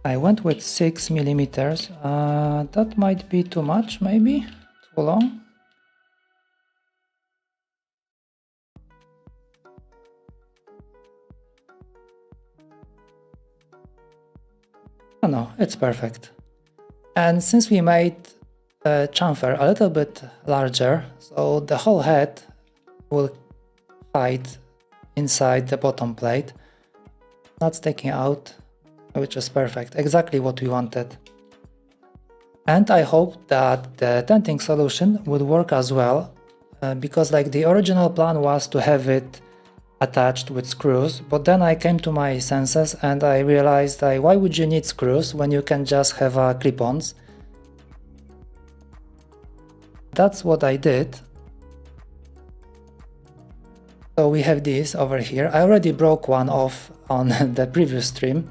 [SPEAKER 1] I went with 6 millimeters. That might be too much, maybe? Too long? Oh no, it's perfect. And since we made the chamfer a little bit larger, so the whole head will hide inside the bottom plate, not sticking out, which is perfect, exactly what we wanted. And I hope that the tenting solution would work as well, because like the original plan was to have it attached with screws, but then I came to my senses and I realized why would you need screws when you can just have clip-ons. That's what I did. So we have these over here. I already broke one off on the previous stream.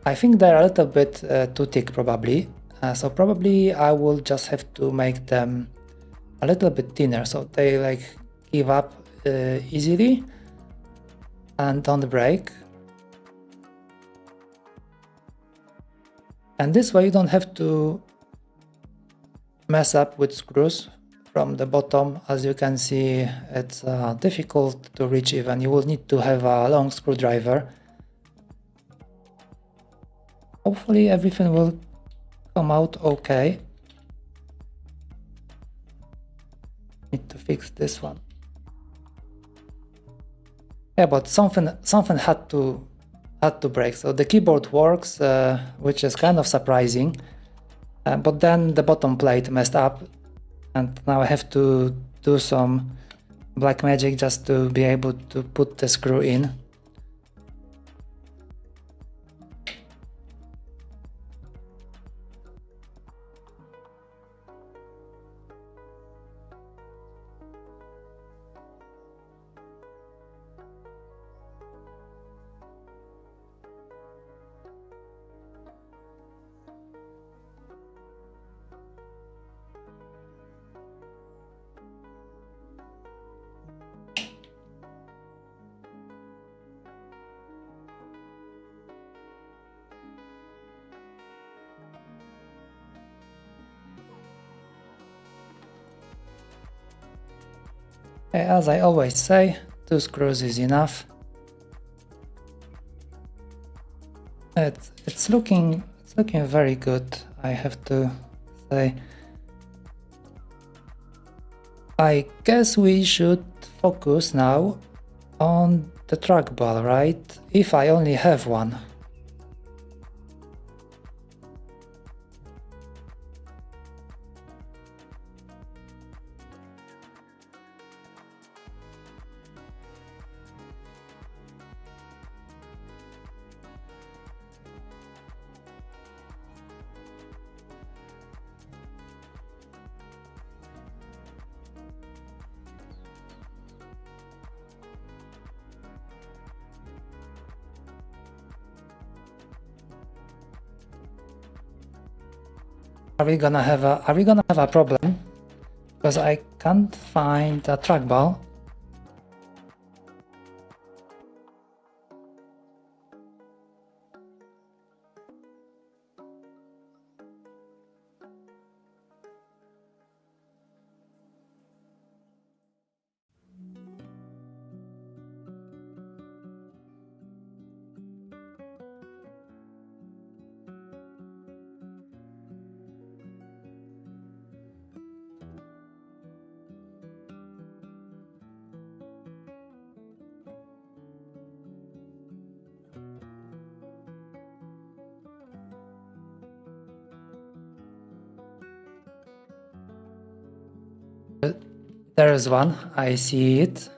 [SPEAKER 1] I think they're a little bit too thick probably, so probably I will just have to make them a little bit thinner so they like give up easily and don't break. And this way you don't have to mess up with screws from the bottom. As you can see, it's difficult to reach even. You will need to have a long screwdriver. Hopefully everything will come out okay. Need to fix this one. Yeah, but something had to had to break. So the keyboard works, which is kind of surprising, but then the bottom plate messed up, and now I have to do some black magic just to be able to put the screw in. As I always say, 2 screws is enough. It's looking very good, I have to say. I guess we should focus now on the trackball, right? If I only have one. Are we gonna have a problem? Because I can't find a trackball. There is one, I see it.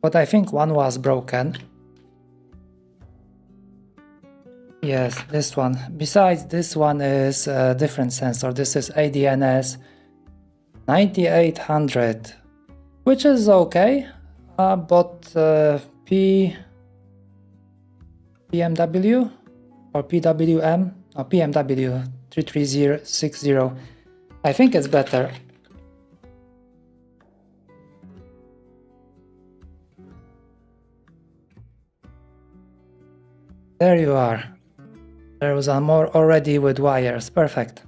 [SPEAKER 1] But I think one was broken. Yes, this one. Besides, this one is a different sensor. This is ADNS 9800, which is okay. But PMW or PWM or PMW 33060, I think it's better. There you are. There was a more already with wires. Perfect.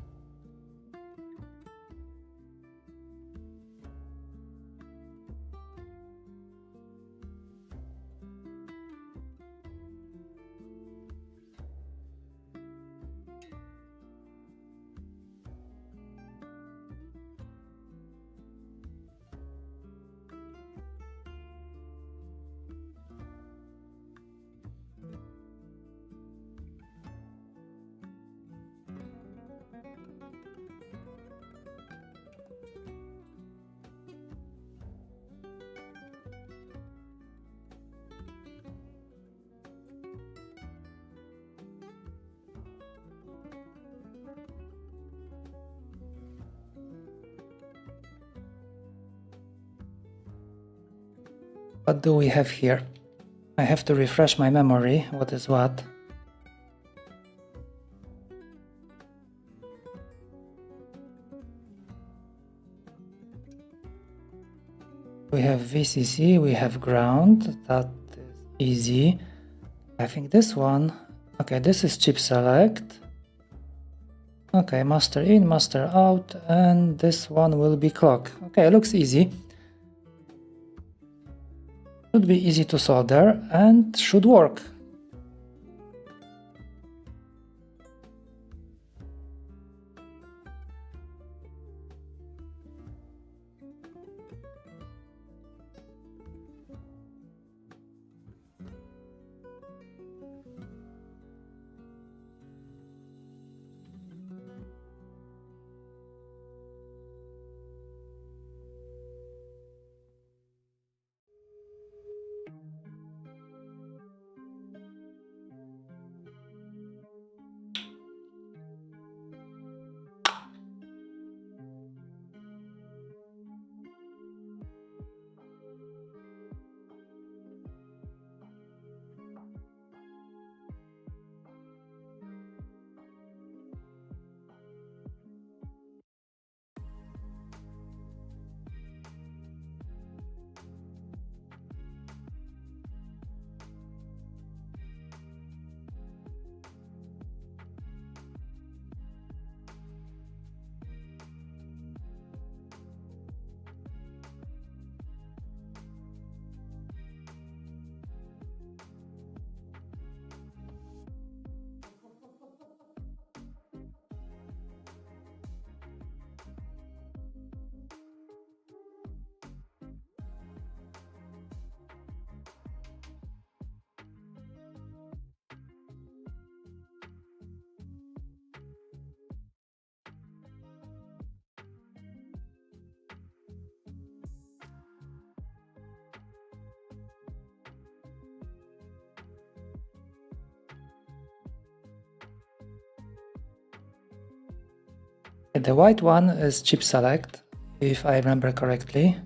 [SPEAKER 1] What do we have here? I have to refresh my memory. What is what? We have VCC, we have ground. That is easy. I think this one. Okay, this is chip select. Okay, master in, master out, and this one will be clock. Okay, looks easy. Should be easy to solder and should work. The white one is chip select, if I remember correctly.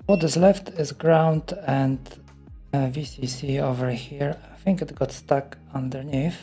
[SPEAKER 1] What is left is ground and VCC over here. I think it got stuck underneath.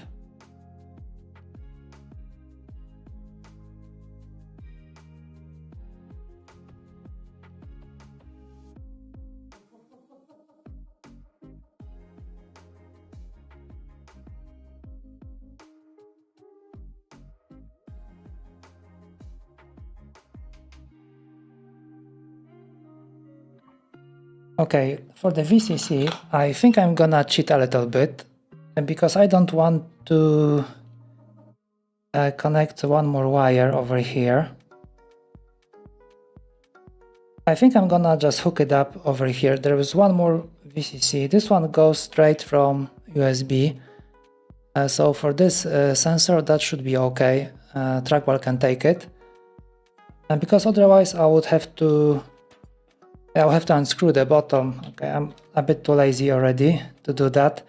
[SPEAKER 1] Okay, for the VCC, I think I'm gonna cheat a little bit, because I don't want to connect one more wire over here. I think I'm gonna just hook it up over here. There is one more VCC. This one goes straight from USB. So for this sensor, that should be okay. Trackball can take it. Because otherwise I would have to unscrew the bottom. Okay, I'm a bit too lazy already to do that.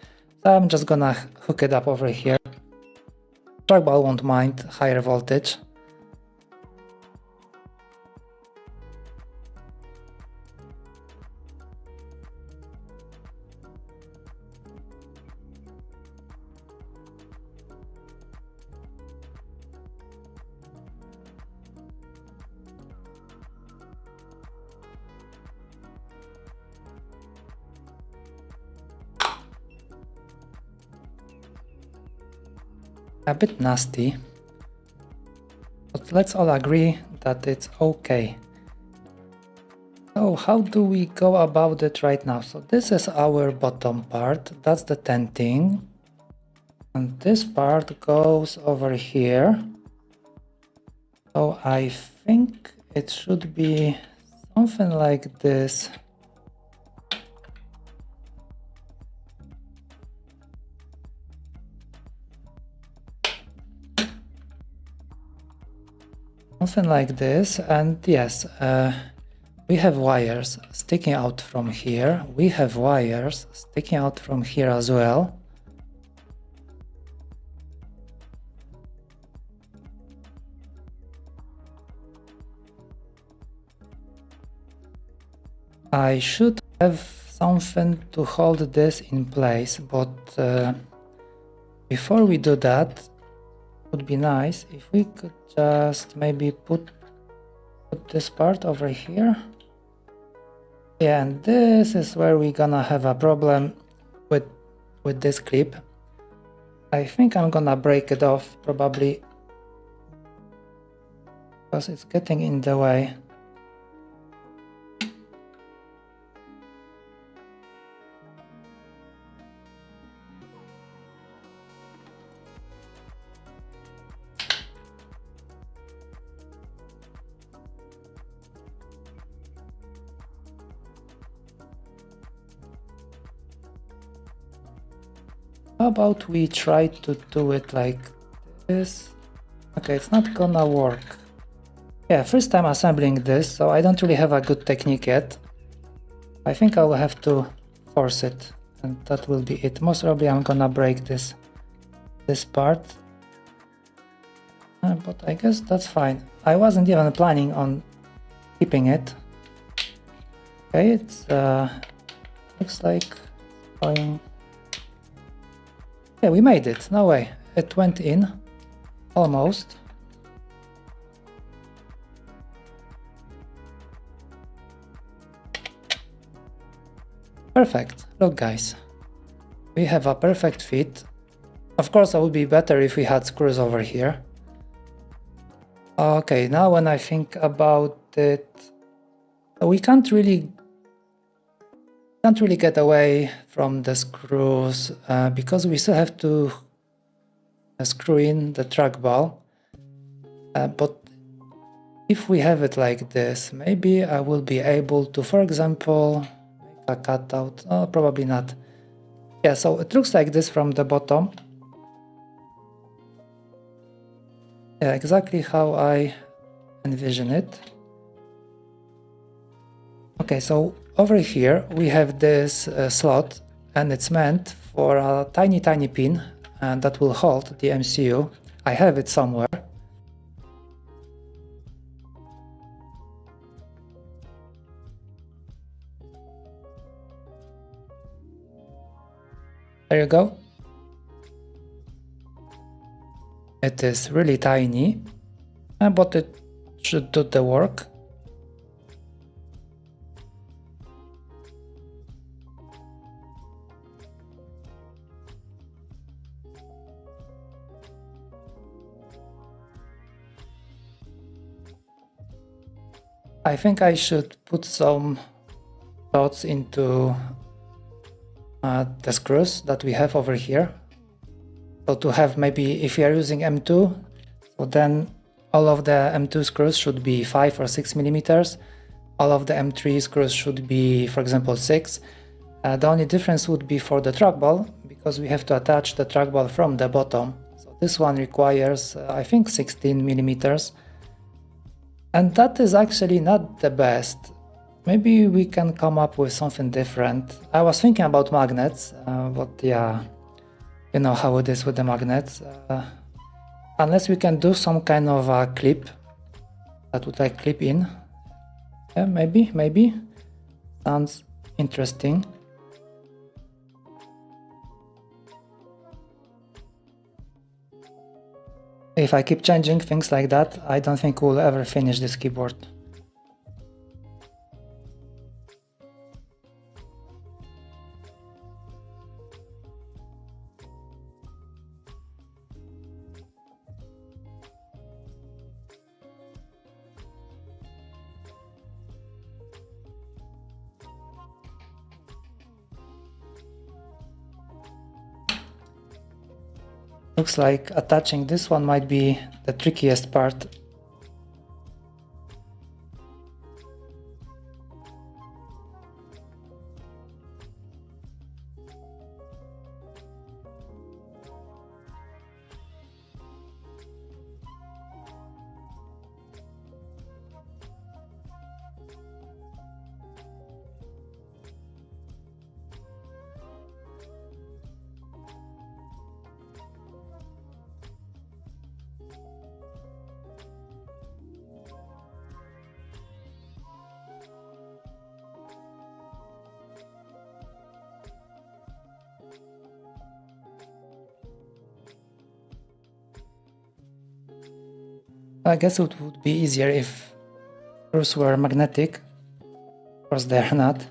[SPEAKER 1] So I'm just gonna hook it up over here. Trackball won't mind higher voltage. A bit nasty, but let's all agree that it's okay. So how do we go about it right now? So this is our bottom part, that's the tenting, and this part goes over here. So I think it should be something like this. Something like this, and yes, we have wires sticking out from here. We have wires sticking out from here as well. I should have something to hold this in place, but before we do that, it would be nice if we could just maybe put this part over here. Yeah, and this is where we're gonna have a problem with this clip. I think I'm gonna break it off probably because it's getting in the way. How about we try to do it like this? Okay, it's not gonna work. Yeah, first time assembling this, so I don't really have a good technique yet. I think I will have to force it, and that will be it. Most probably I'm gonna break this part. But I guess that's fine. I wasn't even planning on keeping it. Okay, it's looks like going. Yeah, we made it. No way. It went in. Almost. Perfect. Look, guys. We have a perfect fit. Of course, it would be better if we had screws over here. Okay, now when I think about it, we can't really get away from the screws because we still have to screw in the trackball. But if we have it like this, maybe I will be able to, for example, make a cutout. Oh, probably not. Yeah, so it looks like this from the bottom. Yeah, exactly how I envision it. Okay, so over here we have this slot and it's meant for a tiny pin that will hold the MCU. I have it somewhere. There you go. It is really tiny, but it should do the work. I think I should put some thoughts into the screws that we have over here. So to have, maybe if you are using M2, so then all of the M2 screws should be 5 or 6 millimeters. All of the M3 screws should be, for example, 6. The only difference would be for the trackball, because we have to attach the trackball from the bottom. So this one requires, I think, 16 millimeters. And that is actually not the best. Maybe we can come up with something different. I was thinking about magnets, but yeah, you know how it is with the magnets. Unless we can do some kind of a clip that would like clip in. Yeah, maybe. Sounds interesting. If I keep changing things like that, I don't think we'll ever finish this keyboard. Looks like attaching this one might be the trickiest part. I guess it would be easier if screws were magnetic. Of course they are not.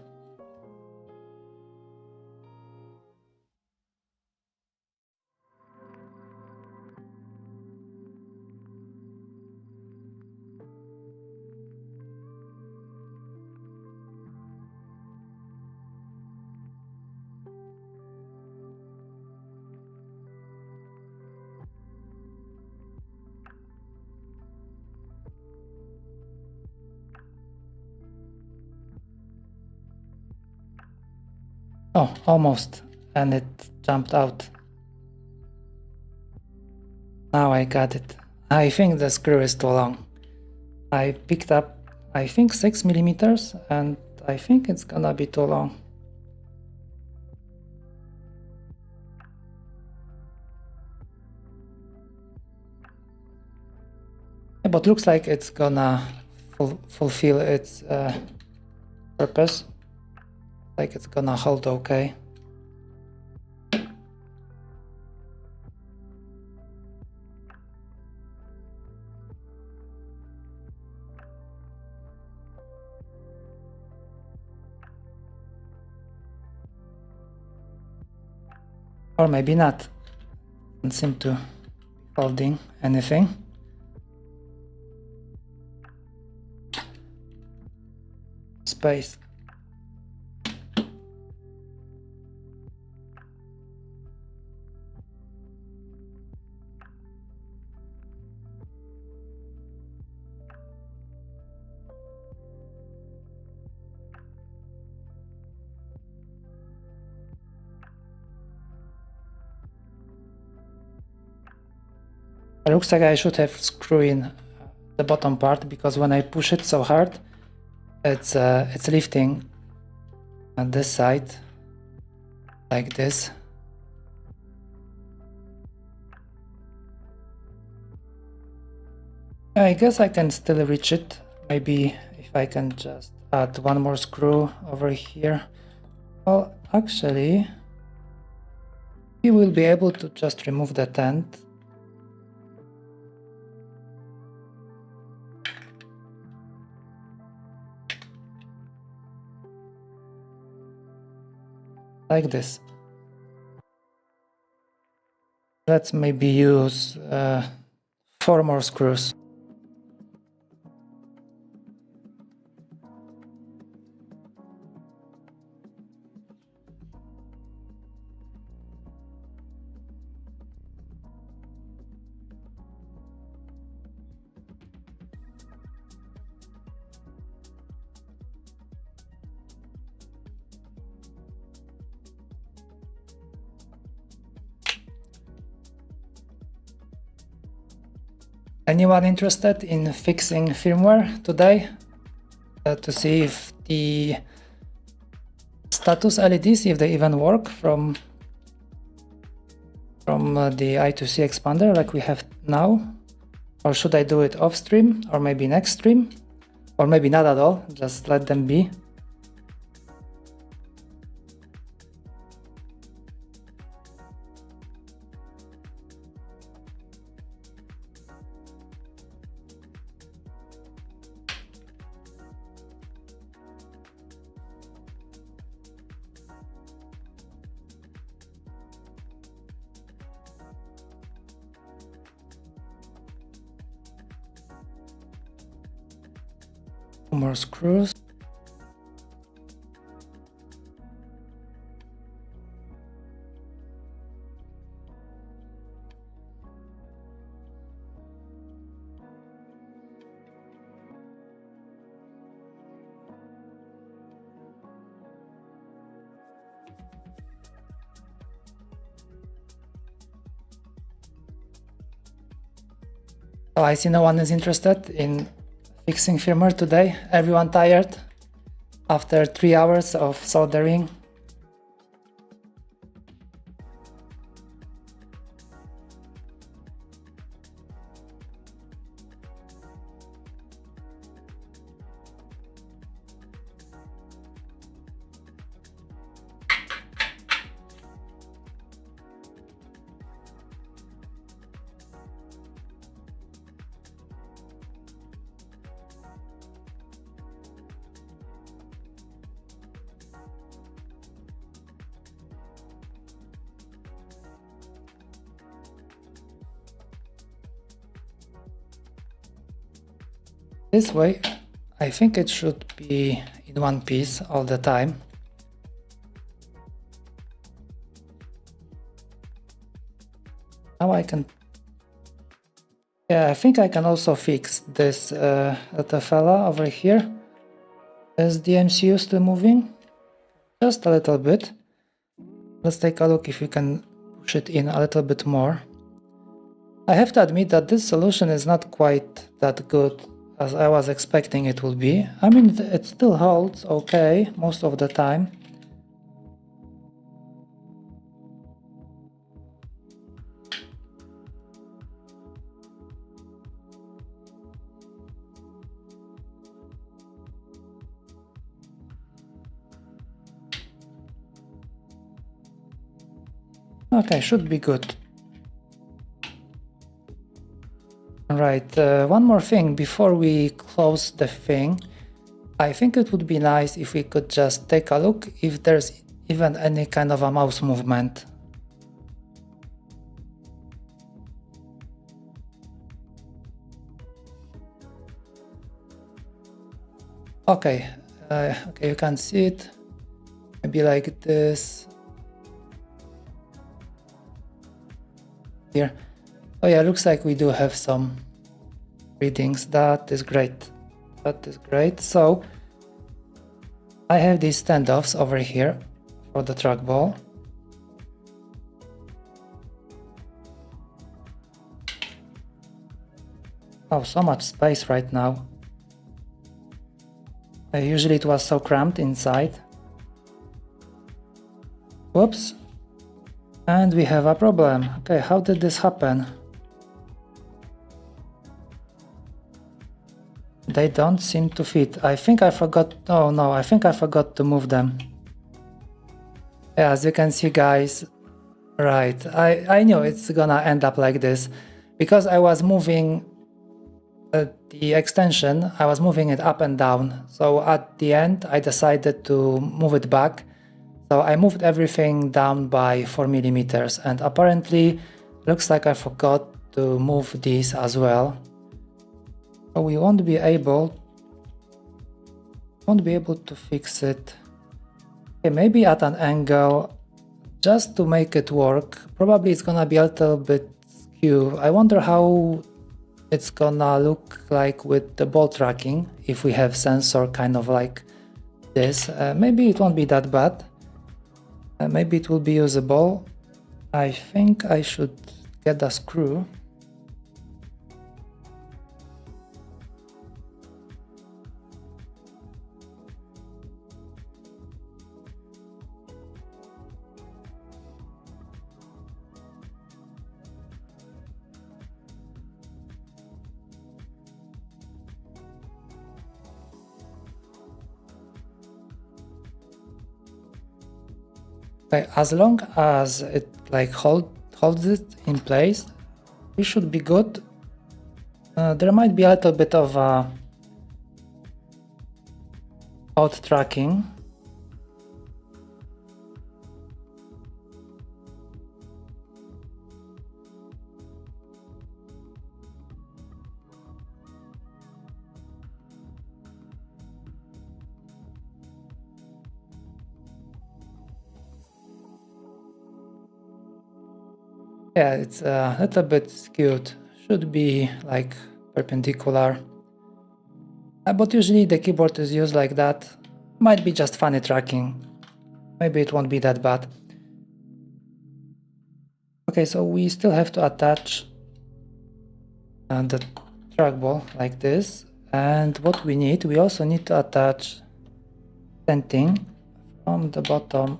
[SPEAKER 1] Oh, almost, and it jumped out. Now I got it. I think the screw is too long. I picked up, I think, 6 millimeters, and I think it's gonna be too long. Yeah, but looks like it's gonna fulfill its purpose. Like it's gonna hold okay. Or maybe not. Doesn't seem to be holding anything. Space. It looks like I should have screwed in the bottom part, because when I push it so hard, it's lifting on this side. like this. I guess I can still reach it. Maybe if I can just add one more screw over here. Well, actually, we will be able to just remove the tent. Like this. Let's maybe use 4 more screws. Anyone interested in fixing firmware today? To see if the status LEDs, if they even work from the I2C expander like we have now? Or should I do it off stream, or maybe next stream? Or maybe not at all, just let them be. More screws. Oh, I see no one is interested in fixing firmware today. Everyone tired after 3 hours of soldering. This way, I think it should be in one piece all the time. Now I can... Yeah, I think I can also fix this little fella over here. Is the MCU still moving? Just a little bit. Let's take a look if we can push it in a little bit more. I have to admit that this solution is not quite that good as I was expecting it will be. I mean, it still holds okay most of the time. Okay, should be good. Right, one more thing before we close the thing. I think it would be nice if we could just take a look if there's even any kind of a mouse movement. Okay, okay, you can see it. Maybe like this. Here. Oh yeah, looks like we do have some readings. That is great. That is great. So I have these standoffs over here for the trackball. Oh, so much space right now. Usually it was so cramped inside. Whoops, And we have a problem. Okay, how did this happen? They don't seem to fit. I think I forgot. Oh no, I think I forgot to move them. Yeah, as you can see, guys, right, I knew it's gonna end up like this because I was moving the extension, I was moving it up and down. So at the end, I decided to move it back. So I moved everything down by 4 millimeters, and apparently looks like I forgot to move these as well. So we won't be able to fix it. Okay, maybe at an angle, just to make it work. Probably it's gonna be a little bit skew. I wonder how it's gonna look like with the ball tracking if we have sensor kind of like this. Maybe it won't be that bad. Maybe it will be usable. I think I should get a screw. Okay, as long as it like holds it in place, we should be good. There might be a little bit of out tracking. Yeah, it's a little bit skewed. Should be like perpendicular. But usually the keyboard is used like that. Might be just funny tracking. Maybe it won't be that bad. Okay, so we still have to attach the trackball like this. And what we also need to attach tenting from the bottom.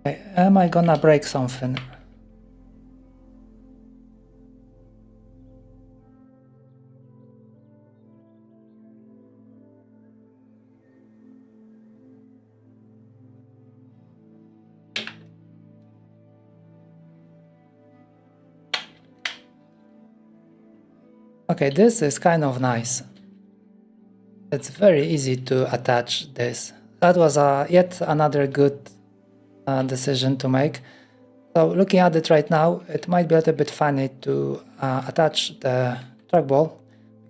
[SPEAKER 1] Okay, am I gonna break something? Okay, this is kind of nice. It's very easy to attach this. That was yet another good decision to make. So looking at it right now, it might be a little bit funny to attach the trackball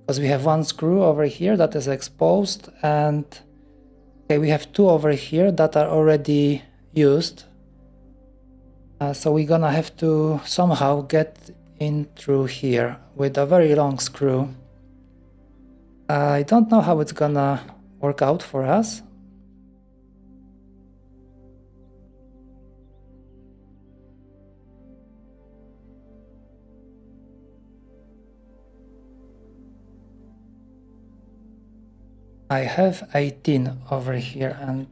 [SPEAKER 1] because we have one screw over here that is exposed, and okay, we have two over here that are already used. So we're gonna have to somehow get in through here with a very long screw. I don't know how it's gonna work out for us. I have 18 over here, and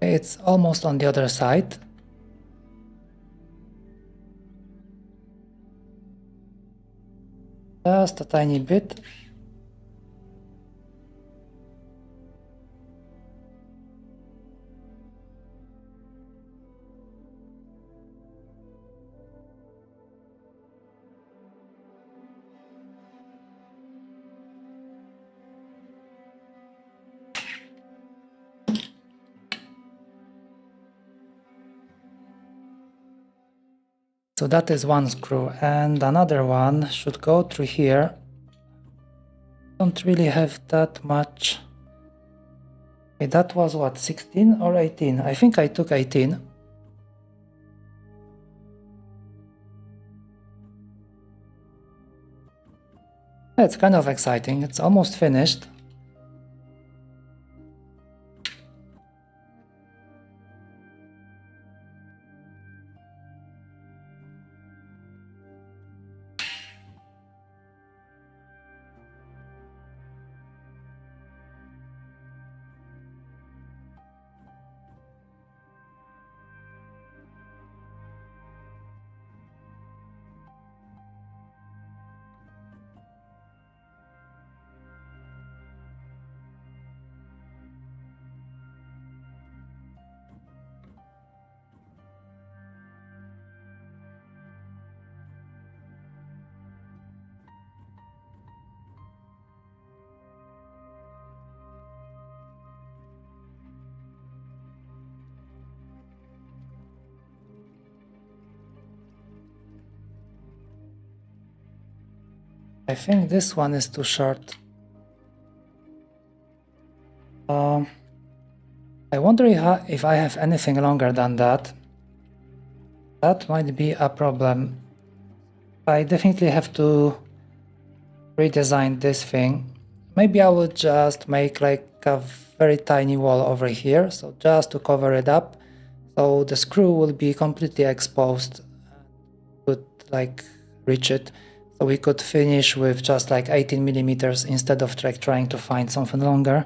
[SPEAKER 1] It's almost on the other side. Just a tiny bit. So that is one screw, and another one should go through here. Don't really have that much. Okay, that was what, 16 or 18? I think I took 18. It's kind of exciting. It's almost finished. I think this one is too short. I wonder if I have anything longer than that. That might be a problem. I definitely have to redesign this thing. Maybe I will just make like a very tiny wall over here, so just to cover it up, so the screw will be completely exposed. Could like reach it, so we could finish with just like 18 millimeters instead of trying to find something longer.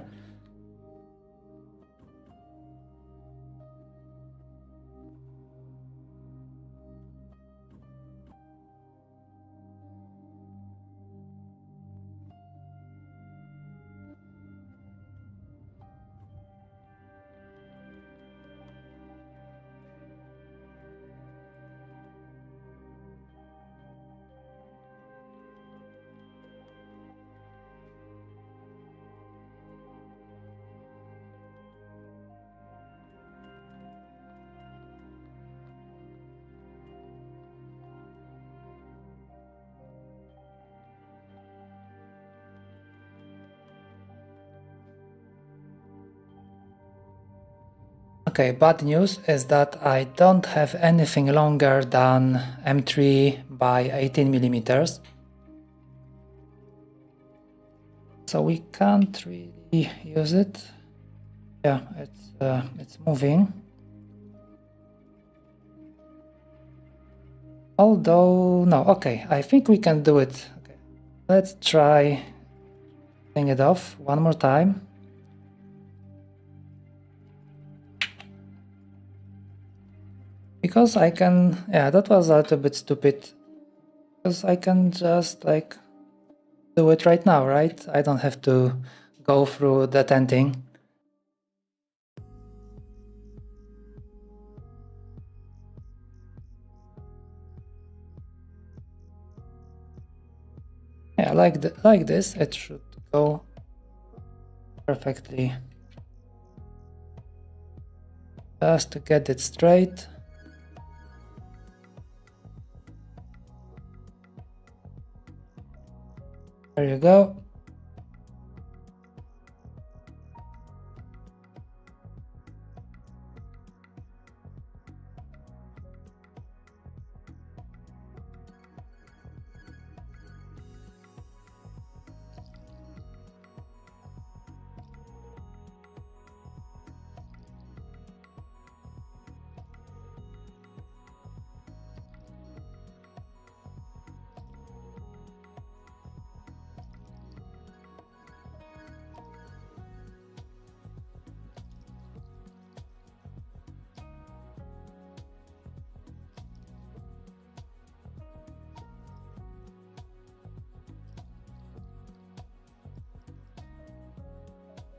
[SPEAKER 1] Okay, bad news is that I don't have anything longer than M3 by 18 millimeters. So we can't really use it. Yeah, it's moving. Although, no, okay, I think we can do it. Okay, let's try turning it off one more time. Because I can, yeah, that was a little bit stupid. Because I can just like do it right now, right? I don't have to go through the tenting. Yeah, like this, it should go perfectly. Just to get it straight. There you go.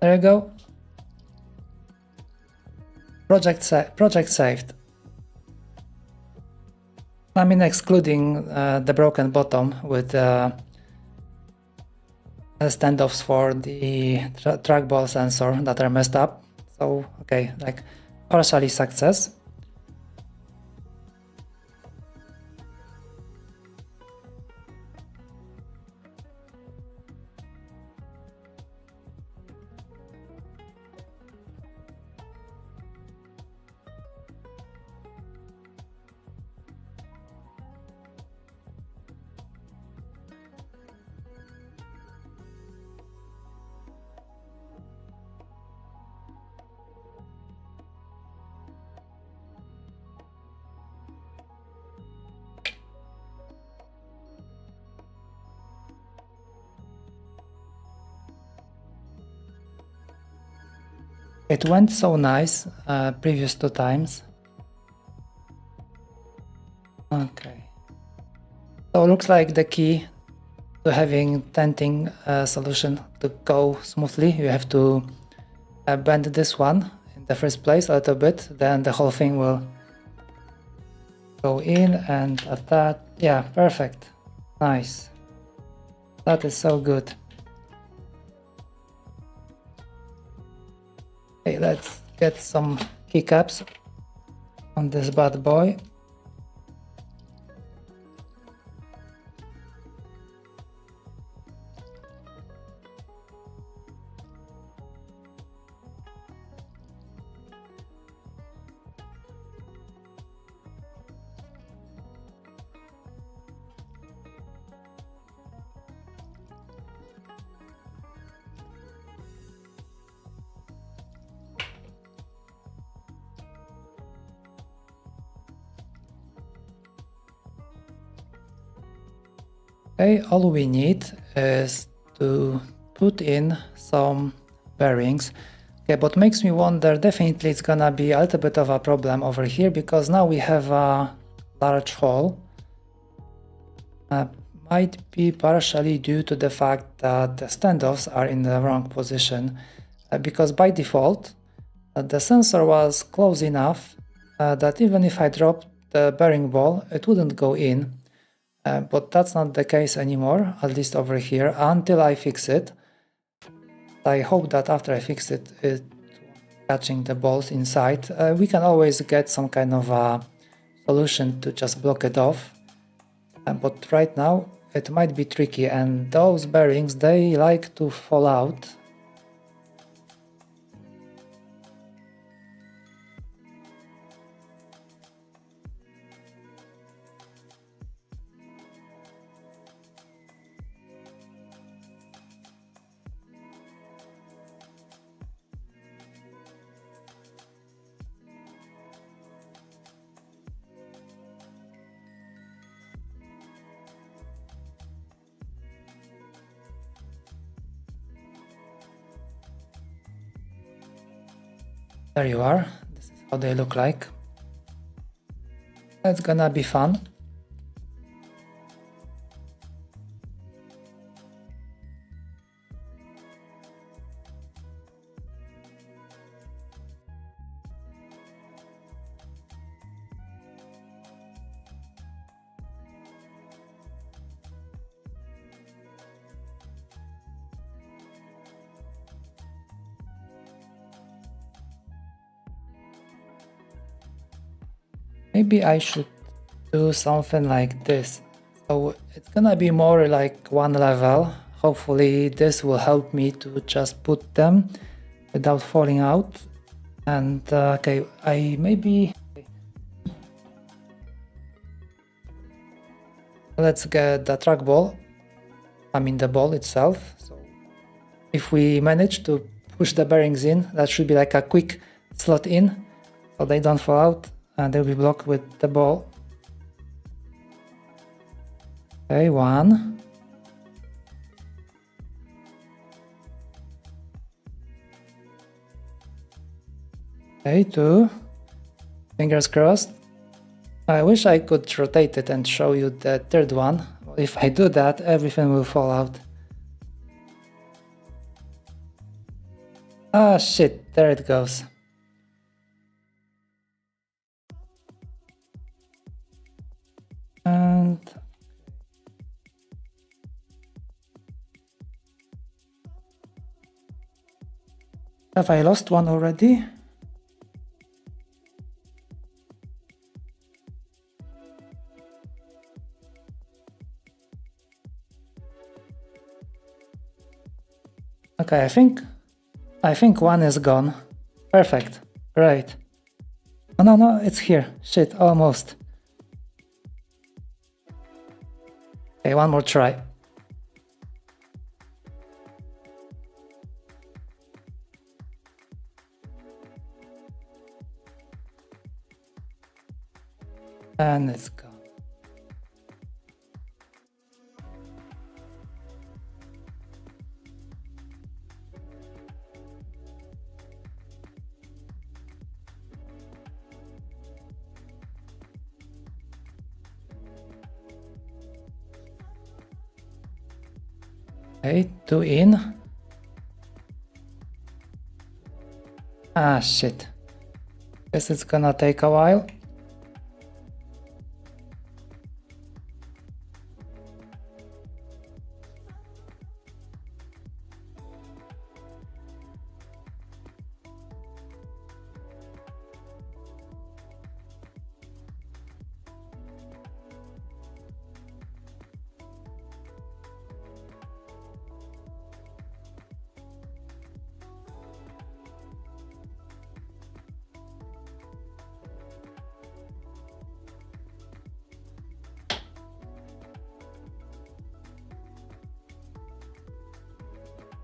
[SPEAKER 1] There you go. Project saved. I mean, excluding the broken bottom with standoffs for the trackball sensor that are messed up. So, okay, like partially success. It went so nice previous 2 times. Okay. So it looks like the key to having tenting solution to go smoothly, you have to bend this one in the first place a little bit, then the whole thing will go in and at that. Yeah, perfect. Nice. That is so good. Okay, let's get some keycaps on this bad boy. Okay, all we need is to put in some bearings. Okay, but makes me wonder, definitely it's gonna be a little bit of a problem over here because now we have a large hole. Might be partially due to the fact that the standoffs are in the wrong position because by default the sensor was close enough that even if I dropped the bearing ball it wouldn't go in. But that's not the case anymore, at least over here, until I fix it. I hope that after I fix it, it's catching the balls inside. We can always get some kind of a solution to just block it off. But right now, it might be tricky, and those bearings, they like to fall out. There you are, this is how they look like. It's gonna be fun. Maybe I should do something like this. So it's gonna be more like one level. Hopefully this will help me to just put them without falling out. And okay, I maybe... Let's get the trackball, I mean the ball itself. So if we manage to push the bearings in, that should be like a quick slot in, so they don't fall out and they'll be blocked with the ball. Okay, 1. Okay, 2. Fingers crossed. I wish I could rotate it and show you the third one. If I do that, everything will fall out. Ah, shit, there it goes. And have I lost one already? Okay, I think one is gone. Perfect. Great. Oh, no, it's here. Shit, almost. Okay, one more try. And it's gone. Okay, 2 in. Ah, shit. Guess it's gonna take a while.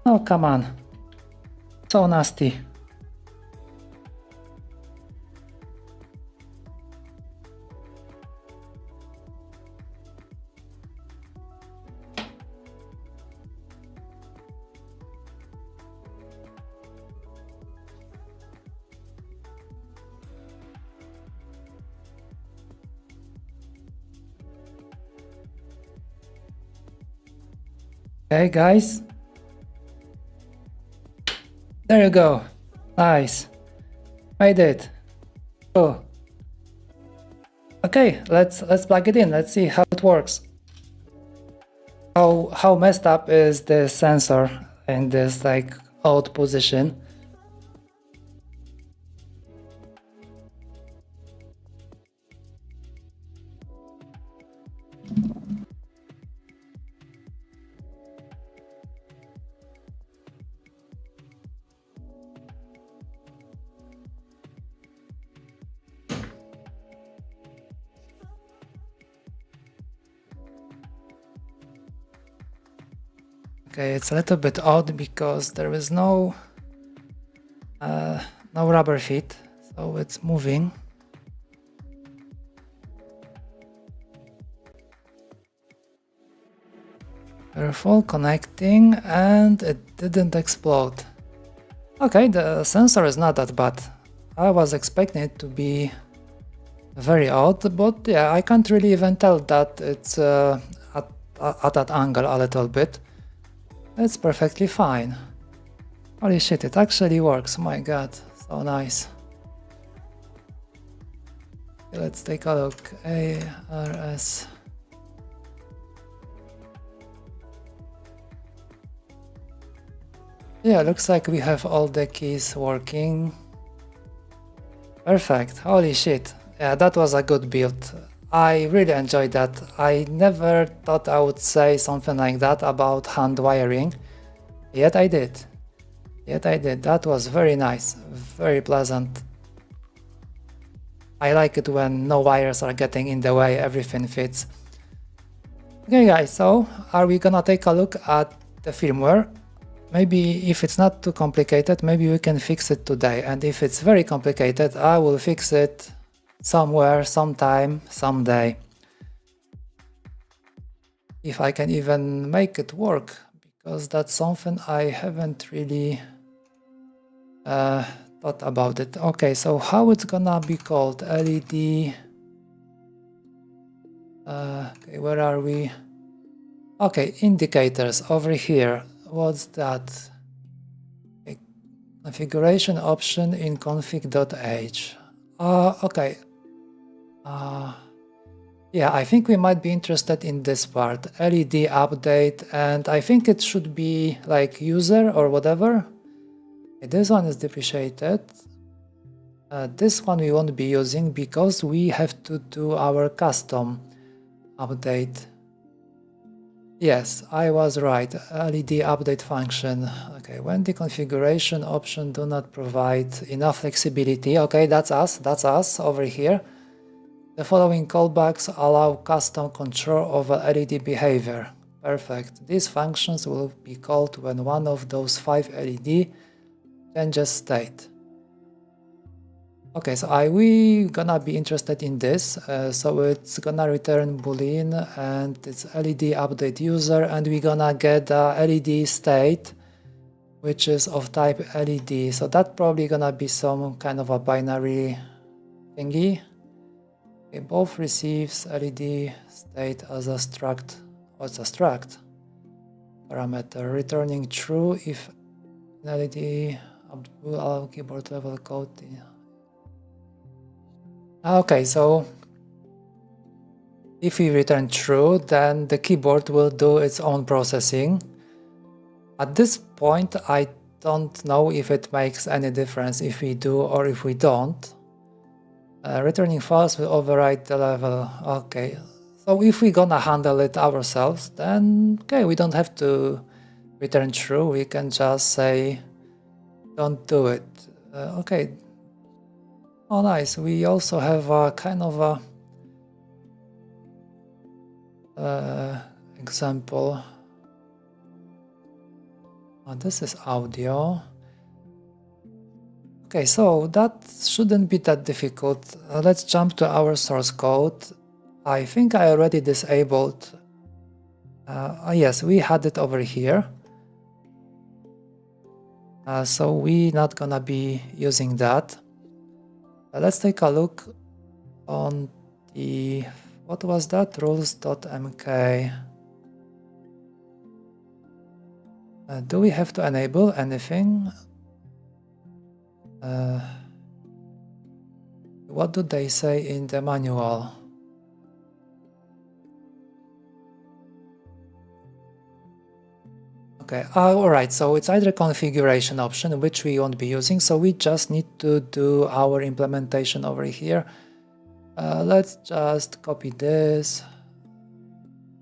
[SPEAKER 1] Oh, come on. So nasty. Okay, guys. There you go. Nice. Made it. Oh. Okay, let's plug it in. Let's see how it works. How messed up is the sensor in this like odd position? Okay, it's a little bit odd because there is no rubber feet, so it's moving. Careful, connecting, and it didn't explode. Okay, the sensor is not that bad. I was expecting it to be very odd, but yeah, I can't really even tell that it's at that angle a little bit. It's perfectly fine. Holy shit, it actually works, my god, so nice. Okay, let's take a look. ARS. Yeah, looks like we have all the keys working. Perfect, holy shit. Yeah, that was a good build. I really enjoyed that. I never thought I would say something like that about hand wiring, yet I did. That was very nice, very pleasant. I like it when no wires are getting in the way, everything fits. Okay guys, so are we gonna take a look at the firmware? Maybe if it's not too complicated, maybe we can fix it today, and if it's very complicated, I will fix it somewhere, sometime, someday. If I can even make it work, because that's something I haven't really thought about it. Okay, so how it's gonna be called? LED. Okay, where are we? Okay, indicators over here. What's that? Okay, Configuration option in config.h. Okay. Yeah, I think we might be interested in this part, LED update, and I think it should be like user or whatever. Okay, this one is depreciated. This one we won't be using because we have to do our custom update. Yes, I was right. LED update function. Okay, when the configuration option do not provide enough flexibility. Okay, that's us over here. The following callbacks allow custom control over LED behavior. Perfect. These functions will be called when one of those 5 LED changes state. Okay, so we gonna be interested in this. So it's gonna return boolean and it's LED update user, and we're gonna get a LED state which is of type LED. So that probably gonna be some kind of a binary thingy. Okay, both receives LED state as a struct. What's a struct? Parameter returning true if LED will allow keyboard level code. Okay, so if we return true, then the keyboard will do its own processing. At this point, I don't know if it makes any difference if we do or if we don't. Returning false will override the level. Okay, so if we're gonna handle it ourselves, then okay, we don't have to return true. We can just say don't do it. Okay. Oh, nice. We also have a kind of a example. This is audio. Okay, so that shouldn't be that difficult. Let's jump to our source code. I think I already disabled. Yes, we had it over here. So we're not gonna be using that. Let's take a look on the, what was that? Rules.mk. Do we have to enable anything? What do they say in the manual? Okay, alright, so it's either configuration option, which we won't be using, so we just need to do our implementation over here. Let's just copy this.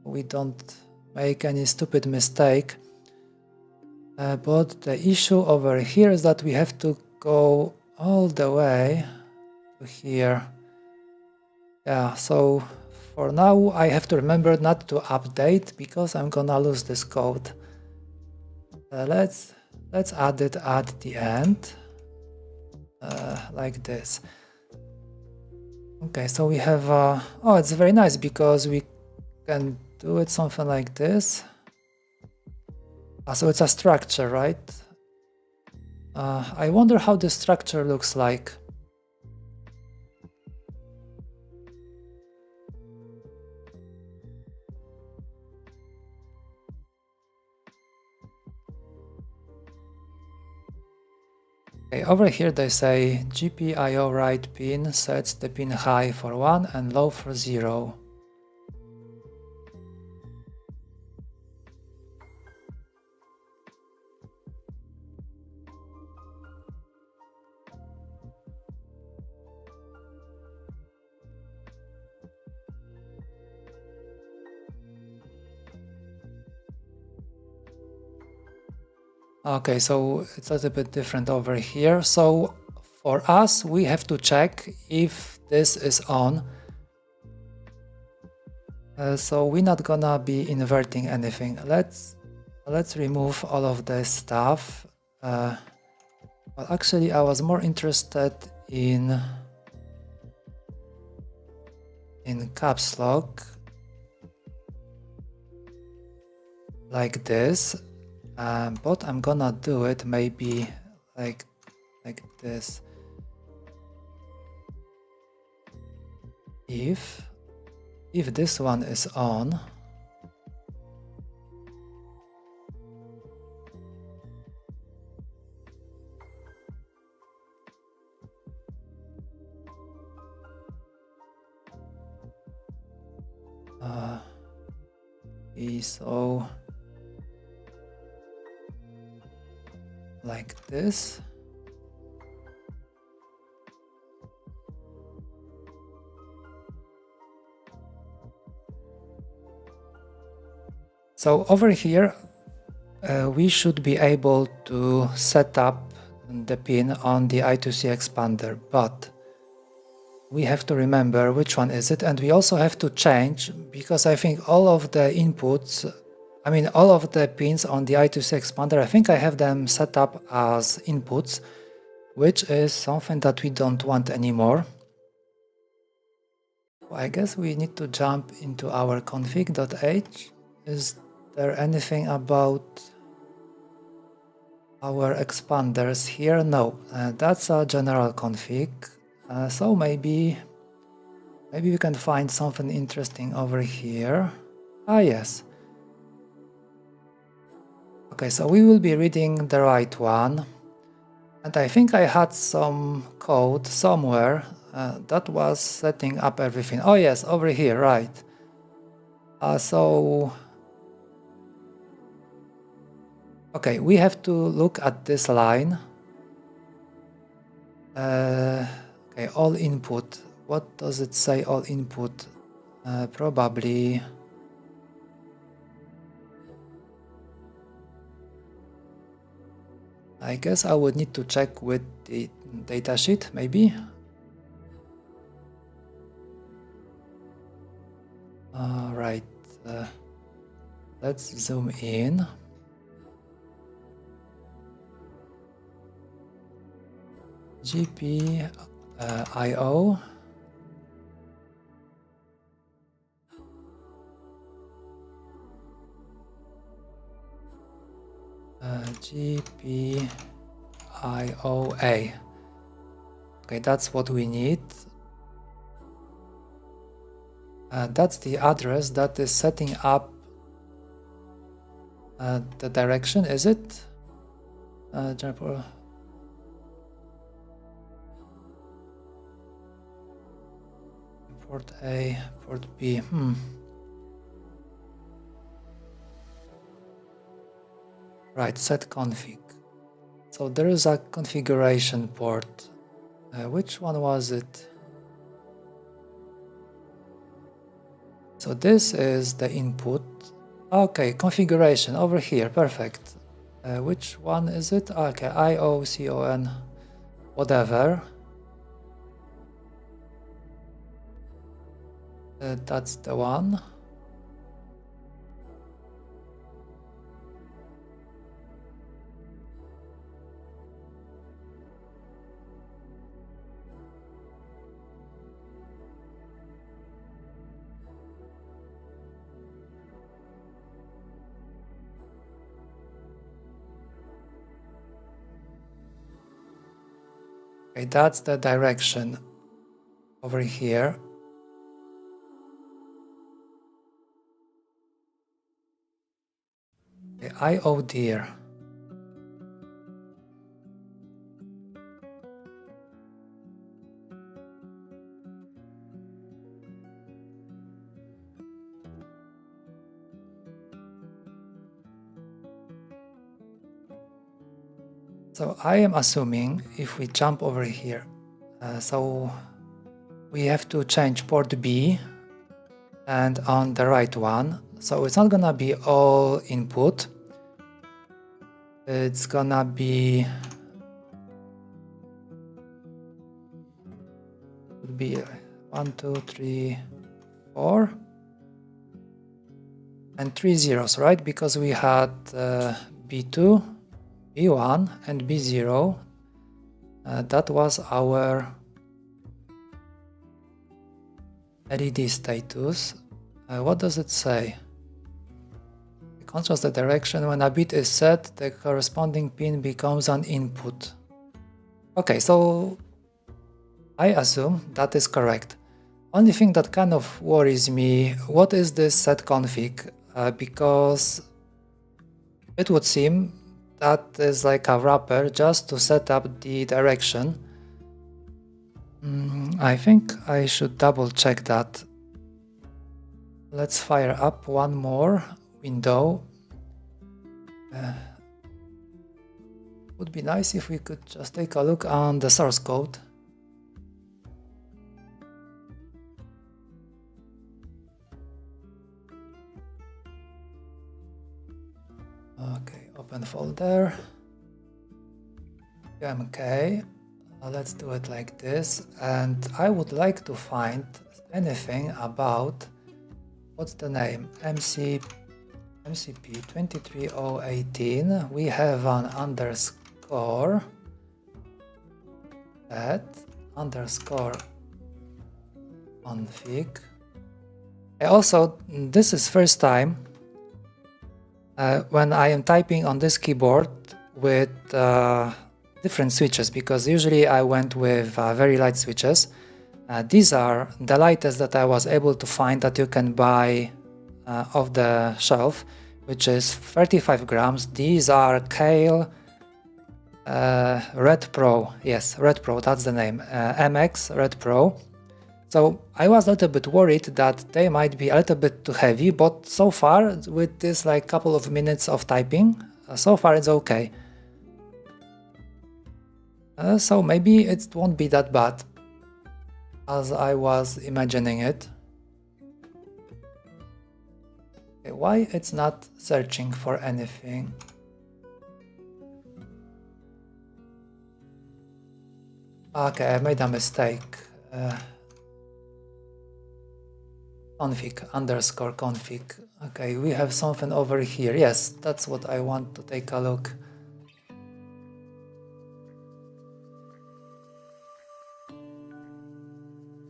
[SPEAKER 1] We don't make any stupid mistake. But the issue over here is that we have to go all the way to here. Yeah, so for now I have to remember not to update because I'm gonna lose this code. Let's add it at the end, like this. Okay, so we have, oh, it's very nice because we can do it something like this. So it's a structure, right? I wonder how the structure looks like. Okay, over here they say GPIO write pin sets the pin high for 1 and low for 0. Okay, so it's a little bit different over here. So for us, we have to check if this is on. So we're not gonna be inverting anything. Let's remove all of this stuff. Well, actually, I was more interested in caps lock, like this. But I'm gonna do it maybe like this. If this one is on, So like this. So over here we should be able to set up the pin on the I2C expander, but we have to remember which one is it, and we also have to change, because I think all of the inputs, all of the pins on the I2C expander, I think I have them set up as inputs, which is something that we don't want anymore. I guess we need to jump into our config.h. Is there anything about our expanders here? No, that's a general config. So maybe we can find something interesting over here. Yes. Okay, so we will be reading the right one. And I think I had some code somewhere that was setting up everything. Oh yes, over here, right. Okay, we have to look at this line. Okay, all input. What does it say, all input? Probably... I guess I would need to check with the datasheet, maybe. Right, let's zoom in. GPIO. GPIOA. Okay, that's what we need. That's the address that is setting up the direction, is it? Port A, port B. Right, set config. So there is a configuration port. Which one was it? So this is the input. Okay, configuration over here, perfect. Which one is it? Okay, IOCON, whatever. That's the one. Okay, that's the direction over here. Okay, oh dear. So I am assuming if we jump over here, so we have to change port B and on the right one. So it's not gonna be all input. It's gonna be 1, 2, 3, 4 and 3 zeros, right? Because we had B2, B1 and B0. That was our LED status. What does it say? It controls the direction. When a bit is set, the corresponding pin becomes an input. Okay, so I assume that is correct. Only thing that kind of worries me, what is this set config? Because it would seem that is like a wrapper just to set up the direction. I think I should double check that. Let's fire up one more window. Would be nice if we could just take a look on the source code. Okay, open folder, QMK. Let's do it like this, and I would like to find anything about, what's the name, MCP 23018. We have an underscore that underscore config. Also, this is first time when I am typing on this keyboard with different switches, because usually I went with very light switches. These are the lightest that I was able to find that you can buy off the shelf, which is 35 grams. These are Kale Red Pro. Yes, Red Pro, that's the name. MX Red Pro. So I was a little bit worried that they might be a little bit too heavy, but so far with this like couple of minutes of typing, so far it's okay. So maybe it won't be that bad as I was imagining it. Okay, why it's not searching for anything? Okay, I made a mistake. Config underscore config. Okay, we have something over here. Yes, that's what I want to take a look.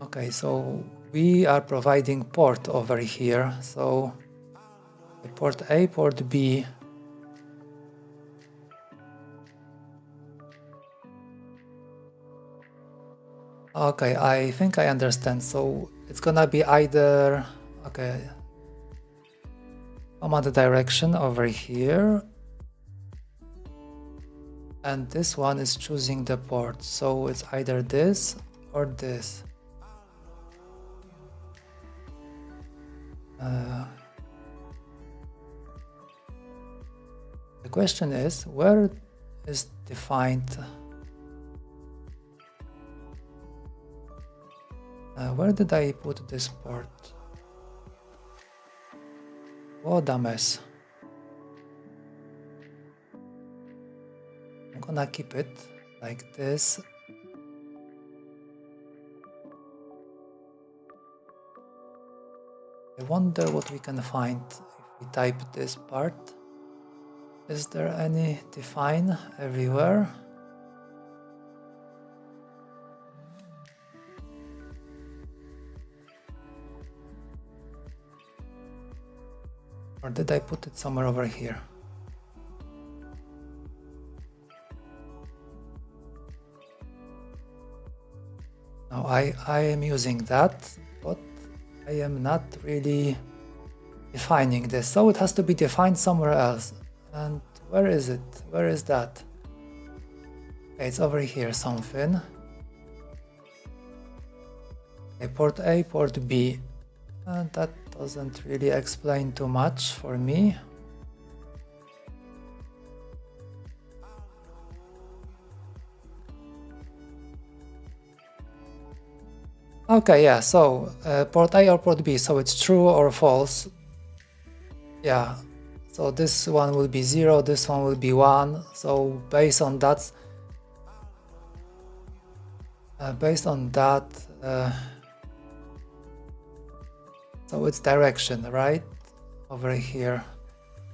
[SPEAKER 1] Okay, so we are providing port over here. So port A, port B. Okay, I think I understand. So it's gonna be either, okay, command direction over here, and this one is choosing the port. So it's either this or this. The question is, where is defined? Where did I put this port? What a mess. I'm gonna keep it like this. I wonder what we can find if we type this part. Is there any define everywhere? Or did I put it somewhere over here? Now I am using that, but I am not really defining this. So it has to be defined somewhere else. And where is it? Where is that? Okay, it's over here something. Okay, port A, port B. That doesn't really explain too much for me. Okay, yeah, so port A or port B, so it's true or false. Yeah, so this one will be 0, this one will be 1. So based on that, so it's direction, right? Over here.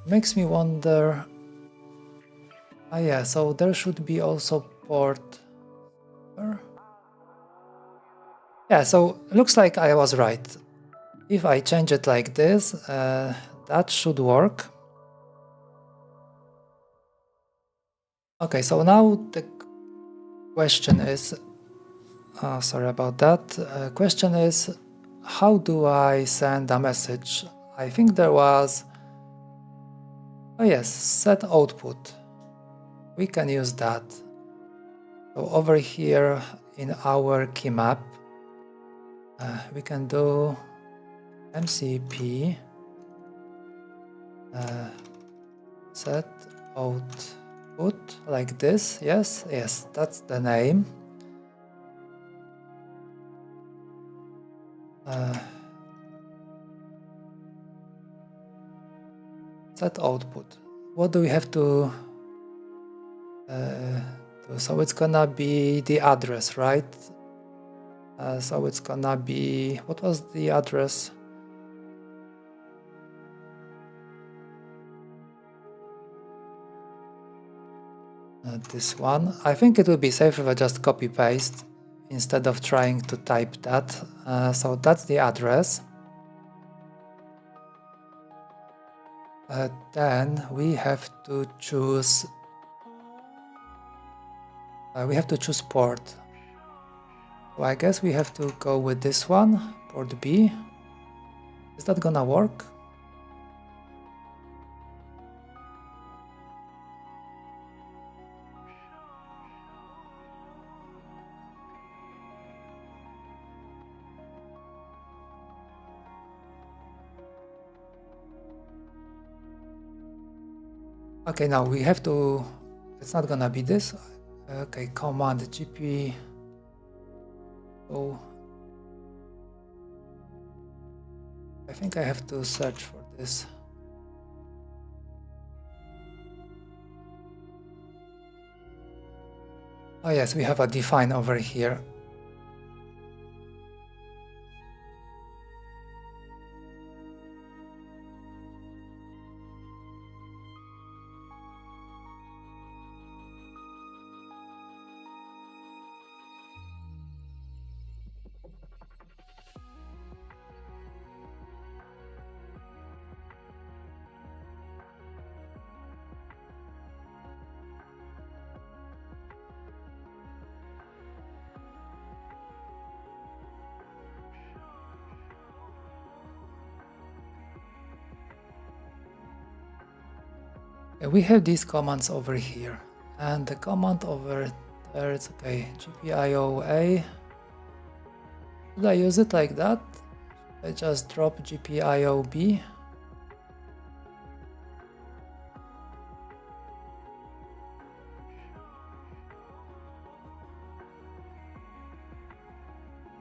[SPEAKER 1] Makes me wonder. Ah, yeah, so there should be also port. Yeah, so looks like I was right. If I change it like this, that should work. Okay, so now the question is, sorry about that. Question is, how do I send a message? I think there was, oh yes, set output. We can use that. So over here in our key map, we can do MCP set output like this. Yes, that's the name. Set output. What do we have to do? So it's gonna be the address, right? So it's gonna be, what was the address? This one. I think it will be safer if I just copy paste instead of trying to type that. So that's the address. Then we have to choose port. So I guess we have to go with this one, port B. Is that gonna work? Okay, now we have to, it's not gonna be this. Okay, command GP. Oh, I think I have to search for this. Oh yes, we have a define over here. We have these commands over here, and the command over there, it's okay, GPIOA. Should I use it like that? I just drop GPIOB.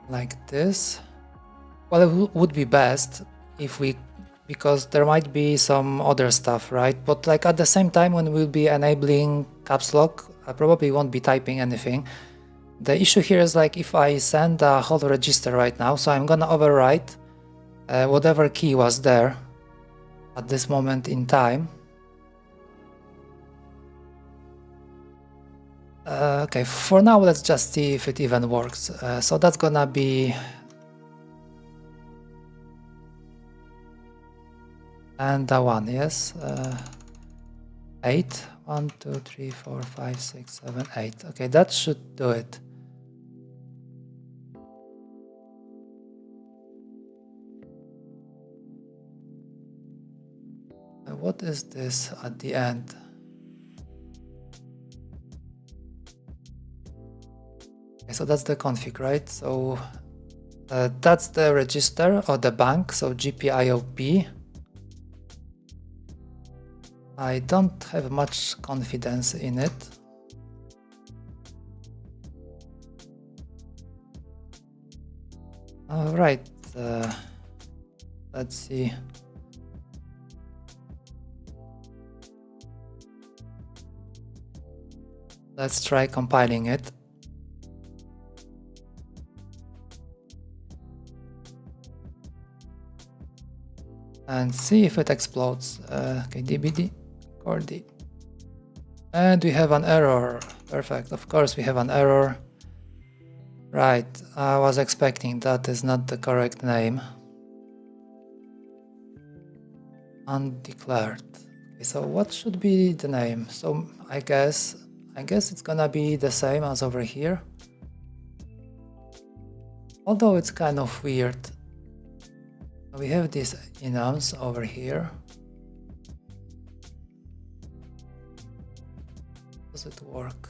[SPEAKER 1] Like this. Well, it would be best if we, because there might be some other stuff, right? But like at the same time, when we'll be enabling caps lock, I probably won't be typing anything. The issue here is like if I send a whole register right now, so I'm gonna overwrite whatever key was there at this moment in time. Okay, for now let's just see if it even works. So that's gonna be and a 1, yes. 8. 1, 2, 3, 4, 5, 6, 7, 8. Okay, that should do it. What is this at the end? Okay, so that's the config, right? So that's the register or the bank, so GPIOP. I don't have much confidence in it. All right, let's see. Let's try compiling it. And see if it explodes. Okay, dbd Chordie. And we have an error. Perfect. Of course, we have an error. Right. I was expecting that is not the correct name. Undeclared. Okay, so what should be the name? So I guess it's gonna be the same as over here. Although it's kind of weird. We have these enums over here. Does it work?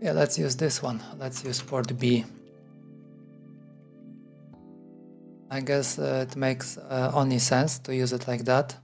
[SPEAKER 1] Yeah, let's use this one. Let's use port B. I guess it makes only sense to use it like that.